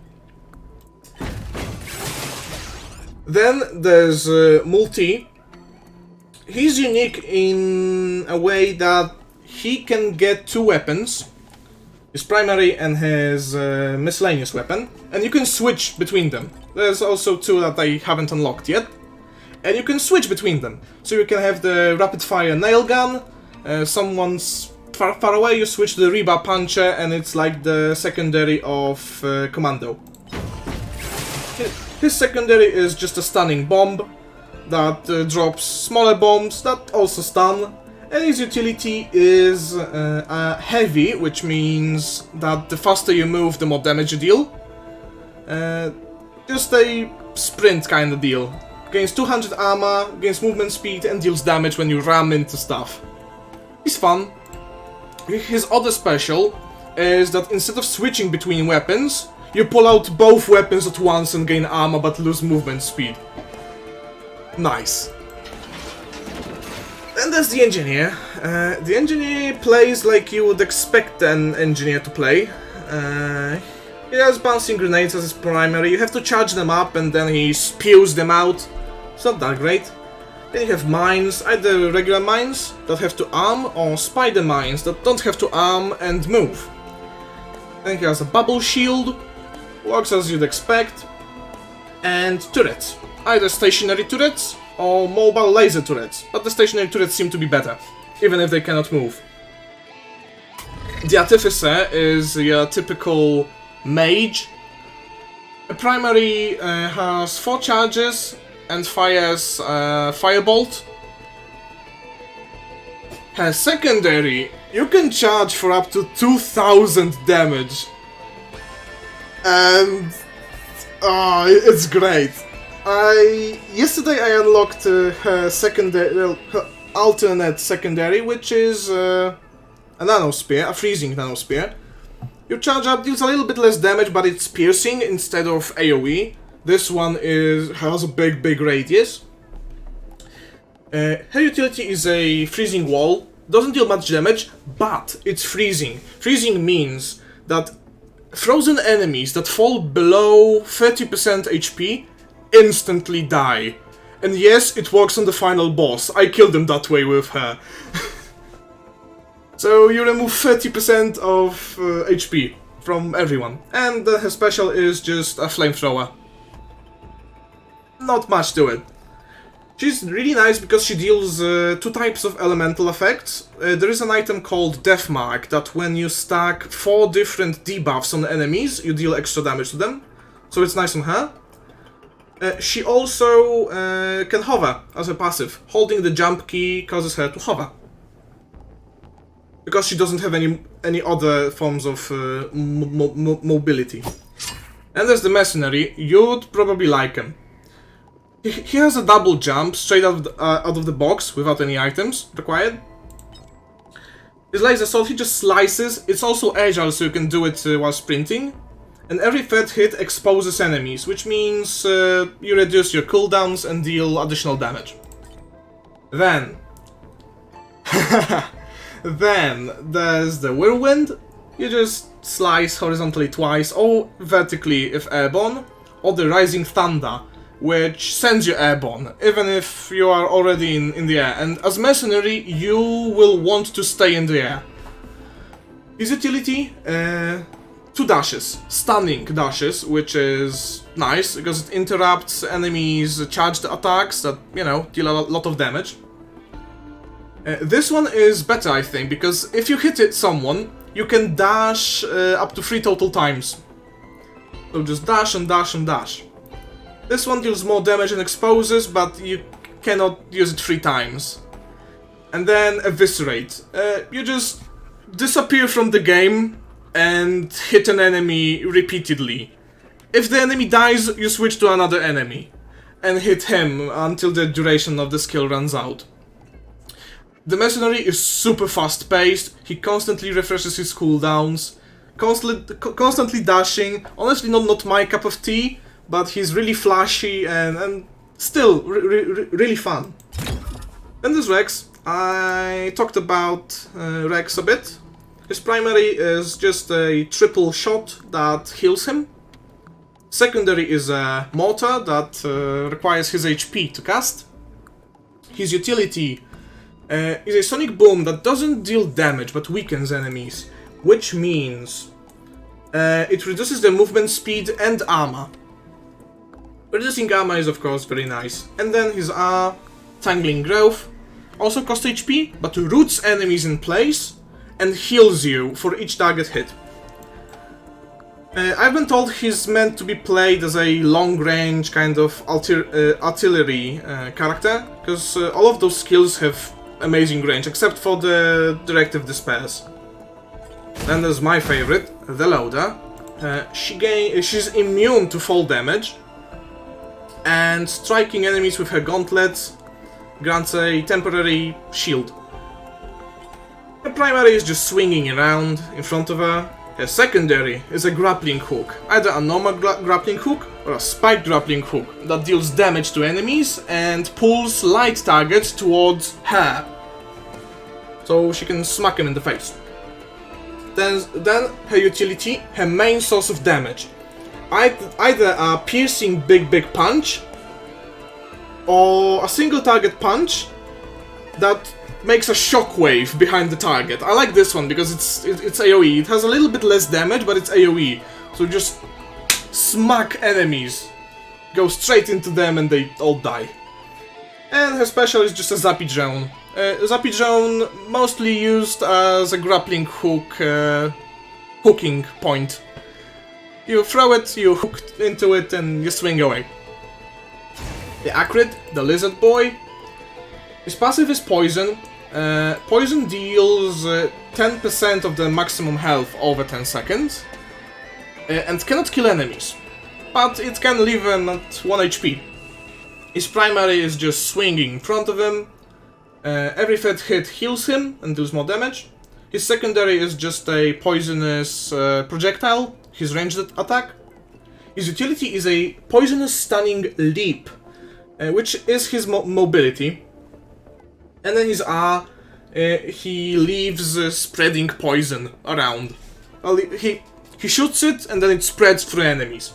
Then there's Multi. He's unique in a way that he can get 2 weapons. His primary and his miscellaneous weapon. And you can switch between them. There's also 2 that I haven't unlocked yet. And you can switch between them. So you can have the rapid fire nail gun. Someone's far away, you switch to the Reba Puncher, and it's like the secondary of Commando. His secondary is just a stunning bomb that drops smaller bombs that also stun. And his utility is heavy, which means that the faster you move, the more damage you deal. Just a sprint kind of deal. Gains 200 armor, gains movement speed, and deals damage when you ram into stuff. He's fun. His other special is that instead of switching between weapons, you pull out both weapons at once and gain armor but lose movement speed. Nice. And there's the engineer. The engineer plays like you would expect an engineer to play. He has bouncing grenades as his primary. You have to charge them up and then he spews them out. It's not that great. Then you have mines, either regular mines that have to arm or spider mines that don't have to arm and move. Then he has a bubble shield, works as you'd expect, and turrets. Either stationary turrets or mobile laser turrets, but the stationary turrets seem to be better, even if they cannot move. The Artificer is your typical mage. A primary has 4 charges and fires Firebolt. Her secondary, you can charge for up to 2000 damage. And it's great. Yesterday I unlocked her secondary, her alternate secondary, which is a nanospear, a freezing nanospear. Your charge up deals a little bit less damage, but it's piercing instead of AoE. This one has a big radius. Her utility is a freezing wall. Doesn't deal much damage, but it's freezing. Freezing means that frozen enemies that fall below 30% HP instantly die. And yes, it works on the final boss. I killed him that way with her. So you remove 30% of HP from everyone. And her special is just a flamethrower. Not much to it. She's really nice because she deals 2 types of elemental effects. There is an item called Death Mark that when you stack 4 different debuffs on enemies, you deal extra damage to them. So it's nice on her. She also can hover as a passive. Holding the jump key causes her to hover. Because she doesn't have any other forms of mobility. And there's the Mercenary. You'd probably like him. He has a double jump straight out of the box without any items required. His laser sword, he just slices. It's also agile, so you can do it while sprinting. And every third hit exposes enemies, which means you reduce your cooldowns and deal additional damage. Then there's the Whirlwind. You just slice horizontally twice, or vertically if airborne, or the Rising Thunder, which sends you airborne, even if you are already in the air. And as Mercenary, you will want to stay in the air. His utility, 2 dashes, stunning dashes, which is nice, because it interrupts enemies' charged attacks that, you know, deal a lot of damage. This one is better, I think, because if you hit someone, you can dash up to 3 total times. So just dash and dash and dash. This one deals more damage and exposes, but you cannot use it 3 times. And then Eviscerate. You just disappear from the game and hit an enemy repeatedly. If the enemy dies, you switch to another enemy and hit him until the duration of the skill runs out. The Mercenary is super fast paced, he constantly refreshes his cooldowns, constantly dashing. Honestly not my cup of tea, but he's really flashy and still really fun. Then there's Rex. I talked about Rex a bit. His primary is just a triple shot that heals him. Secondary is a mortar that requires his HP to cast. His utility is a sonic boom that doesn't deal damage but weakens enemies, which means it reduces their movement speed and armor. Reducing armor is of course very nice. And then his R, Tangling Growth, also costs HP, but roots enemies in place and heals you for each target hit. I've been told he's meant to be played as a long-range kind of artillery character, because all of those skills have amazing range, except for the Directive Despairs. Then there's my favorite, the Loader. She's immune to fall damage, and striking enemies with her gauntlets grants a temporary shield. Her primary is just swinging around in front of her. Her secondary is a grappling hook, either a normal grappling hook or a spiked grappling hook that deals damage to enemies and pulls light targets towards her, so she can smack him in the face. Then her utility, her main source of damage, either a piercing big punch or a single target punch that makes a shockwave behind the target. I like this one because it's AoE. It has a little bit less damage, but it's AoE. So just smack enemies, go straight into them, and they all die. And her special is just a Zappy Drone. Zappy Drone mostly used as a grappling hook, hooking point. You throw it, you hook into it, and you swing away. The Acrid, the Lizard Boy. His passive is Poison. Poison deals 10% of the maximum health over 10 seconds, and cannot kill enemies, but it can leave them at 1 HP. His primary is just swinging in front of him. Every third hit heals him and deals more damage. His secondary is just a poisonous projectile, his ranged attack. His utility is a poisonous stunning leap, which is his mobility. And then his R, he leaves spreading poison around. Well, he shoots it and then it spreads through enemies.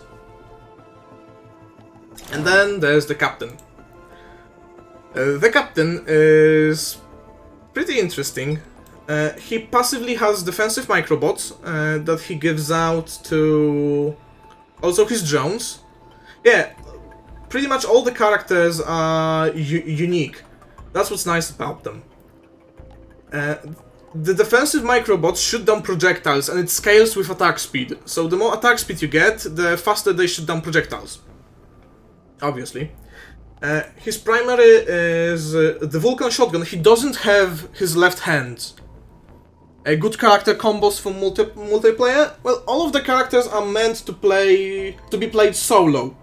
And then there's the Captain. The Captain is pretty interesting. He passively has defensive microbots that he gives out to also his drones. Yeah, pretty much all the characters are unique. That's what's nice about them. The defensive microbots shoot down projectiles, and it scales with attack speed. So the more attack speed you get, the faster they shoot down projectiles. Obviously. His primary is the Vulcan Shotgun. He doesn't have his left hand. A good character combos for multiplayer? Well, all of the characters are meant to be played solo.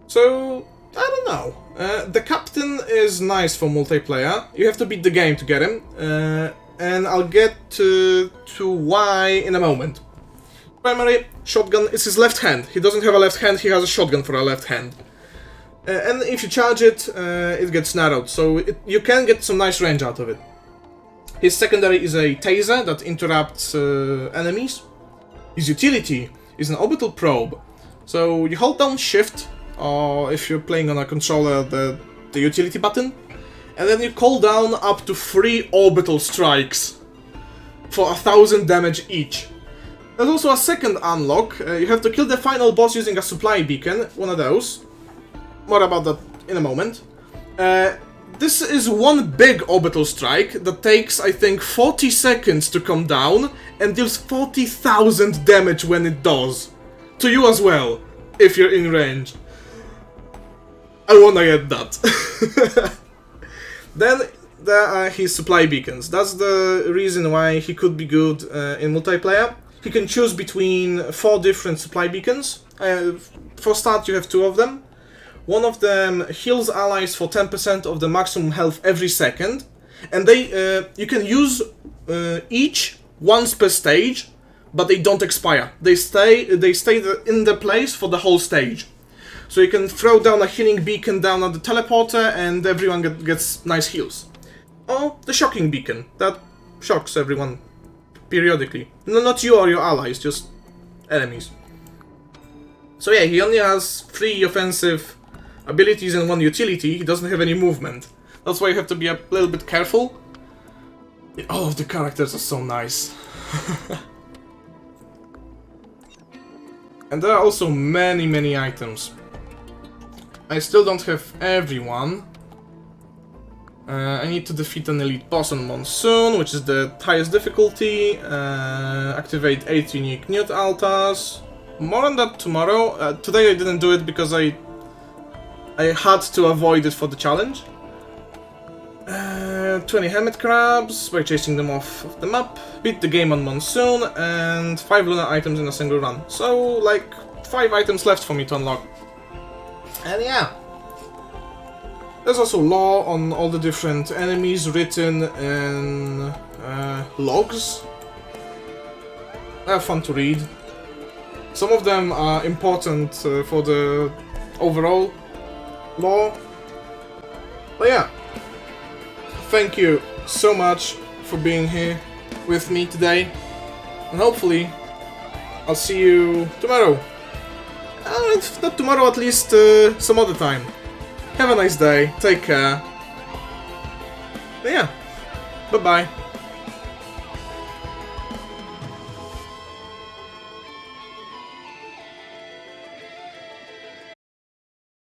So, I don't know. The Captain is nice for multiplayer. You have to beat the game to get him. And I'll get to why in a moment. Primary shotgun is his left hand. He doesn't have a left hand, he has a shotgun for a left hand. And if you charge it, it gets narrowed, so you can get some nice range out of it. His secondary is a taser that interrupts enemies. His utility is an orbital probe. So you hold down shift, or if you're playing on a controller, the utility button, and then you call down up to 3 orbital strikes for 1000 damage each. There's also a second unlock. You have to kill the final boss using a supply beacon, one of those. More about that in a moment. This is one big orbital strike that takes, I think, 40 seconds to come down and deals 40,000 damage when it does. To you as well, if you're in range. I wanna get that. Then there are his supply beacons. That's the reason why he could be good in multiplayer. He can choose between 4 different supply beacons. For start, you have 2 of them. One of them heals allies for 10% of the maximum health every second, and you can use each once per stage, but they don't expire. They stay in their place for the whole stage. So you can throw down a healing beacon down at the teleporter, and everyone gets nice heals. Or the shocking beacon that shocks everyone periodically. No, not you or your allies, just enemies. So yeah, he only has 3 offensive abilities and 1 utility. He doesn't have any movement. That's why you have to be a little bit careful. All of the characters are so nice. And there are also many items. I still don't have everyone. I need to defeat an elite boss on Monsoon, which is the highest difficulty. Activate 8 unique Newt altars. More on that tomorrow. Today I didn't do it because I had to avoid it for the challenge. 20 hermit crabs by chasing them off of the map. Beat the game on Monsoon, and 5 lunar items in a single run. So, like, 5 items left for me to unlock. And yeah. There's also lore on all the different enemies written in logs. They're fun to read. Some of them are important for the overall lore. But yeah. Thank you so much for being here with me today. And hopefully I'll see you tomorrow. If not tomorrow, at least some other time. Have a nice day, take care. Yeah, bye bye.